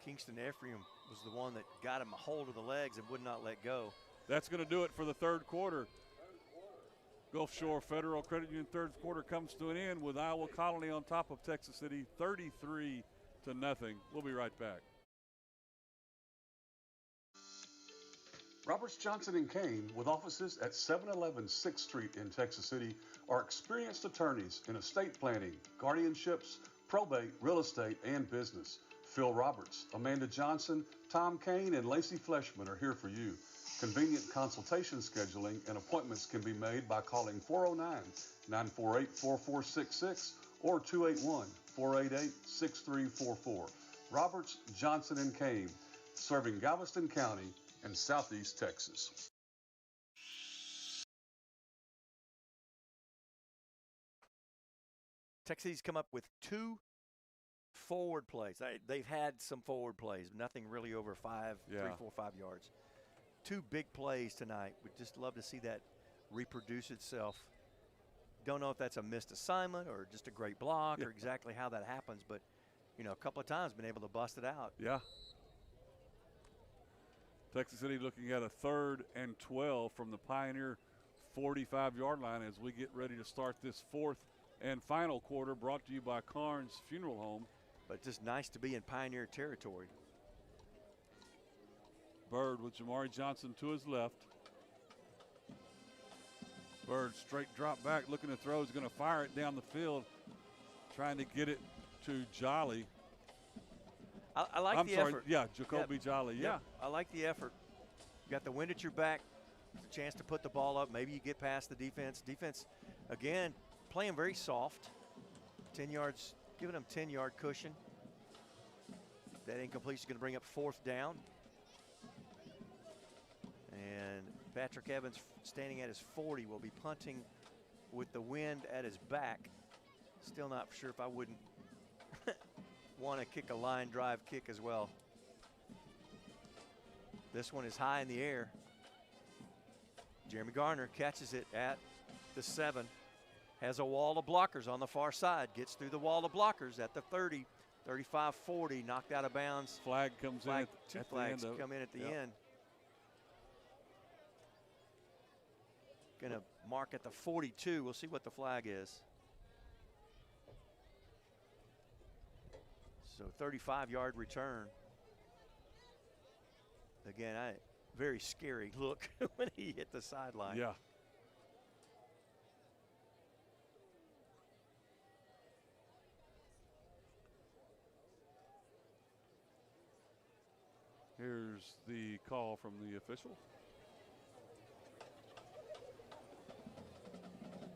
Kingston Ephraim was the one that got him a hold of the legs and would not let go. That's going to do it for the 3rd quarter. Gulf Shore Federal Credit Union 3rd quarter comes to an end with Iowa Colony on top of Texas City 33-0. We'll be right back. Roberts, Johnson & Kane, with offices at 711 6th Street in Texas City, are experienced attorneys in estate planning, guardianships, probate, real estate, and business. Phil Roberts, Amanda Johnson, Tom Kane, and Lacey Fleshman are here for you. Convenient consultation scheduling and appointments can be made by calling 409-948-4466 or 281-488-6344. Roberts, Johnson & Kane, serving Galveston County and Southeast Texas. Texas come up with 2 forward plays. They've had some forward plays, nothing really over 5, 3, 4, 5 yards. 2 big plays tonight. We'd just love to see that reproduce itself. Don't know if that's a missed assignment or just a great block or exactly how that happens, but you know, a couple of times been able to bust it out. Yeah. Texas City looking at a 3rd and 12 from the Pioneer 45-yard line as we get ready to start this 4th and final quarter, brought to you by Carnes Funeral Home. But just nice to be in Pioneer territory. Bird with Jamari Johnson to his left. Bird straight drop back, looking to throw. Is going to fire it down the field, trying to get it to Jolly. I like the effort. Yeah, Jacoby Jolly. Yeah. I like the effort. You got the wind at your back, a chance to put the ball up. Maybe you get past the defense. Defense, again, playing very soft. 10 yards, giving them 10-yard cushion. That incompletion is going to bring up 4th down. And Patrick Evans, standing at his 40, will be punting with the wind at his back. Still not sure if I wouldn't want to kick a line drive kick as well. This one is high in the air. Jeremy Garner catches it at the 7. Has a wall of blockers on the far side. Gets through the wall of blockers at the 30. 35-40, knocked out of bounds. Flag comes in. Two flags come in at the end. Going to mark at the 42. We'll see what the flag is. So 35-yard return. Again, very scary look when he hit the sideline. Yeah. Here's the call from the official.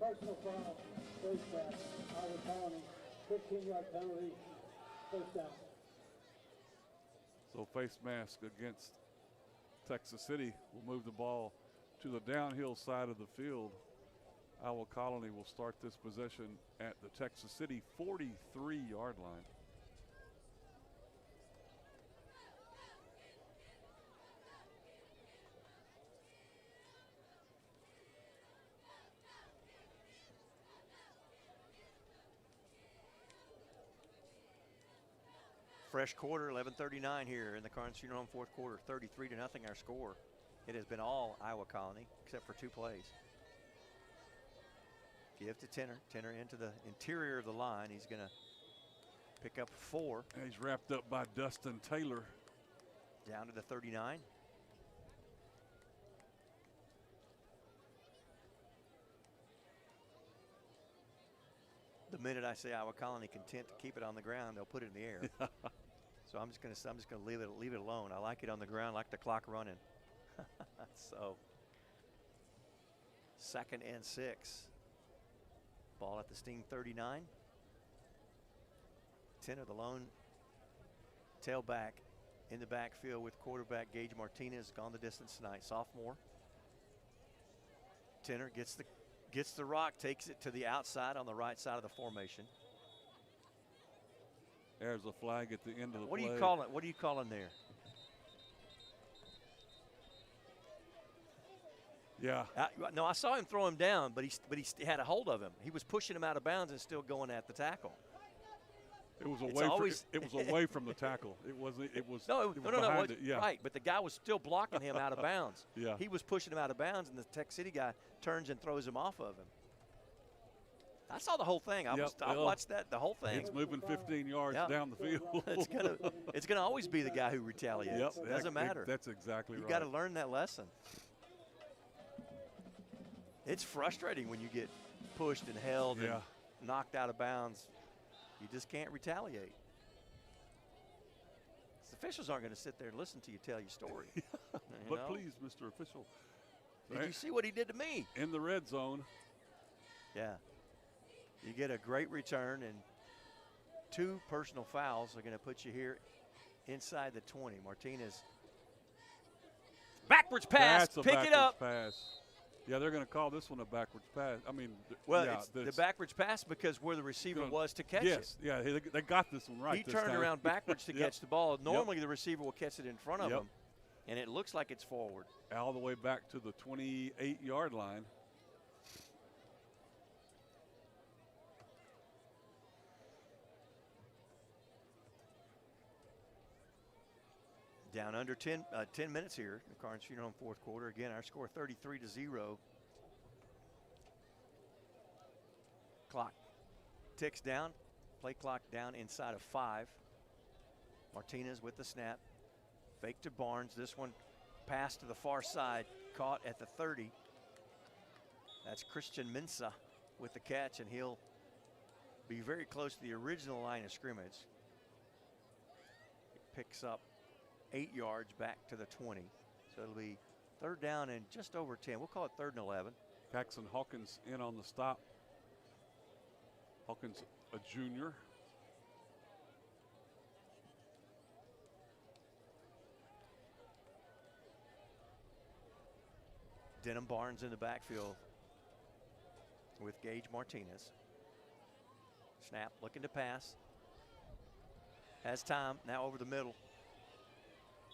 Personal foul, first down. Iowa Colony, 15-yard penalty, first down. So face mask against Texas City will move the ball to the downhill side of the field. Iowa Colony will start this possession at the Texas City 43-yard line. Fresh quarter, 11:39 here in the Carnes Junior Home fourth quarter, 33-0 our score. It has been all Iowa Colony except for 2 plays. Give to Tenner. Tenner into the interior of the line. He's going to pick up 4. And he's wrapped up by Dustin Taylor. Down to the 39. The minute I say Iowa Colony content to keep it on the ground, they'll put it in the air. So I'm just gonna leave it alone. I like it on the ground, like the clock running. So 2nd and 6. Ball at the Sting 39. Tenner, the lone tailback in the backfield with quarterback Gage Martinez, gone the distance tonight, sophomore. Tenner gets the rock, takes it to the outside on the right side of the formation. There's a flag at the end of the play. What are you calling there? Yeah. No, I saw him throw him down, but he had a hold of him. He was pushing him out of bounds and still going at the tackle. It was away from the tackle. It was no, yeah. Right, but the guy was still blocking him out of bounds. Yeah. He was pushing him out of bounds, and the Tech City guy turns and throws him off of him. I saw the whole thing. I watched the whole thing. It's moving 15 yards down the field. it's gonna always be the guy who retaliates. Yep, It doesn't matter. That's exactly right. You got to learn that lesson. It's frustrating when you get pushed and held and knocked out of bounds. You just can't retaliate. The officials aren't going to sit there and listen to you tell your story. But please, Mr. Official. Did you see what he did to me? In the red zone. Yeah. You get a great return, and 2 personal fouls are going to put you here inside the 20. Martinez. Backwards pass. Pick it up. Pass. Yeah, they're going to call this one a backwards pass. I mean, it's the backwards pass because where the receiver was to catch it. Yes, yeah, they got this one right. He turned around backwards to catch the ball. Normally the receiver will catch it in front of him, and it looks like it's forward. All the way back to the 28-yard line. Down under 10 minutes here. The Carnes Junior Home fourth quarter. Again, our score 33-0. Clock ticks down. Play clock down inside of 5. Martinez with the snap. Fake to Barnes. This one passed to the far side. Caught at the 30. That's Christian Mensah with the catch, and he'll be very close to the original line of scrimmage. He picks up 8 yards back to the 20. So it'll be 3rd down and just over 10. We'll call it 3rd and 11. Paxton Hawkins in on the stop. Hawkins, a junior. Denham Barnes in the backfield with Gage Martinez. Snap, looking to pass. Has time, now over the middle.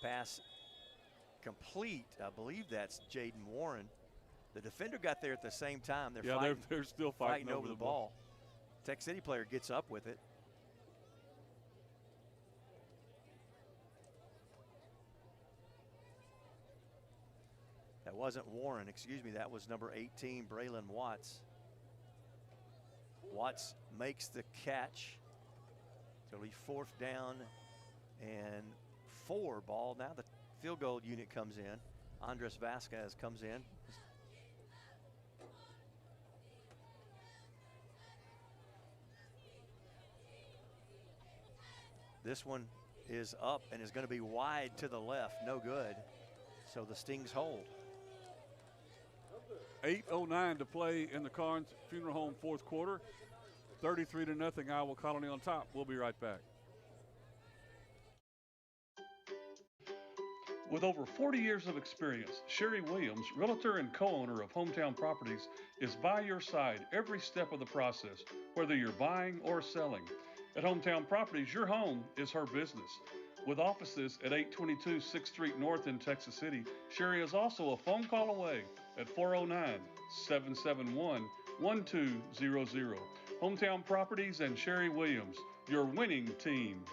Pass complete. I believe that's Jaden Warren. The defender got there at the same time. They're still fighting over the ball. Tech City player gets up with it. That wasn't Warren, excuse me, that was number 18, Braylon Watts. Watts makes the catch. So it'll be 4th down and 4 ball. Now the field goal unit comes in. Andres Vasquez comes in. This one is up and is going to be wide to the left, no good. So the Stings hold. 8:09 to play in the Carnes Funeral Home 4th quarter. 33-0 Iowa Colony on top. We'll be right back. With over 40 years of experience, Sherry Williams, realtor and co-owner of Hometown Properties, is by your side every step of the process, whether you're buying or selling. At Hometown Properties, your home is her business. With offices at 822 6th Street North in Texas City, Sherry is also a phone call away at 409-771-1200. Hometown Properties and Sherry Williams, your winning team.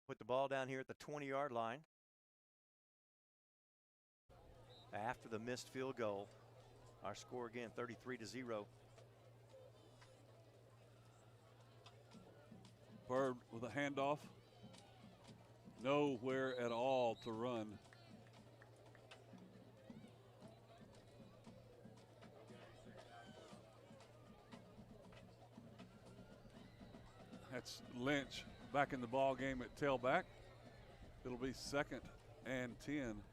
Put the ball down here at the 20-yard line. After the missed field goal, our score again 33-0. Bird with a handoff. Nowhere at all to run. That's Lynch back in the ball game at tailback. It'll be 2nd and 10.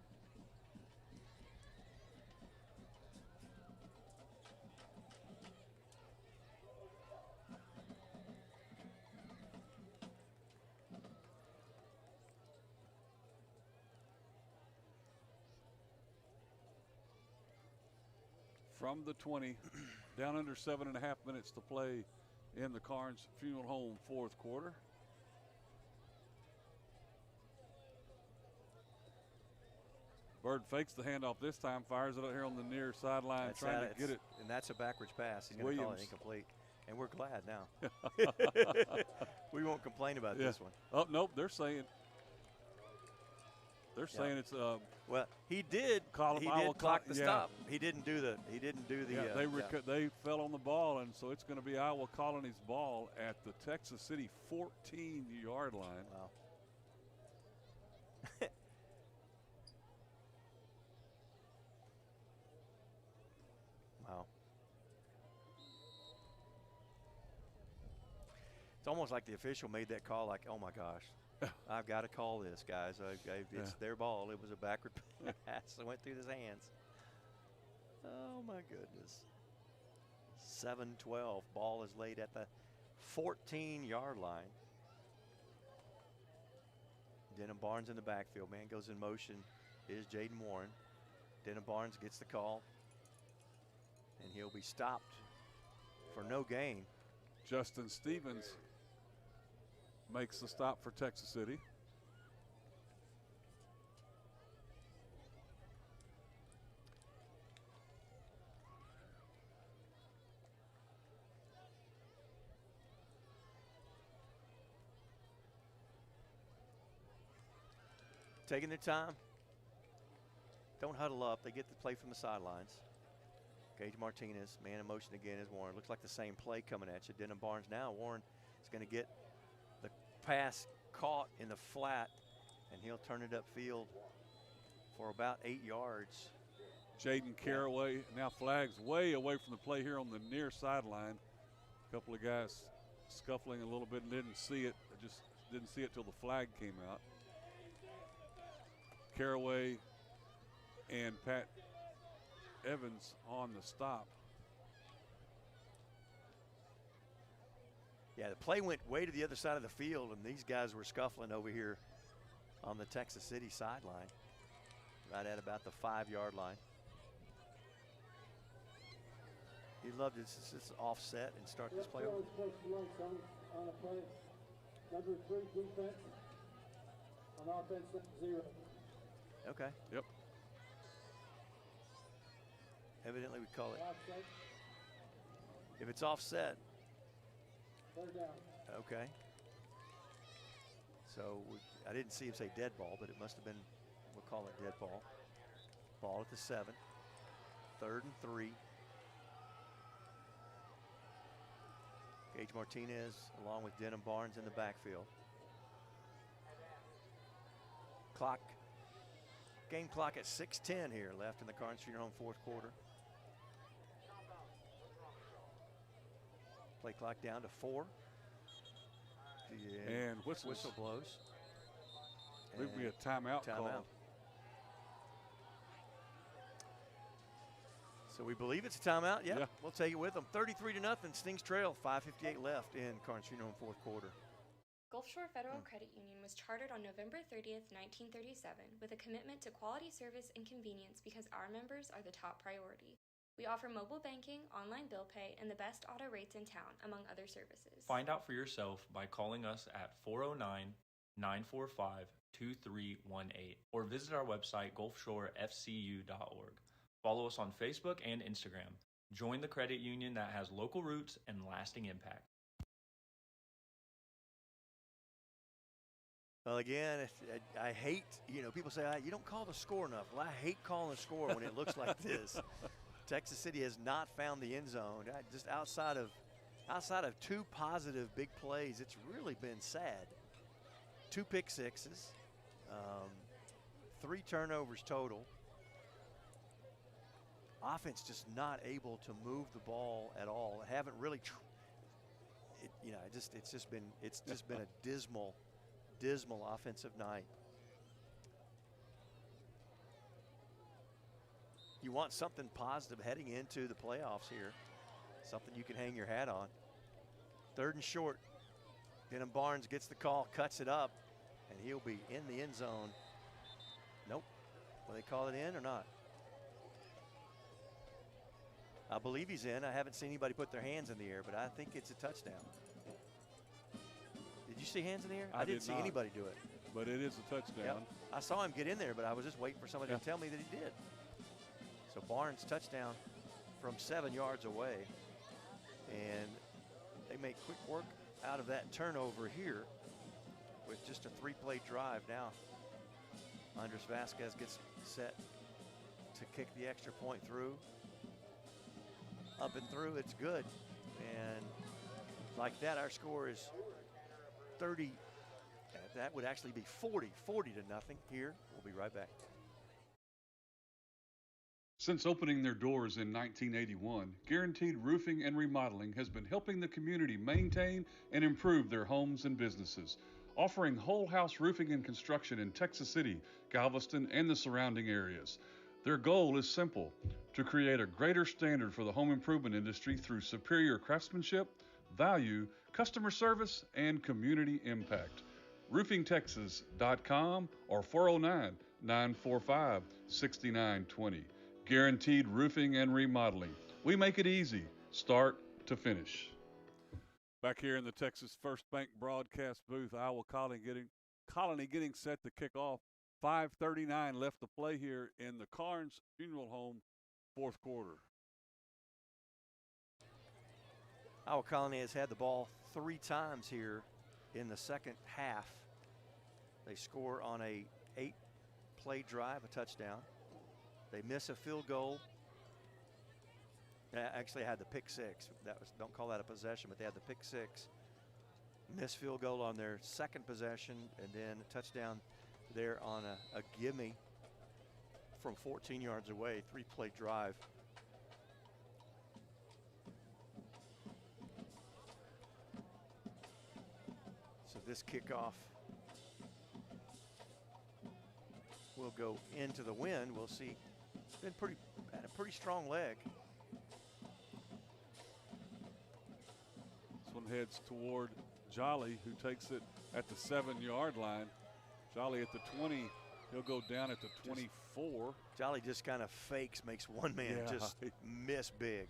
From the 20, down under 7.5 minutes to play in the Carnes Funeral Home 4th quarter. Bird fakes the handoff this time, fires it out here on the near sideline, trying to get it. And that's a backwards pass. He's going to call it incomplete. And we're glad now. We won't complain about this one. Oh, nope, they're saying it's well, he did clock the stop. He didn't do the they fell on the ball, and so it's going to be Iowa Colony's ball at the Texas City 14-yard line. Wow. Wow. It's almost like the official made that call like, oh my gosh. I've got to call this, guys. It's their ball. It was a backward pass that went through his hands. Oh, my goodness. 7-12. Ball is laid at the 14-yard line. Denham Barnes in the backfield. Man goes in motion. Is Jaden Warren. Denham Barnes gets the call. And he'll be stopped for no gain. Justin Stevens makes the stop for Texas City. Taking their time. Don't huddle up. They get the play from the sidelines. Gage Martinez, man in motion again is Warren. Looks like the same play coming at you. Denham Barnes now. Warren is going to get the pass caught in the flat, and he'll turn it upfield for about 8 yards. Jaden Caraway now flags way away from the play here on the near sideline. A couple of guys scuffling a little bit and didn't see it. Just didn't see it till the flag came out. Caraway and Pat Evans on the stop. Yeah, the play went way to the other side of the field, and these guys were scuffling over here on the Texas City sideline, right at about the 5-yard line. He'd love to just offset and start this play over. On a play, number 3 defense, on offense 0. Okay. Yep. Evidently, we call it. Offside, If it's offset, 3rd down. okay. So I didn't see him say dead ball, but it must have been, we'll call it dead ball. Ball at the 7. 3rd and 3. Gage Martinez along with Denham Barnes in the backfield. Game clock at 6:10 here left in the Carnes Junior Home 4th quarter. Play clock down to 4. And whistle blows. I believe we had timeout called. So we believe it's a timeout. Yep. Yeah, we'll take it with them. 33-0. Stings trail. 5:58 left in Carnes Junior Home 4th quarter. Gulf Shore Federal Credit Union was chartered on November 30th, 1937, with a commitment to quality service and convenience because our members are the top priority. We offer mobile banking, online bill pay, and the best auto rates in town, among other services. Find out for yourself by calling us at 409-945-2318 or visit our website, gulfshorefcu.org. Follow us on Facebook and Instagram. Join the credit union that has local roots and lasting impact. Well, again, I hate, people say, you don't call the score enough. Well, I hate calling the score when it looks like this. Texas City has not found the end zone. Just outside of 2 positive big plays, it's really been sad. 2 pick sixes, 3 turnovers total. Offense just not able to move the ball at all. Haven't really, it's just been a dismal offensive night. You want something positive heading into the playoffs here. Something you can hang your hat on. 3rd and short. Denham Barnes gets the call, cuts it up, and he'll be in the end zone. Nope. Will they call it in or not? I believe he's in. I haven't seen anybody put their hands in the air, but I think it's a touchdown. Did you see hands in the air? I didn't see anybody do it. But it is a touchdown. Yep. I saw him get in there, but I was just waiting for somebody to tell me that he did. So Barnes touchdown from 7 yards away. And they make quick work out of that turnover here with just a 3-play drive. Now Andres Vasquez gets set to kick the extra point through. Up and through, it's good. And like that, our score is 30. That would actually be 40 to nothing here. We'll be right back. Since opening their doors in 1981, Guaranteed Roofing and Remodeling has been helping the community maintain and improve their homes and businesses, offering whole house roofing and construction in Texas City, Galveston, and the surrounding areas. Their goal is simple: to create a greater standard for the home improvement industry through superior craftsmanship, value, customer service, and community impact. RoofingTexas.com or 409-945-6920. Guaranteed Roofing and Remodeling. We make it easy, start to finish. Back here in the Texas First Bank broadcast booth, Iowa Colony getting set to kick off. 5:39 left to play here in the Carnes Funeral Home 4th quarter. Iowa Colony has had the ball 3 times here in the second half. They score on a 8-play drive, a touchdown. They miss a field goal. They actually had the pick 6. Don't call that a possession, but they had the pick 6. Missed field goal on their second possession, and then a touchdown there on a gimme from 14 yards away, 3-play drive. So this kickoff will go into the wind. We'll see. It's been had a pretty strong leg. This one heads toward Jolly, who takes it at the 7-yard line. Jolly at the 20. He'll go down at the 24. Jolly just kind of fakes, makes one man just miss big.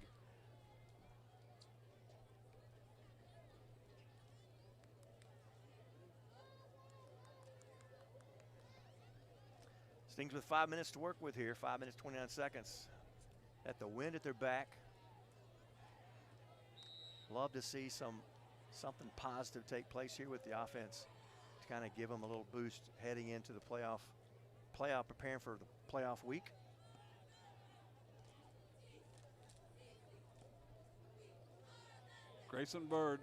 Stings with 5 minutes to work with here, 5 minutes, 29 seconds. At the wind at their back. Love to see something positive take place here with the offense to kind of give them a little boost heading into the playoff, preparing for the playoff week. Grayson Bird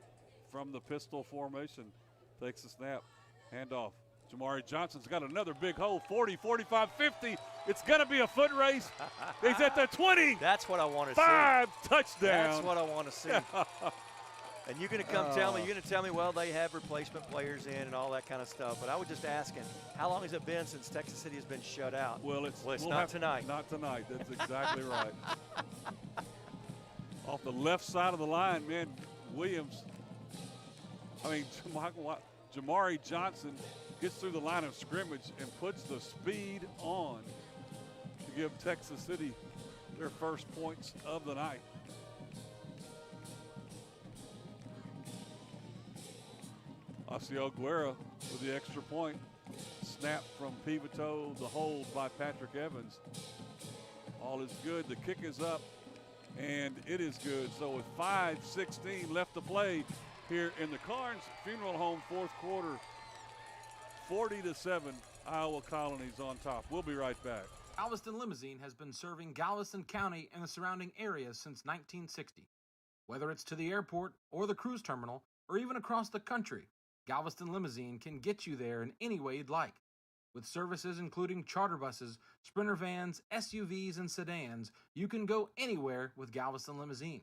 from the pistol formation takes the snap, handoff. Jamari Johnson's got another big hole, 40, 45, 50. It's going to be a foot race. He's at the 20. That's what I want to see. 5 touchdowns. That's what I want to see. And you're going to come tell me, well, they have replacement players in and all that kind of stuff. But I was just asking, how long has it been since Texas City has been shut out? Well, it's not tonight. Not tonight. That's exactly right. Off the left side of the line, man, Jamari Johnson gets through the line of scrimmage and puts the speed on to give Texas City their first points of the night. Osceola Guerra with the extra point. Snap from Pivito, the hold by Patrick Evans. All is good. The kick is up, and it is good. So with 5:16 left to play here in the Carnes Funeral Home fourth quarter, 40-7, Iowa Colony's on top. We'll be right back. Galveston Limousine has been serving Galveston County and the surrounding areas since 1960. Whether it's to the airport or the cruise terminal or even across the country, Galveston Limousine can get you there in any way you'd like. With services including charter buses, Sprinter vans, SUVs, and sedans, you can go anywhere with Galveston Limousine.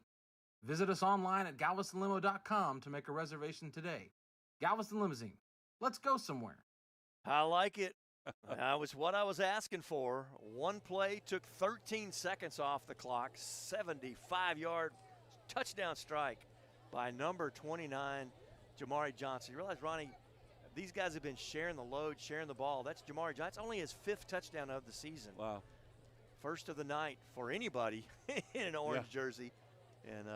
Visit us online at galvestonlimo.com to make a reservation today. Galveston Limousine. Let's go somewhere. I like it. That was what I was asking for. One play took 13 seconds off the clock. 75-yard touchdown strike by number 29, Jamari Johnson. You realize, Ronnie, these guys have been sharing the load, sharing the ball. That's Jamari Johnson. Only his 5th touchdown of the season. Wow. First of the night for anybody in an orange jersey. And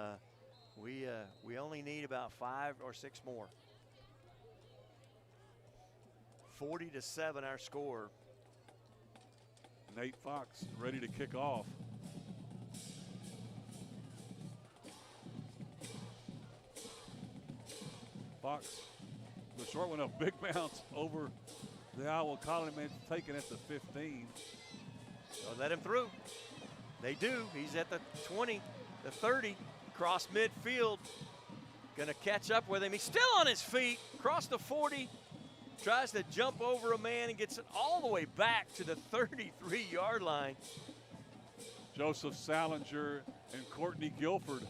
we only need about 5 or 6 more. 40-7 our score. Nate Fox ready to kick off. Fox, the short one, a big bounce over the Iowa Colony man, taken at the 15. They'll let him through. They do. He's at the 20, the 30, cross midfield. Gonna catch up with him. He's still on his feet, across the 40. Tries to jump over a man and gets it all the way back to the 33-yard line. Joseph Salinger and Courtney Guilford,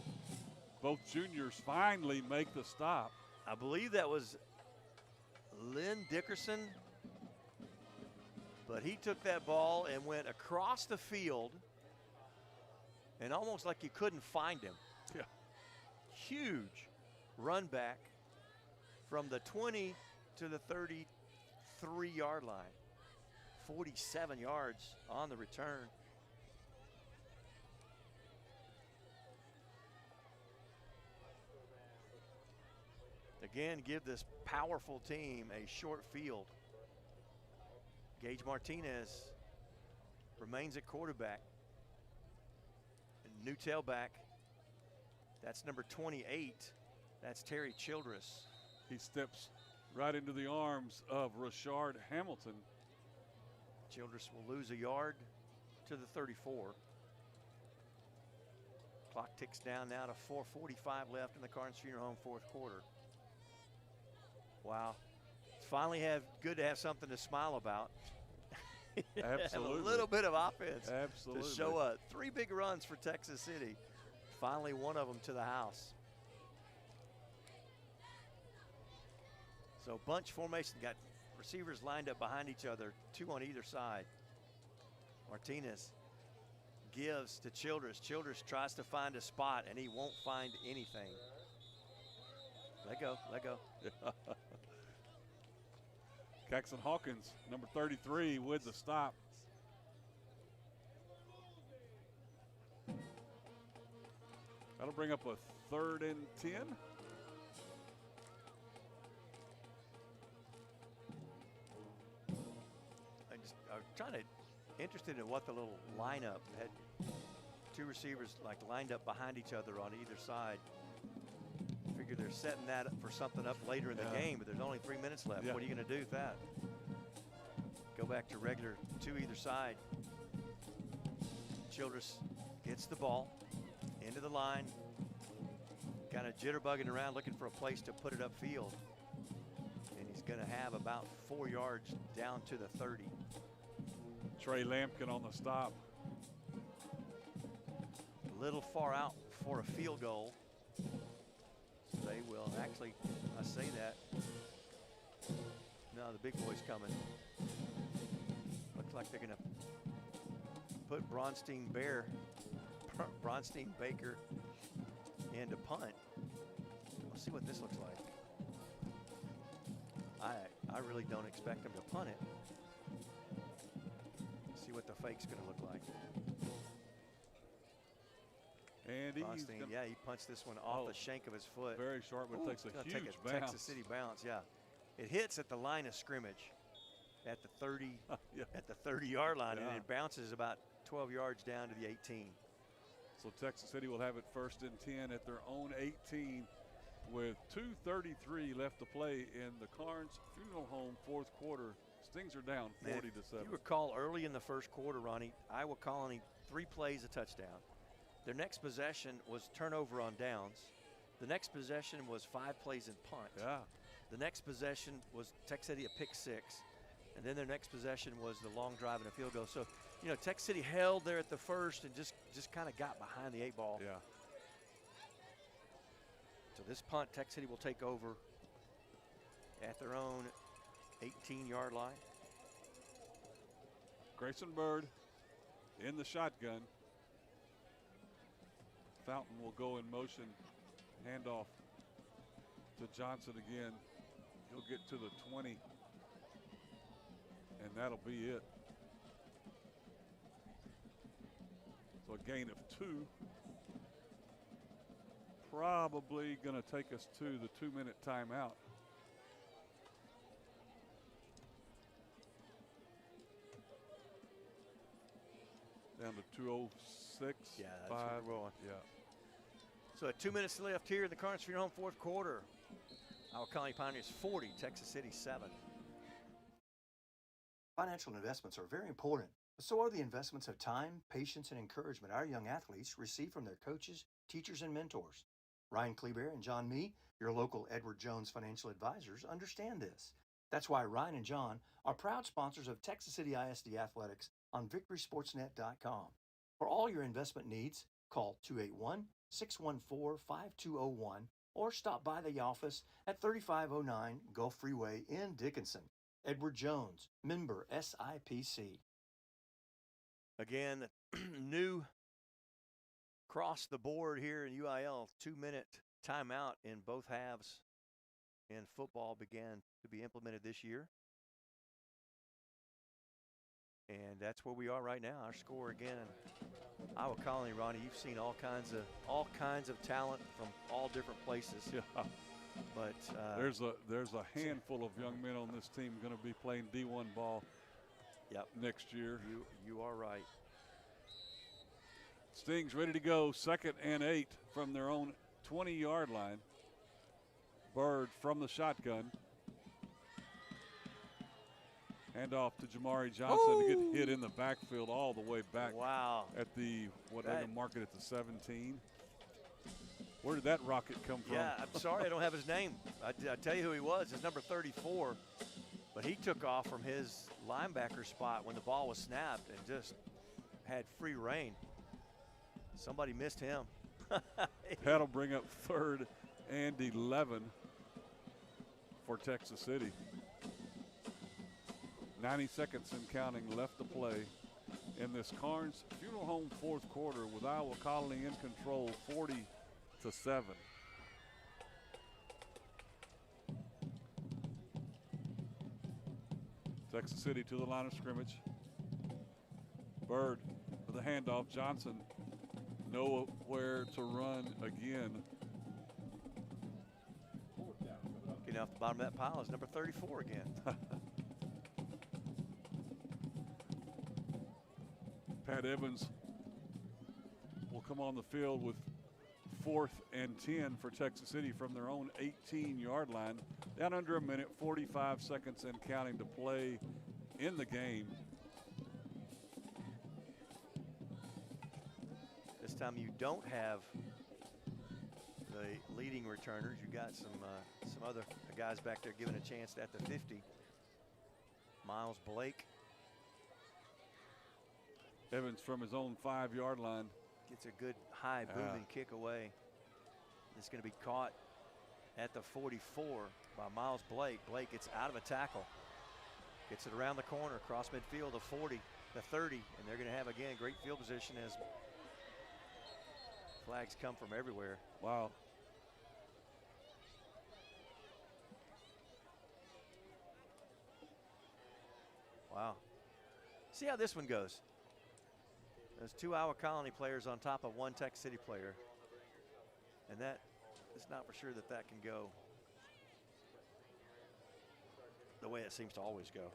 both juniors, finally make the stop. I believe that was Lynn Dickerson, but he took that ball and went across the field and almost like you couldn't find him. Yeah. Huge run back from the 20 to the 33-yard line. 47 yards on the return. Again, give this powerful team a short field. Gage Martinez remains at quarterback. New tailback, that's number 28. That's Terry Childress. He steps right into the arms of Rashard Hamilton. Childress will lose a yard to the 34. Clock ticks down now to 4:45 left in the Carnes Funeral Home fourth quarter. Wow. Finally good to have something to smile about. Absolutely. A little bit of offense. Absolutely. To show up. 3 big runs for Texas City. Finally, one of them to the house. So bunch formation, got receivers lined up behind each other, 2 on either side. Martinez gives to Childress. Childress tries to find a spot, and he won't find anything. Let go. Caxton Hawkins, number 33, with the stop. That'll bring up a 3rd and 10. I was trying to, interested in what the little lineup had. 2 receivers like lined up behind each other on either side. Figure they're setting that up for something up later in the game, but there's only 3 minutes left. What are you going to do with that? Go back to regular 2 either side. Childress gets the ball into the line, kind of jitterbugging around looking for a place to put it upfield. And he's going to have about 4 yards down to the 30. Trey Lampkin on the stop. A little far out for a field goal. They will actually, I say that. No, the big boy's coming. Looks like they're going to put Bronstein Baker into punt. We'll see what this looks like. I really don't expect them to punt it. See what the fake's going to look like. And Bronstein, he punched this one off the shank of his foot. Very short, but takes a huge bounce. Texas City bounce, It hits at the line of scrimmage at the 30 at the 30-yard line, and it bounces about 12 yards down to the 18. So Texas City will have it 1st and 10 at their own 18 with 2:33 left to play in the Carnes Funeral Home 4th quarter. Stings are down 40-7. You recall early in the 1st quarter, Ronnie, Iowa Colony 3 plays a touchdown. Their next possession was turnover on downs. The next possession was 5 plays in punt. The next possession was Texas City a pick 6. And then their next possession was the long drive and a field goal. So, you know, Texas City held there at the 1st and just kind of got behind the 8 ball. So this punt, Texas City will take over at their own 18-yard line. Grayson Bird in the shotgun. Fountain will go in motion. Handoff to Johnson again. He'll get to the 20. And that'll be it. So a gain of 2. Probably going to take us to the 2-minute timeout. Down to 2:06. Yeah, that's what we're going. Yeah. So 2 minutes left here in the Carnes Funeral Home 4th quarter. Iowa Colony Pioneers 40, Texas City 7. Financial investments are very important, but so are the investments of time, patience, and encouragement our young athletes receive from their coaches, teachers, and mentors. Ryan Kleber and John Mee, your local Edward Jones financial advisors, understand this. That's why Ryan and John are proud sponsors of Texas City ISD Athletics on VictorySportsNet.com. For all your investment needs, call 281-614-5201 or stop by the office at 3509 Gulf Freeway in Dickinson. Edward Jones, member SIPC. Again, new across the board here in UIL, 2-minute timeout in both halves in football began to be implemented this year. And that's where we are right now. Our score again, Iowa Colony, Ronnie, you've seen all kinds of talent from all different places. But there's a handful of young men on this team going to be playing D1 ball next year. You are right. Stings ready to go. 2nd and 8 from their own 20-yard line. Bird from the shotgun. Hand off to Jamari Johnson to get hit in the backfield all the way back. Wow. At the, what they're going to mark it at the 17. Where did that rocket come from? Yeah, I'm sorry I don't have his name. I tell you who he was. His number 34. But he took off from his linebacker spot when the ball was snapped and just had free reign. Somebody missed him. That'll bring up 3rd and 11 for Texas City. 90 seconds and counting left to play in this Carnes Funeral Home fourth quarter with Iowa Colony in control 40-7. Texas City to the line of scrimmage. Bird with a handoff. Johnson nowhere to run again. Getting off the bottom of that pile is number 34 again. Pat Evans will come on the field with 4th and 10 for Texas City from their own 18-yard line. Down under a minute, 45 seconds and counting to play in the game. This time you don't have the leading returners. You got some other guys back there giving a chance at the 50. Miles Blake. Evans from his own 5-yard line. Gets a good high booming kick away. It's going to be caught at the 44 by Miles Blake. Blake gets out of a tackle. Gets it around the corner, across midfield, the 40, the 30, and they're going to have, again, great field position as flags come from everywhere. Wow. Wow. See how this one goes. There's 2 Iowa Colony players on top of 1 Texas City player. And that is not for sure that that can go the way it seems to always go.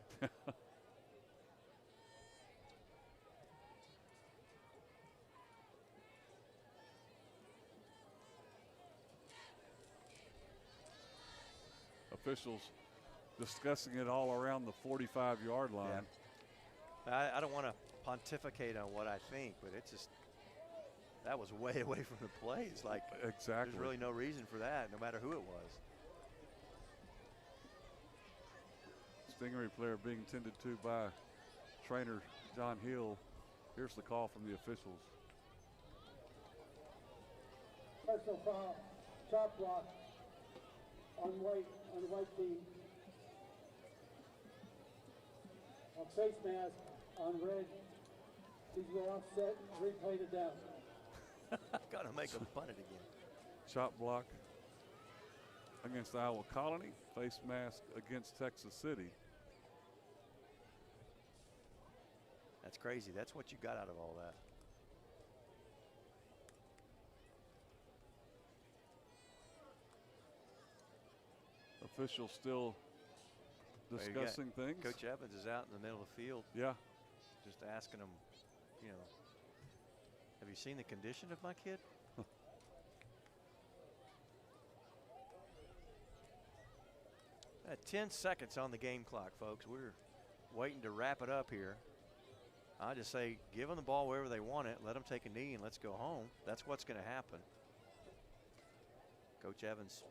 Officials discussing it all around the 45-yard line. Yeah. I don't want to pontificate on what I think, but it's just, that was way away from the play. It's like, exactly. There's really no reason for that, no matter who it was. Stingray player being tended to by trainer John Hill. Here's the call from the officials. Personal foul, chop block on the white team. On face mask on red. These were offset, replayed it down. Got to make him punt it again. Chop block against Iowa Colony. Face mask against Texas City. That's crazy. That's what you got out of all that. Officials still discussing things. Coach Evans is out in the middle of the field. Yeah. Just asking him, you know, have you seen the condition of my kid? 10 seconds on the game clock, folks. We're waiting to wrap it up here. I just say, give them the ball wherever they want it. Let them take a knee and let's go home. That's what's going to happen. Coach Evans,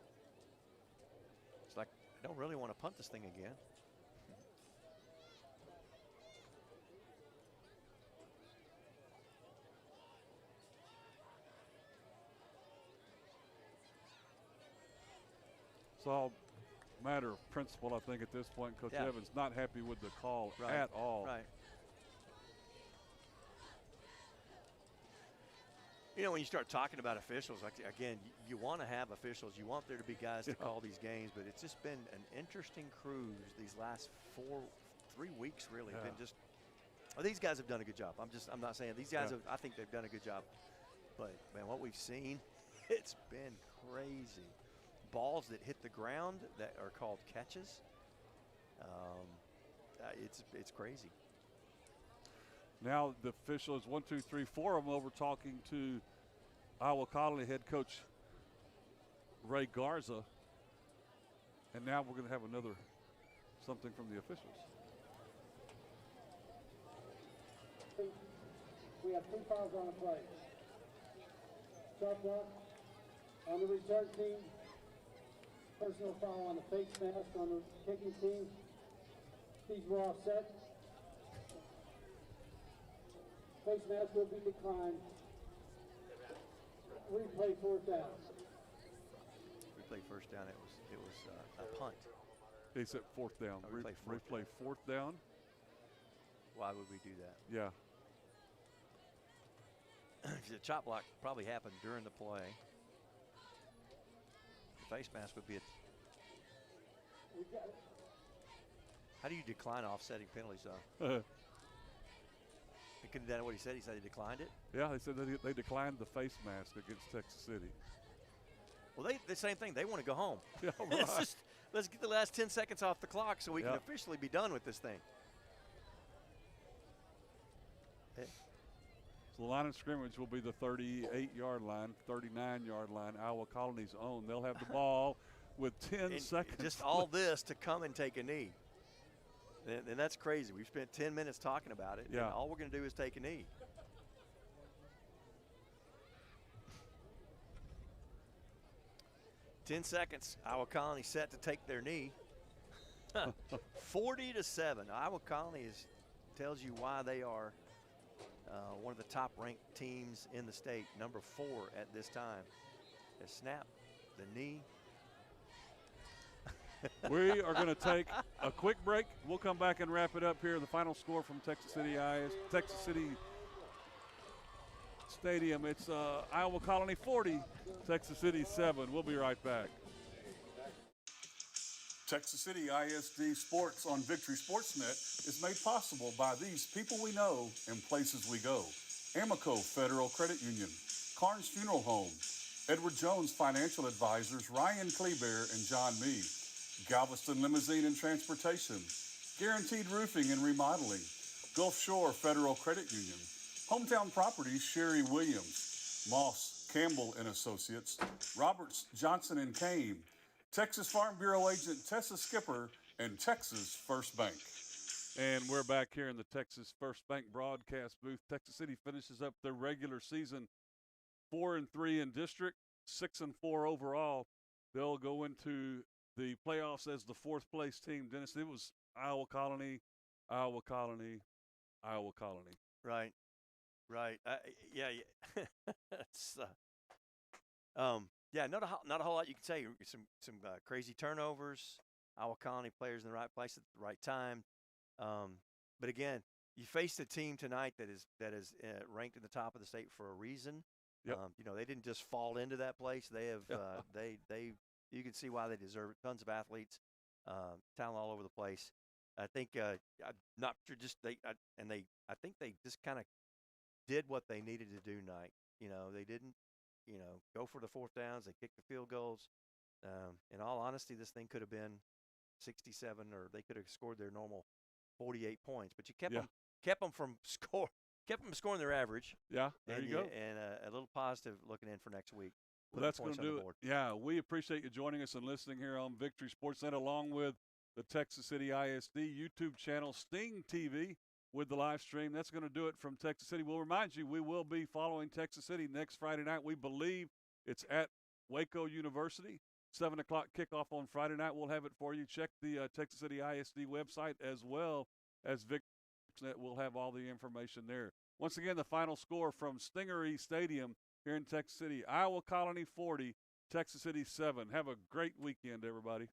it's like, I don't really want to punt this thing again. It's all a matter of principle, I think, at this point. Coach Evans not happy with the call at all. Right. You know, when you start talking about officials, like, again, you want to have officials. You want there to be guys to call these games, but it's just been an interesting cruise these last 3 weeks, really. Been just, these guys have done a good job. I'm not saying these guys have, I think they've done a good job. But, man, what we've seen, it's been crazy. Balls that hit the ground that are called catches. It's crazy. Now the officials, 1, 2, 3, 4 of them over talking to Iowa Colony head coach Ray Garza. And now we're going to have something from the officials. We have 2 fouls on the play. Chop block on the return team. Personal foul on the face mask on the kicking team. These were all set. Face mask will be declined. Replay fourth down. Replay first down. It was a punt. They said fourth down. Replay fourth down. Why would we do that? Yeah. The chop block probably happened during the play. The face mask would be a. How do you decline offsetting penalties, though? He couldn't have done what he said. He said he declined it. Yeah, they said they declined the face mask against Texas City. Well, the same thing. They want to go home. Yeah, right. Let's get the last 10 seconds off the clock so we can officially be done with this thing. So the line of scrimmage will be the 38-yard line, 39-yard line, Iowa Colony's own. They'll have the ball with 10 seconds. Just all this to come and take a knee. And that's crazy. We've spent 10 minutes talking about it. Yeah. And all we're going to do is take a knee. Ten seconds. Iowa Colony set to take their knee. 40-7. Iowa Colony tells you why they are one of the top-ranked teams in the state, number 4 at this time. They snap the knee. We are going to take a quick break. We'll come back and wrap it up here. The final score from Texas City Stadium. It's Iowa Colony 40, Texas City 7. We'll be right back. Texas City ISD Sports on Victory SportsNet is made possible by these people we know and places we go. Amico Federal Credit Union, Carnes Funeral Home, Edward Jones Financial Advisors, Ryan Kleber and John Mee, Galveston Limousine and Transportation, Guaranteed Roofing and Remodeling, Gulf Shore Federal Credit Union, Hometown Properties Sherry Williams, Moss, Campbell and Associates, Roberts, Johnson and Kane, Texas Farm Bureau Agent Tessa Skipper, and Texas First Bank. And we're back here in the Texas First Bank broadcast booth. Texas City finishes up their regular season 4-3 in district, 6-4 overall. They'll go into the playoffs as the fourth place team. Dennis, it was Iowa Colony, Iowa Colony, Iowa Colony. Right. Yeah. It's, yeah, not a whole lot you can say. Some crazy turnovers. Iowa Colony players in the right place at the right time. But again, you faced a team tonight that is ranked in the top of the state for a reason. Yep. They didn't just fall into that place. They have you can see why they deserve it. Tons of athletes, talent all over the place. I think I'm not sure I think they just kind of did what they needed to do tonight. They didn't go for the fourth downs. They kicked the field goals. In all honesty, this thing could have been 67, or they could have scored their normal 48 points. But you kept them from scoring their average. Yeah, there you go. And a little positive looking in for next week. Well, that's going to do it. Yeah, we appreciate you joining us and listening here on Victory SportsNet, along with the Texas City ISD YouTube channel, Sting TV, with the live stream. That's going to do it from Texas City. We'll remind you, we will be following Texas City next Friday night. We believe it's at Waco University. 7 o'clock kickoff on Friday night. We'll have it for you. Check the Texas City ISD website as well as Victory SportsNet. We'll have all the information there. Once again, the final score from Stingery Stadium here in Texas City, Iowa Colony 40, Texas City 7. Have a great weekend, everybody.